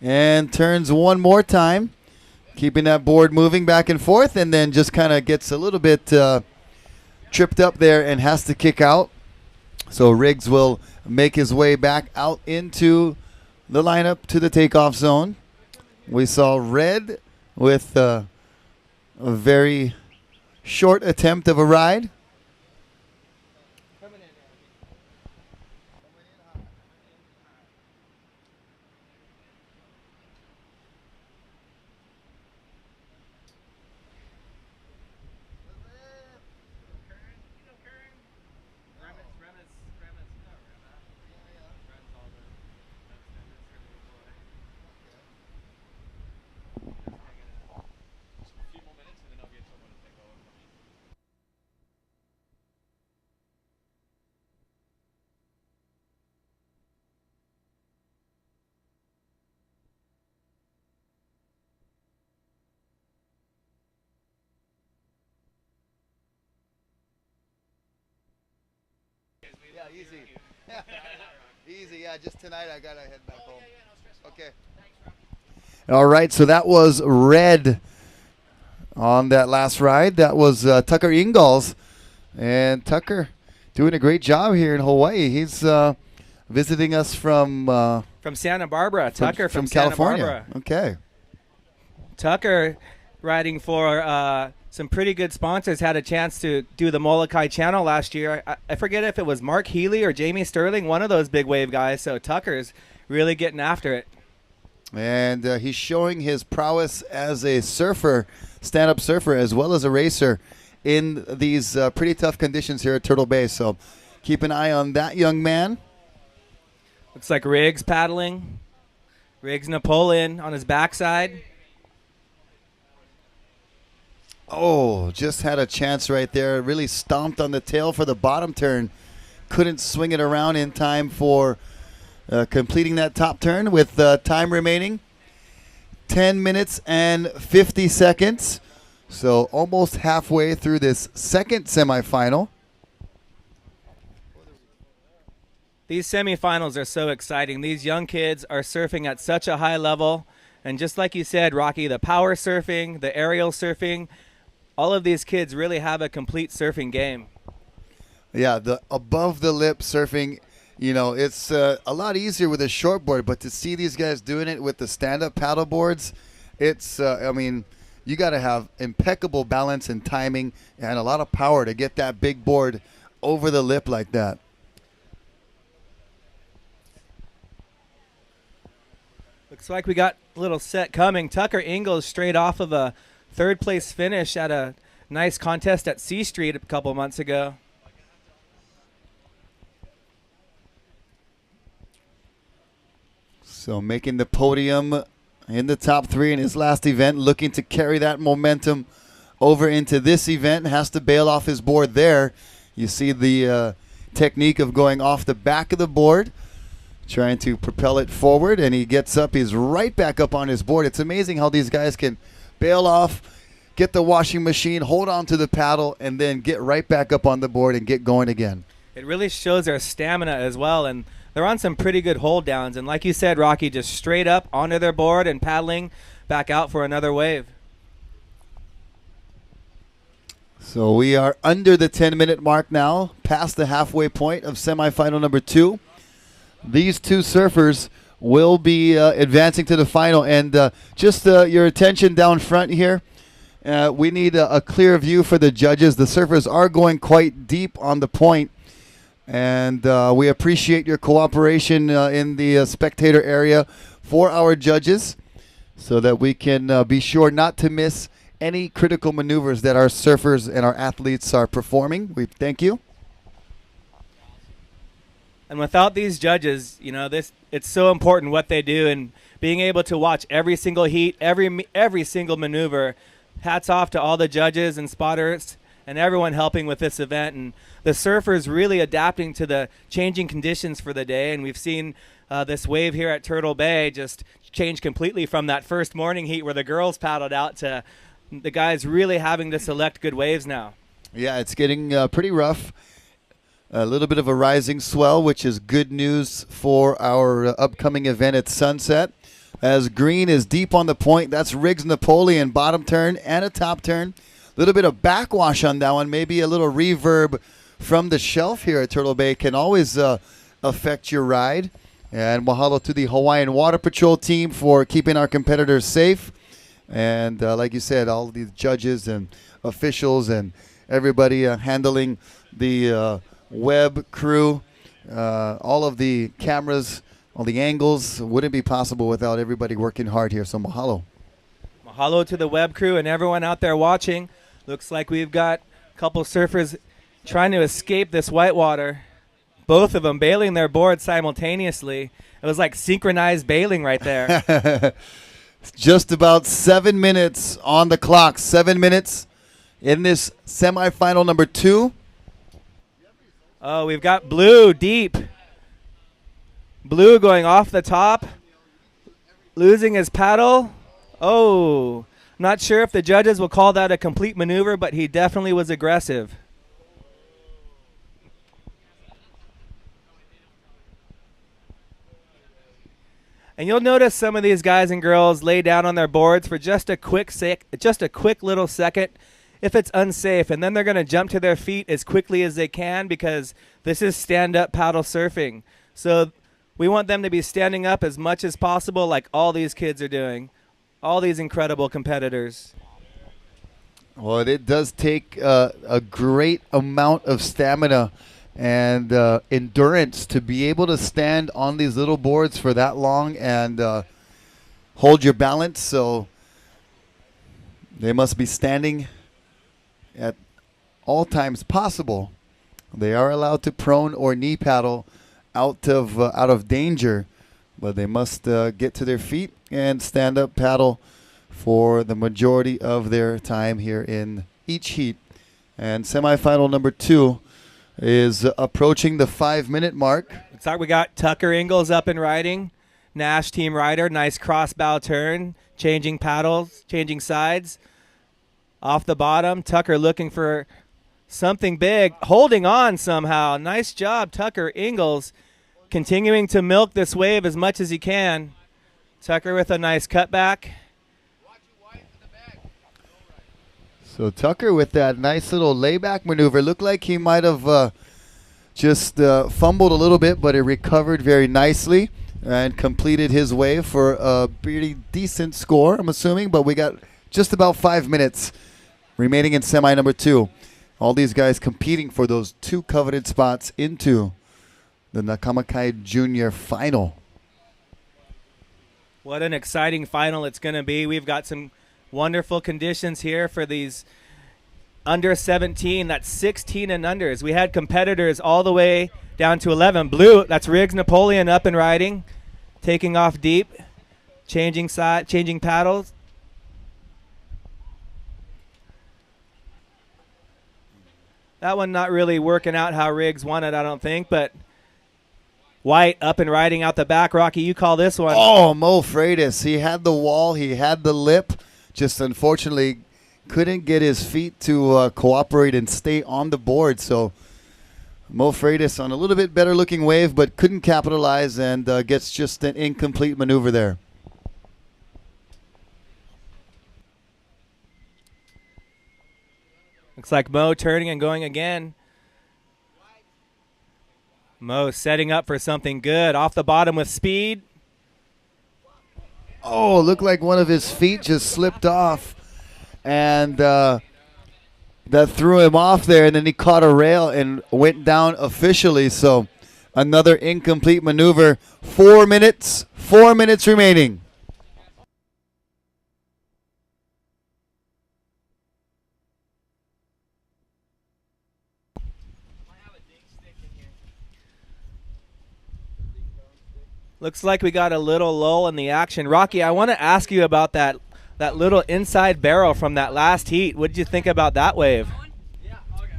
and turns one more time, keeping that board moving back and forth, and then just kind of gets a little bit tripped up there and has to kick out. So Riggs will make his way back out into the lineup to the takeoff zone. We saw Red with a very short attempt of a ride. Yeah, easy. Easy, yeah, just tonight I gotta head back home. Okay. All right, so that was Red on that last ride. That was Tucker Ingalls. And Tucker doing a great job here in Hawaii. He's visiting us from Santa Barbara. Tucker from California. Santa Barbara. Okay. Tucker, riding for some pretty good sponsors, had a chance to do the Molokai Channel last year. I forget if it was Mark Healy or Jamie Sterling, one of those big wave guys. So Tucker's really getting after it. And he's showing his prowess as a surfer, stand-up surfer, as well as a racer in these pretty tough conditions here at Turtle Bay. So keep an eye on that young man. Looks like Riggs paddling. Riggs Napoleon on his backside. Oh, just had a chance right there. Really stomped on the tail for the bottom turn. Couldn't swing it around in time for completing that top turn with time remaining. 10 minutes and 50 seconds. So almost halfway through this second semifinal. These semifinals are so exciting. These young kids are surfing at such a high level. And just like you said, Rocky, the power surfing, the aerial surfing, all of these kids really have a complete surfing game. Yeah, the above the lip surfing, you know, it's a lot easier with a shortboard, but to see these guys doing it with the stand-up paddle boards, it's, I mean, you got to have impeccable balance and timing and a lot of power to get that big board over the lip like that. Looks like we got a little set coming. Tucker Ingalls straight off of a third place finish at a nice contest at C Street a couple months ago. So making the podium in the top three in his last event, looking to carry that momentum over into this event. Has to bail off his board there. You see the technique of going off the back of the board, trying to propel it forward, and he gets up. He's right back up on his board. It's amazing how these guys can bail off, get the washing machine, hold on to the paddle, and then get right back up on the board and get going again. It really shows their stamina as well, and they're on some pretty good hold downs. And like you said, Rocky, just straight up onto their board and paddling back out for another wave. So we are under the 10-minute mark now, past the halfway point of semifinal number 2. These two surfers will be advancing to the final. And just your attention down front here. We need a clear view for the judges. The surfers are going quite deep on the point. And we appreciate your cooperation in the spectator area for our judges so that we can be sure not to miss any critical maneuvers that our surfers and our athletes are performing. We thank you. And without these judges, you know, it's so important what they do, and being able to watch every single heat, every single maneuver. hats off to all the judges and spotters and everyone helping with this event. And the surfers really adapting to the changing conditions for the day. And we've seen this wave here at Turtle Bay just change completely from that first morning heat where the girls paddled out to the guys really having to select good waves now. Yeah, it's getting pretty rough. A little bit of a rising swell, which is good news for our upcoming event at sunset. As green is deep on the point, that's Riggs Napoleon, bottom turn and a top turn. A little bit of backwash on that one. Maybe a little reverb from the shelf here at Turtle Bay can always affect your ride. And mahalo to the Hawaiian Water Patrol team for keeping our competitors safe. And like you said, all these judges and officials and everybody handling the web crew, all of the cameras, all the angles wouldn't be possible without everybody working hard here. So mahalo. Mahalo to the web crew and everyone out there watching. Looks like we've got a couple surfers trying to escape this whitewater. Both of them bailing their boards simultaneously. It was like synchronized bailing right there. Just about 7 minutes on the clock. 7 minutes in this semifinal number 2. Oh, we've got Blue deep. Blue going off the top. Losing his paddle. Oh, not sure if the judges will call that a complete maneuver, but he definitely was aggressive. And you'll notice some of these guys and girls lay down on their boards for just a quick little second if it's unsafe, and then they're going to jump to their feet as quickly as they can because this is stand-up paddle surfing. So we want them to be standing up as much as possible like all these kids are doing, all these incredible competitors. Well, it does take a great amount of stamina and endurance to be able to stand on these little boards for that long and hold your balance. So they must be standing at all times possible. They are allowed to prone or knee paddle out of danger, but they must get to their feet and stand up paddle for the majority of their time here in each heat. And semifinal number 2 is approaching the 5-minute mark. Looks like we got Tucker Ingalls up and riding. Nash team rider, nice cross bow turn, changing paddles, changing sides. Off the bottom, Tucker looking for something big, holding on somehow. Nice job, Tucker Ingalls, continuing to milk this wave as much as he can. Tucker with a nice cutback. So Tucker with that nice little layback maneuver. Looked like he might have just fumbled a little bit, but he recovered very nicely and completed his wave for a pretty decent score, I'm assuming. But we got just about 5 minutes remaining in semi number 2. All these guys competing for those 2 coveted spots into the Nakamakai Junior final. What an exciting final it's going to be. We've got some wonderful conditions here for these under 17, that's 16 and unders. We had competitors all the way down to 11. Blue, that's Riggs Napoleon up and riding, taking off deep, changing side, changing paddles. That one not really working out how Riggs wanted, I don't think, but White up and riding out the back. Rocky, you call this one. Oh, Mo Freitas. He had the wall. He had the lip. Just unfortunately couldn't get his feet to cooperate and stay on the board. So Mo Freitas on a little bit better looking wave, but couldn't capitalize and gets just an incomplete maneuver there. Looks like Mo turning and going again. Mo setting up for something good. Off the bottom with speed. Oh, looked like one of his feet just slipped off. And that threw him off there. And then he caught a rail and went down officially. So another incomplete maneuver. 4 minutes. 4 minutes remaining. Looks like we got a little lull in the action. Rocky, I want to ask you about that that little inside barrel from that last heat. What did you think about that wave?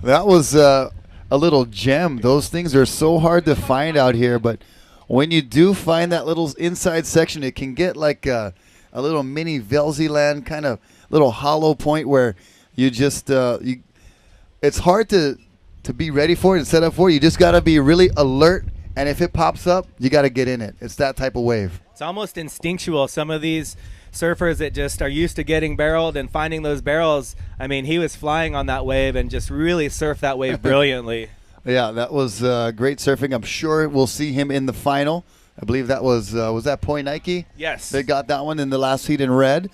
That was a little gem. Those things are so hard to find out here, but when you do find that little inside section, it can get like a little mini Velziland kind of little hollow point where you just it's hard to be ready for it and set up for it. You just got to be really alert, and if it pops up, you got to get in it. It's that type of wave. It's almost instinctual. Some of these surfers that just are used to getting barreled and finding those barrels, I mean, he was flying on that wave and just really surfed that wave brilliantly. Yeah, that was great surfing. I'm sure we'll see him in the final. I believe that was that Poi Nike? Yes. They got that one in the last heat in red.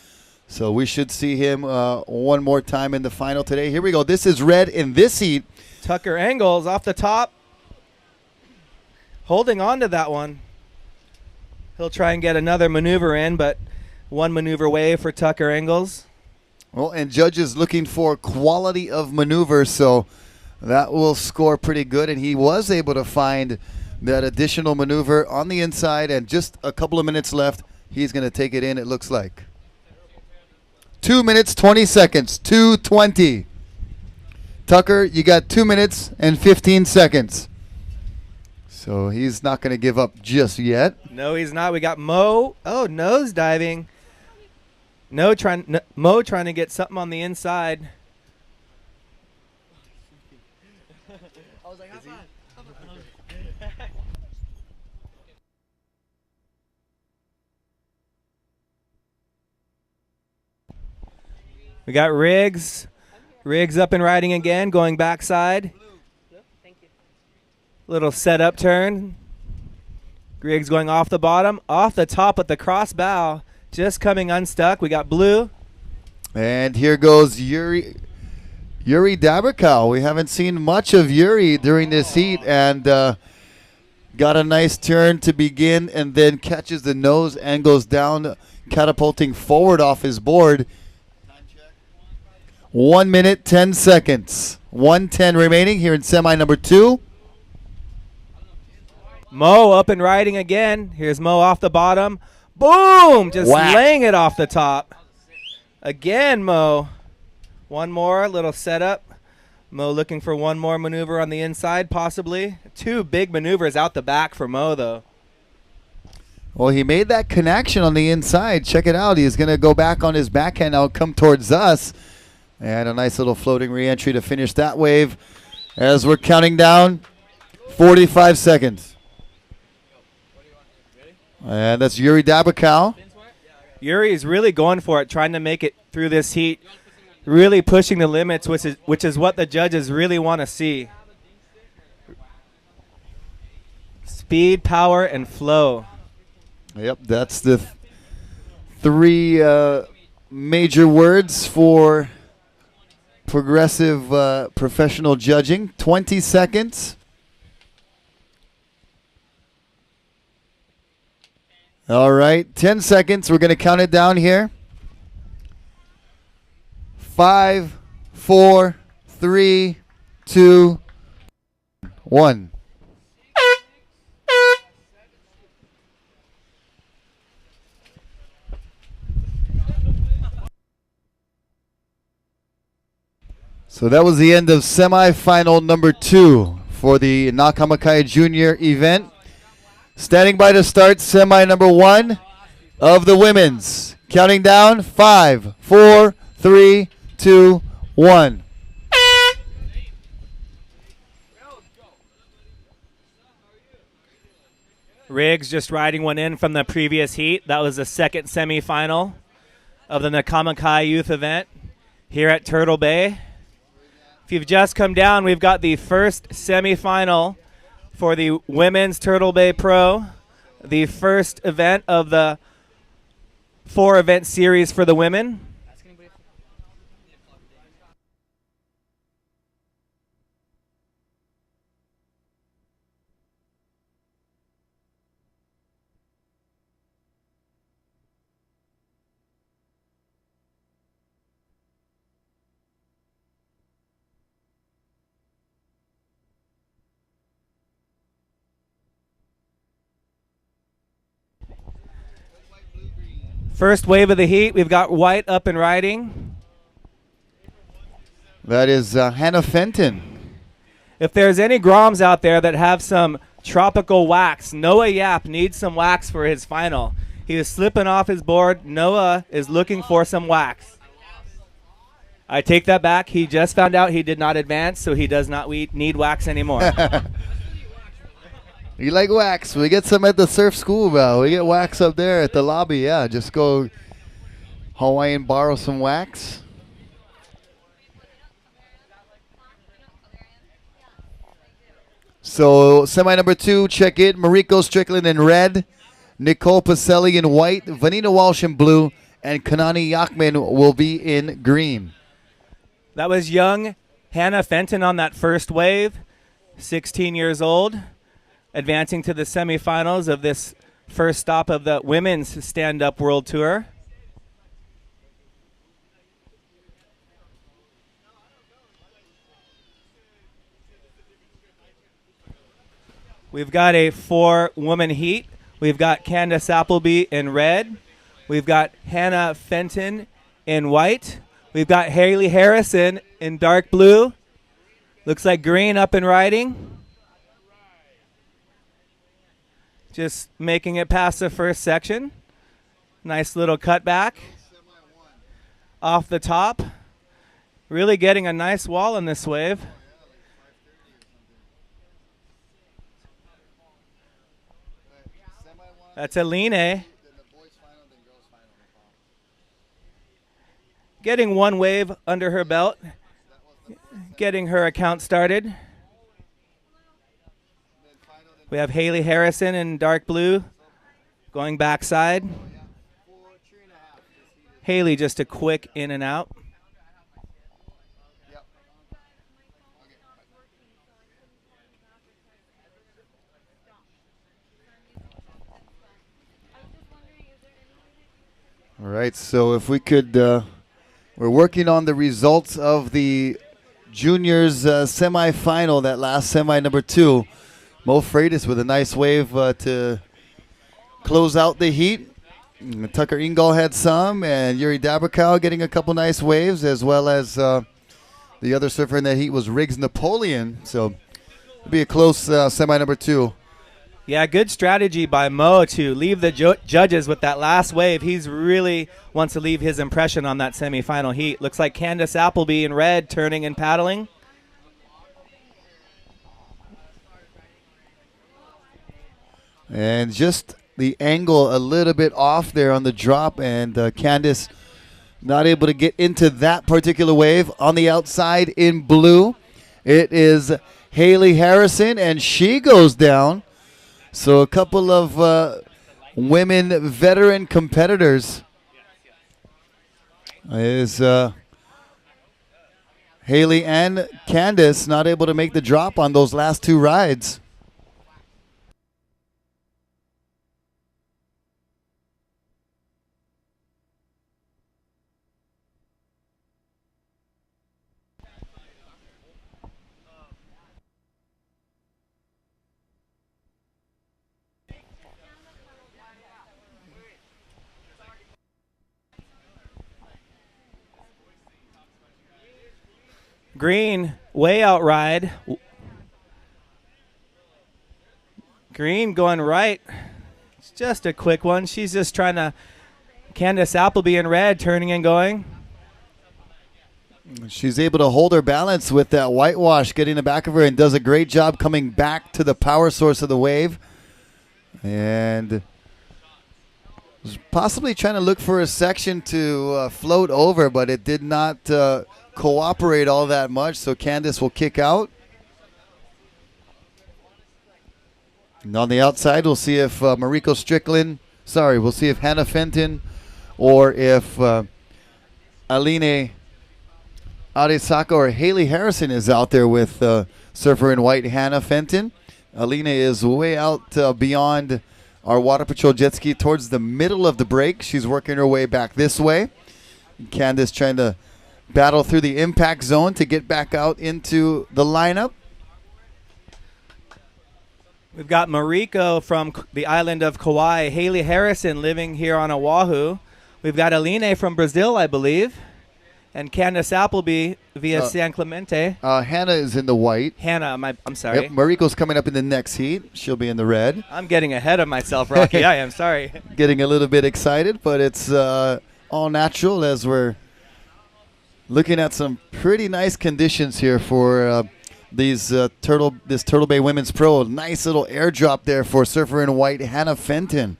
So we should see him one more time in the final today. Here we go. This is red in this heat. Tucker Engels off the top. Holding on to that one. He'll try and get another maneuver in, but one maneuver wave for Tucker Engels. Well, and judges looking for quality of maneuver, so that will score pretty good. And he was able to find that additional maneuver on the inside, and just a couple of minutes left. He's going to take it in, it looks like. 2 minutes, 20 seconds, 2:20. Tucker, you got 2 minutes and 15 seconds. So he's not going to give up just yet. No, he's not. We got Mo. Oh, nose diving. Mo trying to get something on the inside. We got Riggs. Riggs up and riding again, going backside. Little setup turn. Riggs going off the bottom, off the top with the cross bow, just coming unstuck. We got Blue. And here goes Yuri Dabrikow. We haven't seen much of Yuri during this heat, and got a nice turn to begin, and then catches the nose and goes down, catapulting forward off his board. 1 minute, 10 seconds. 1:10 remaining here in semi number 2. Mo up and riding again. Here's Mo off the bottom. Boom! Just Whack. laying it off the top. Again, Mo. One more little setup. Mo looking for one more maneuver on the inside, possibly. 2 big maneuvers out the back for Mo, though. Well, he made that connection on the inside. Check it out. He's going to go back on his backhand now, come towards us. And a nice little floating re-entry to finish that wave as we're counting down 45 seconds. And that's Yuri Dabrikow. Yuri is really going for it, trying to make it through this heat, really pushing the limits, which is what the judges really want to see. Speed, power, and flow. Yep, that's the three major words for progressive professional judging. 20 seconds. All right, 10 seconds. We're going to count it down here. 5, 4, 3, 2, 1. So that was the end of semifinal number 2 for the Nakamakai Junior event. Standing by to start semi number 1 of the women's. Counting down 5, 4, 3, 2, 1. Riggs just riding one in from the previous heat. That was the second semifinal of the Nakamakai Youth event here at Turtle Bay. If you've just come down, we've got the first semifinal for the Women's Turtle Bay Pro, the first event of the 4-event series for the women. First wave of the heat, we've got White up and riding. That is Hannah Fenton. If there's any Groms out there that have some tropical wax, Noah Yap needs some wax for his final. He is slipping off his board. Noah is looking for some wax. I take that back. He just found out he did not advance, so he does not need wax anymore. You like wax? We get some at the surf school, bro. We get wax up there at the lobby. Yeah, just go Hawaiian, borrow some wax. So semi number 2, check it. Mariko Strickland in red, Nicole Pacelli in white, Vanina Walsh in blue, and Kanani Yachman will be in green. That was young Hannah Fenton on that first wave, 16 years old, advancing to the semifinals of this first stop of the Women's Stand-Up World Tour. We've got a 4-woman heat. We've got Candace Appleby in red. We've got Hannah Fenton in white. We've got Haley Harrison in dark blue. Looks like green up and riding. Just making it past the first section. Nice little cutback off the top. Really getting a nice wall in this wave. That's Aline. Getting one wave under her belt. Getting her account started. We have Haley Harrison in dark blue going backside. Haley just a quick in and out. All right, so if we could, we're working on the results of the juniors semifinal, that last semi number 2. Mo Freitas with a nice wave to close out the heat. Tucker Ingall had some, and Yuri Dabrikow getting a couple nice waves, as well as the other surfer in that heat was Riggs Napoleon. So it'll be a close semi number 2. Yeah, good strategy by Mo to leave the judges with that last wave. He's really wants to leave his impression on that semifinal heat. Looks like Candace Appleby in red turning and paddling. And just the angle a little bit off there on the drop, and Candace not able to get into that particular wave. On the outside in blue, it is Haley Harrison, and she goes down. So a couple of women veteran competitors is Haley and Candace not able to make the drop on those last 2 rides. Green, way out ride. Green going right. It's just a quick one. She's just trying to, Candace Appleby in red, turning and going. She's able to hold her balance with that whitewash getting the back of her, and does a great job coming back to the power source of the wave. And was possibly trying to look for a section to float over, but it did not cooperate all that much, so Candace will kick out. And on the outside, we'll see if Mariko Strickland, we'll see if Hannah Fenton or if Aline Arisaka or Haley Harrison is out there with surfer in white Hannah Fenton. Aline is way out beyond our Water Patrol jet ski towards the middle of the break. She's working her way back this way. Candace trying to battle through the impact zone to get back out into the lineup. We've got Mariko from the island of Kauai, Haley Harrison living here on Oahu, We've got Aline from Brazil, I believe, and Candace Appleby via San Clemente. Hannah is in the white. Hannah, I'm sorry. Yep, Mariko's coming up in the next heat. She'll be in the red. I'm getting ahead of myself, Rocky. I am sorry. Getting a little bit excited, but it's all natural as we're looking at some pretty nice conditions here for this Turtle Bay Women's Pro. Nice little airdrop there for surfer in white Hannah Fenton.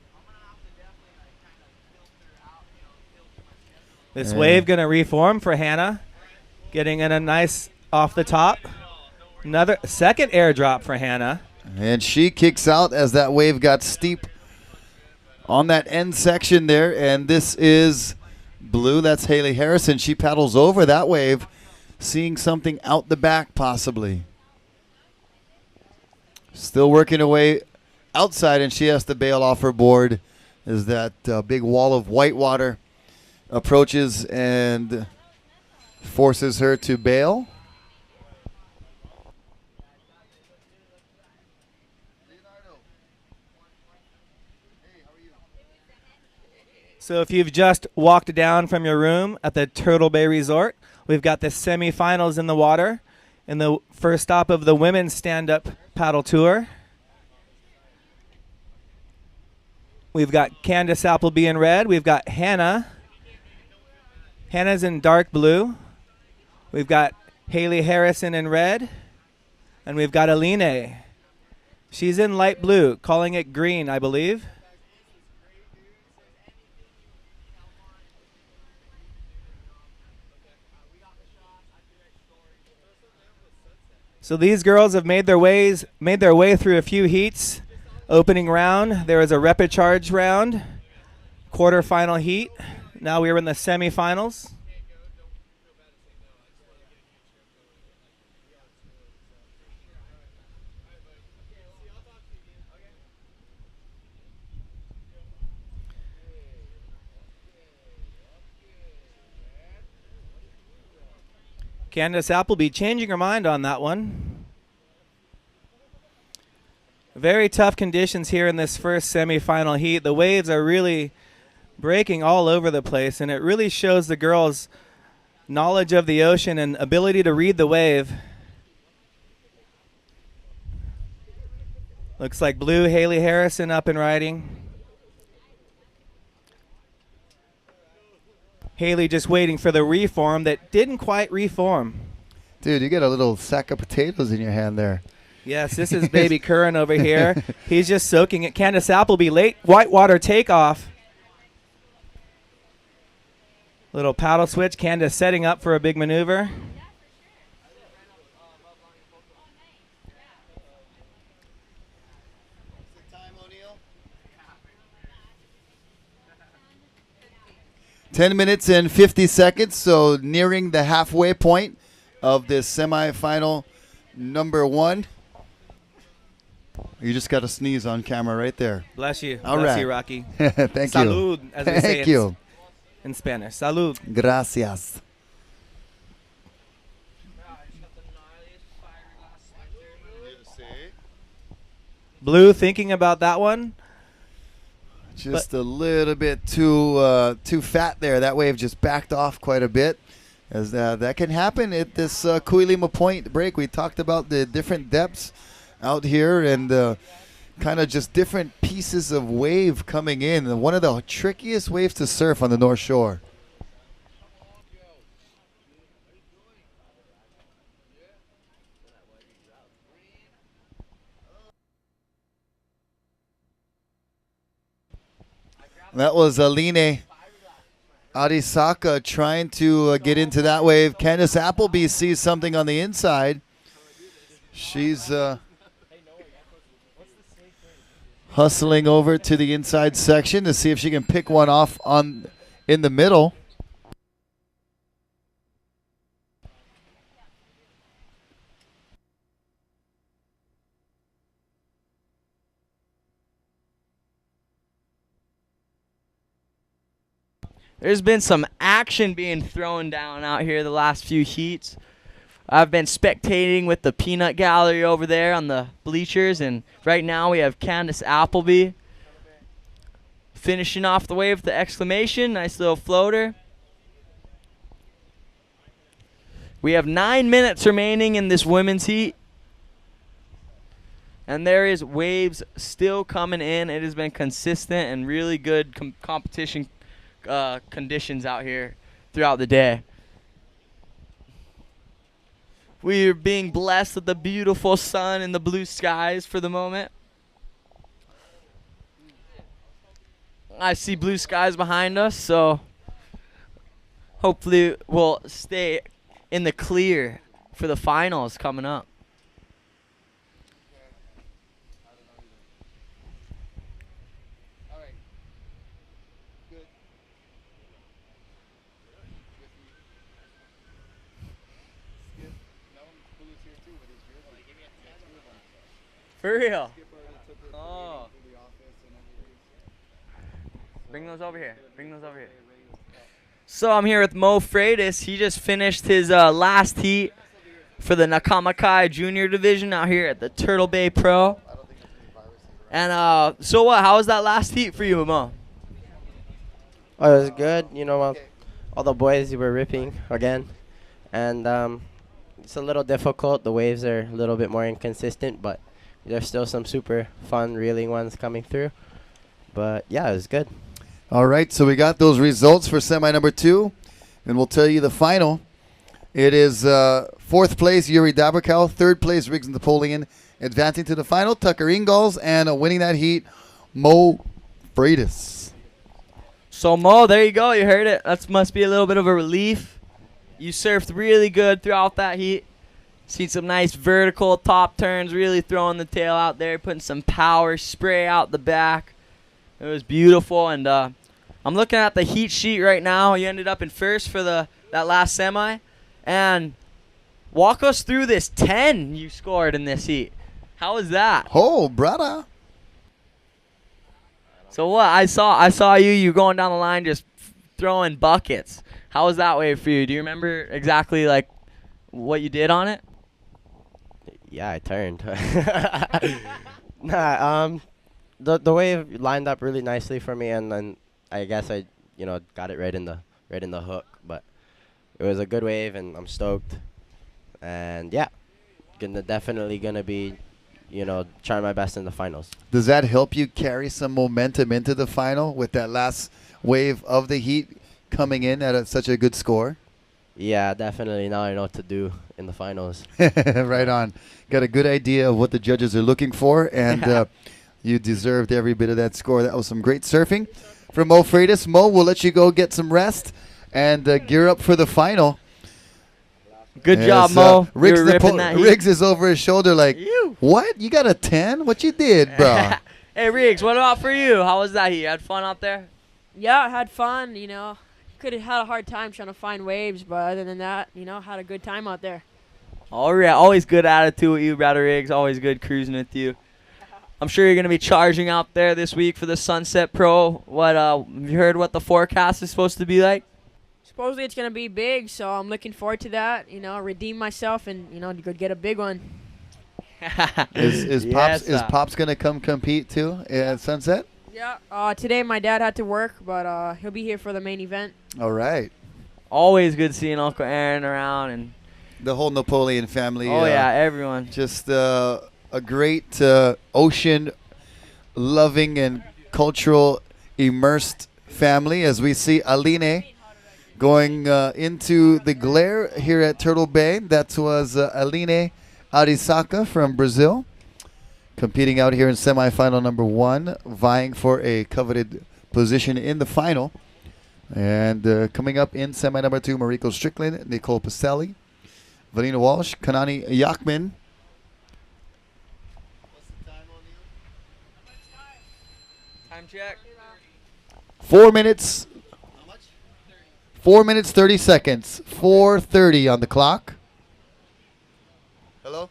This wave going to reform for Hannah. Getting in a nice off the top. Another second airdrop for Hannah. And she kicks out as that wave got steep on that end section there. And this is blue. That's Haley Harrison. She paddles over that wave, seeing something out the back possibly. Still working away outside, and she has to bail off her board as that big wall of white water approaches and forces her to bail. So if you've just walked down from your room at the Turtle Bay Resort, we've got the semifinals in the water in the first stop of the women's stand-up paddle tour. We've got Candace Appleby in red. We've got Hannah. Hannah's in dark blue. We've got Haley Harrison in red. And we've got Aline. She's in light blue, calling it green, I believe. So these girls have made their way through a few heats. Opening round, there was a repechage round, quarterfinal heat. Now we're in the semifinals. Candace Appleby changing her mind on that one. Very tough conditions here in this first semifinal heat. The waves are really breaking all over the place, and it really shows the girls' knowledge of the ocean and ability to read the wave. Looks like blue Haley Harrison up and riding. Haley just waiting for the reform that didn't quite reform. Dude, you got a little sack of potatoes in your hand there. Yes, this is baby Curran over here. He's just soaking it. Candace Appleby, late whitewater takeoff. Little paddle switch. Candace setting up for a big maneuver. Ten minutes and 50 seconds, so nearing the halfway point of this semifinal number one. You just got to sneeze on camera right there. Bless you. All Bless right. you, Rocky. Thank Salud, you. as we say Thank you. in Spanish. Salud. Gracias. Blue thinking about that one. Just a little bit too fat there. That wave just backed off quite a bit. As that can happen at this Kuilima Point break. We talked about the different depths out here and kind of just different pieces of wave coming in. One of the trickiest waves to surf on the North Shore. That was Aline Arisaka trying to get into that wave. Candace Appleby sees something on the inside. She's hustling over to the inside section to see if she can pick one off in the middle. There's been some action being thrown down out here the last few heats. I've been spectating with the peanut gallery over there on the bleachers, and right now we have Candace Appleby finishing off the wave with the exclamation. Nice little floater. We have 9 minutes remaining in this women's heat. And there is waves still coming in. It has been consistent and really good competition conditions out here throughout the day. We are being blessed with the beautiful sun and the blue skies for the moment. I see blue skies behind us, so hopefully we'll stay in the clear for the finals coming up. For real? Oh. Bring those over here. Bring those over here. So I'm here with Mo Freitas. He just finished his last heat for the Nakamakai Junior Division out here at the Turtle Bay Pro. And so what? How was that last heat for you, Mo? Oh, it was good. You know, all the boys were ripping again. And it's a little difficult. The waves are a little bit more inconsistent, but there's still some super fun reeling ones coming through. But, yeah, it was good. All right, so we got those results for semi number 2, and we'll tell you the final. It is 4th place, Yuri Dabrikal. 3rd place, Riggs Napoleon. Advancing to the final, Tucker Ingalls. And winning that heat, Mo Freitas. So, Mo, there you go. You heard it. That must be a little bit of a relief. You surfed really good throughout that heat. Seen some nice vertical top turns, really throwing the tail out there, putting some power spray out the back. It was beautiful, and I'm looking at the heat sheet right now. You ended up in 1st for that last semi. And walk us through this 10 you scored in this heat. How was that? Oh, brother. So what? I saw you going down the line just throwing buckets. How was that wave for you? Do you remember exactly like what you did on it? Yeah, I turned. The wave lined up really nicely for me, and then I guess I got it right in the hook. But it was a good wave, and I'm stoked. And yeah, definitely gonna be, trying my best in the finals. Does that help you carry some momentum into the final with that last wave of the heat coming in at such a good score? Yeah, definitely. Now I know what to do in the finals. Right on. Got a good idea of what the judges are looking for, and you deserved every bit of that score. That was some great surfing from Mo Freitas. Mo, we'll let you go get some rest and gear up for the final. Good job, Mo. Riggs is over his shoulder like, what? You got a 10? What you did, bro? Hey, Riggs, what about for you? How was that? You had fun out there? Yeah, I had fun, Could have had a hard time trying to find waves, but other than that, had a good time out there. All right, always good attitude with you, brother Riggs. Always good cruising with you. I'm sure you're going to be charging out there this week for the Sunset Pro. Have you heard what the forecast is supposed to be like? Supposedly it's going to be big, so I'm looking forward to that. Redeem myself and, go get a big one. Is Pops going to come compete too at Sunset? Yeah. Today my dad had to work, but he'll be here for the main event. All right. Always good seeing Uncle Aaron around and the whole Napoleon family. Oh, yeah, everyone. Just a great ocean-loving and cultural immersed family as we see Aline going into the glare here at Turtle Bay. That was Aline Arisaka from Brazil, competing out here in semifinal number 1, vying for a coveted position in the final. And coming up in semi number 2, Mariko Strickland, Nicole Pacelli, Valina Walsh, Kanani Yakman. Time check. 4 minutes. 4 minutes, 30 seconds. 4:30 on the clock. Hello?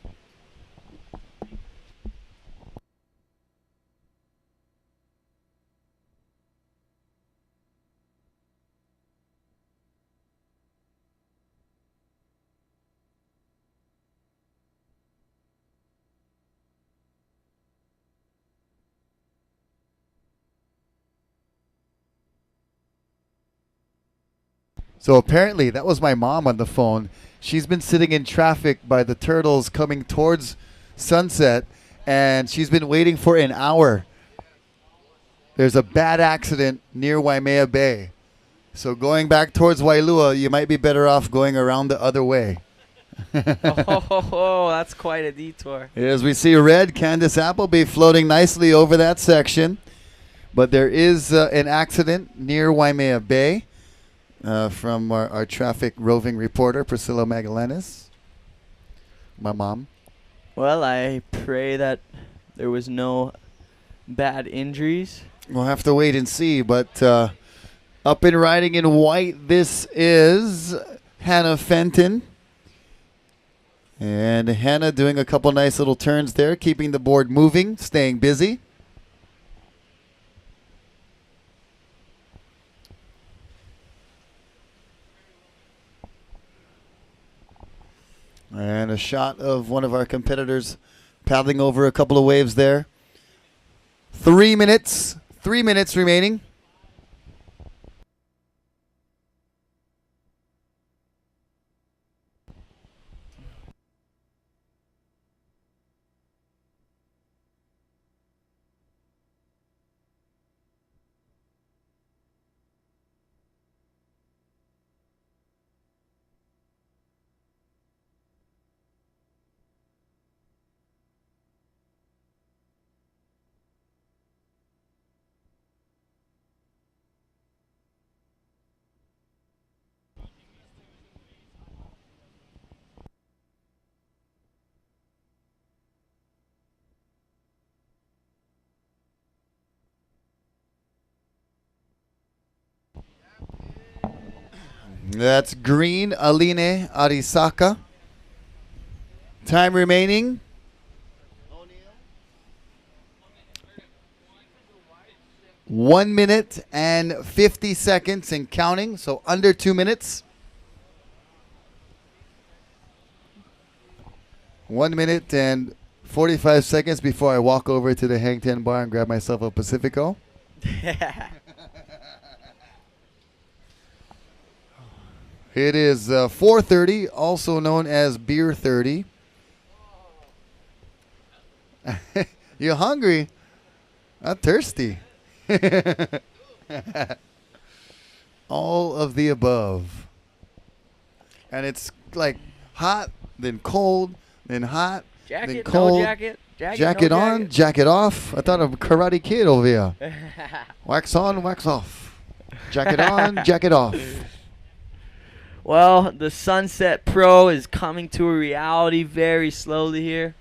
So apparently that was my mom on the phone. She's been sitting in traffic by the turtles coming towards Sunset, and she's been waiting for an hour. There's a bad accident near Waimea Bay. So going back towards Wailua, you might be better off going around the other way. Oh, that's quite a detour. As we see red, Candace Appleby floating nicely over that section. But there is an accident near Waimea Bay from our traffic roving reporter, Priscilla Magallanes. My mom. Well, I pray that there was no bad injuries. We'll have to wait and see. But up and riding in white, this is Hannah Fenton. And Hannah doing a couple nice little turns there, keeping the board moving, staying busy. And a shot of one of our competitors paddling over a couple of waves there. 3 minutes. 3 minutes remaining. That's green, Aline Arisaka. Time remaining. 1 minute and 50 seconds and counting, so under 2 minutes. 1 minute and 45 seconds before I walk over to the Hang Ten bar and grab myself a Pacifico. It is 4:30, also known as Beer 30. You hungry? I'm thirsty. All of the above. And it's like hot, then cold, then hot, then Jacket, cold. no jacket. Jacket no on, jacket off. I thought of Karate Kid over here. Wax on, wax off. Jacket on, jacket off. Well, the Sunset Pro is coming to a reality very slowly here.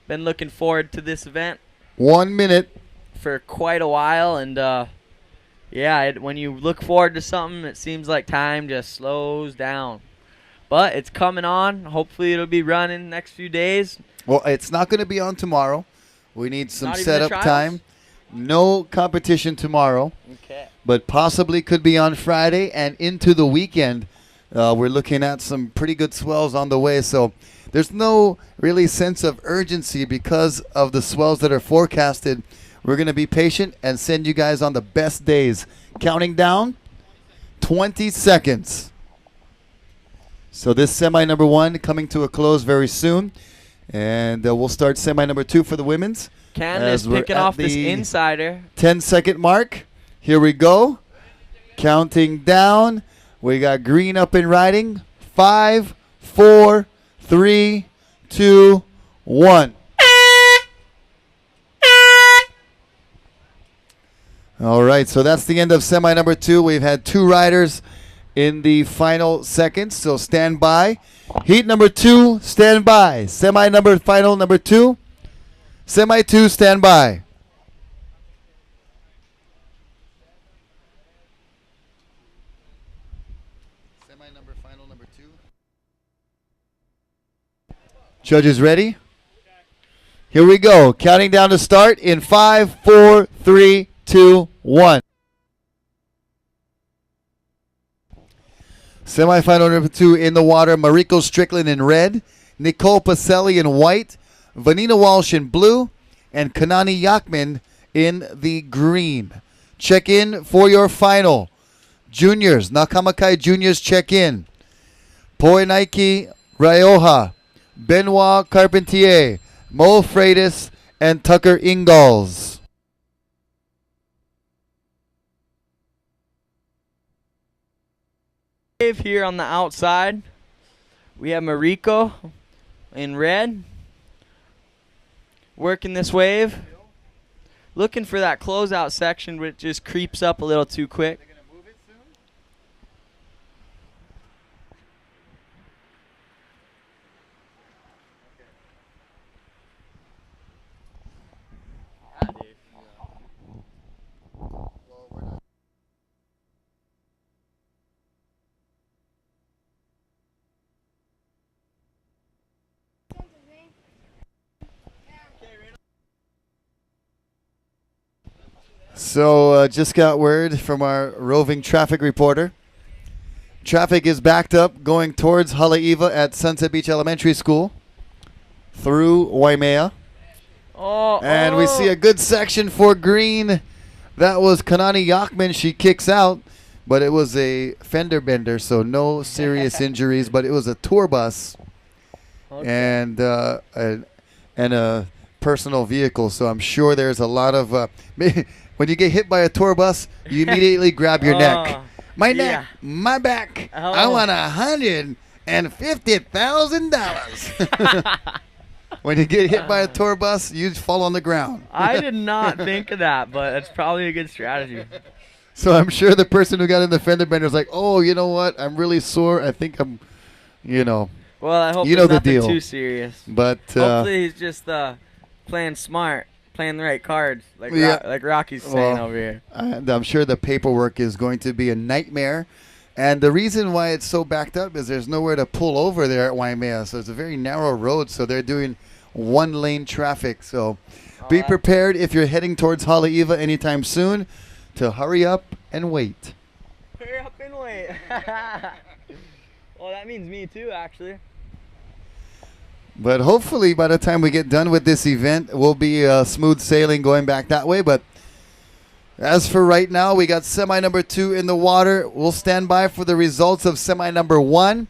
Been looking forward to this event 1 minute. for quite a while, and when you look forward to something, it seems like time just slows down. But it's coming on. Hopefully it'll be running next few days. Well, it's not going to be on tomorrow. We need some Not even the setup trials? time. No competition tomorrow. Okay. But possibly could be on Friday and into the weekend. We're looking at some pretty good swells on the way. So there's no really sense of urgency because of the swells that are forecasted. We're going to be patient and send you guys on the best days. Counting down, 20 seconds. So this semi number 1 coming to a close very soon. And we'll start semi number 2 for the women's. Candace as we're picking at off this the insider. 10-second mark. Here we go. Counting down. We got green up and riding. 5, 4, 3, 2, 1. All right, so that's the end of semi number 2. We've had 2 riders in the final seconds, so stand by. Heat number 2, stand by. Semi number final number 2. Semi 2, stand by. Semi number final number 2. Judges ready? Here we go. Counting down to start in 5, 4, 3, 2, 1. Semifinal number 2 in the water. Mariko Strickland in red, Nicole Pacelli in white, Vanina Walsh in blue, and Kanani Yakman in the green. Check in for your final. Juniors, Nakamakai Juniors check in. Poinaiki Rioja, Benoit Carpentier, Mo Freitas, and Tucker Ingalls. Wave here on the outside. We have Mariko in red. Working this wave. Looking for that closeout section, which just creeps up a little too quick. So just got word from our roving traffic reporter. Traffic is backed up going towards Haleiwa at Sunset Beach Elementary School through Waimea. And we see a good section for green. That was Kanani Yachman. She kicks out, but it was a fender bender, so no serious injuries, but it was a tour bus and a personal vehicle. So I'm sure there's a lot of when you get hit by a tour bus, you immediately grab your neck. My neck, my back. I want $150,000. When you get hit by a tour bus, you just fall on the ground. I did not think of that, but that's probably a good strategy. So I'm sure the person who got in the fender bender was like, "Oh, you know what? I'm really sore. I think I'm, Well, I hope you it's know the nothing deal. too serious. But hopefully he's just playing smart, playing the right cards, like like Rocky's saying over here. And I'm sure the paperwork is going to be a nightmare. And the reason why it's so backed up is there's nowhere to pull over there at Waimea. So it's a very narrow road. So they're doing one-lane traffic. So be prepared if you're heading towards Haleiwa anytime soon to hurry up and wait. Hurry up and wait. Well, that means me too, actually. But hopefully by the time we get done with this event, we'll be smooth sailing going back that way. But as for right now, we got semi number 2 in the water. We'll stand by for the results of semi number 1.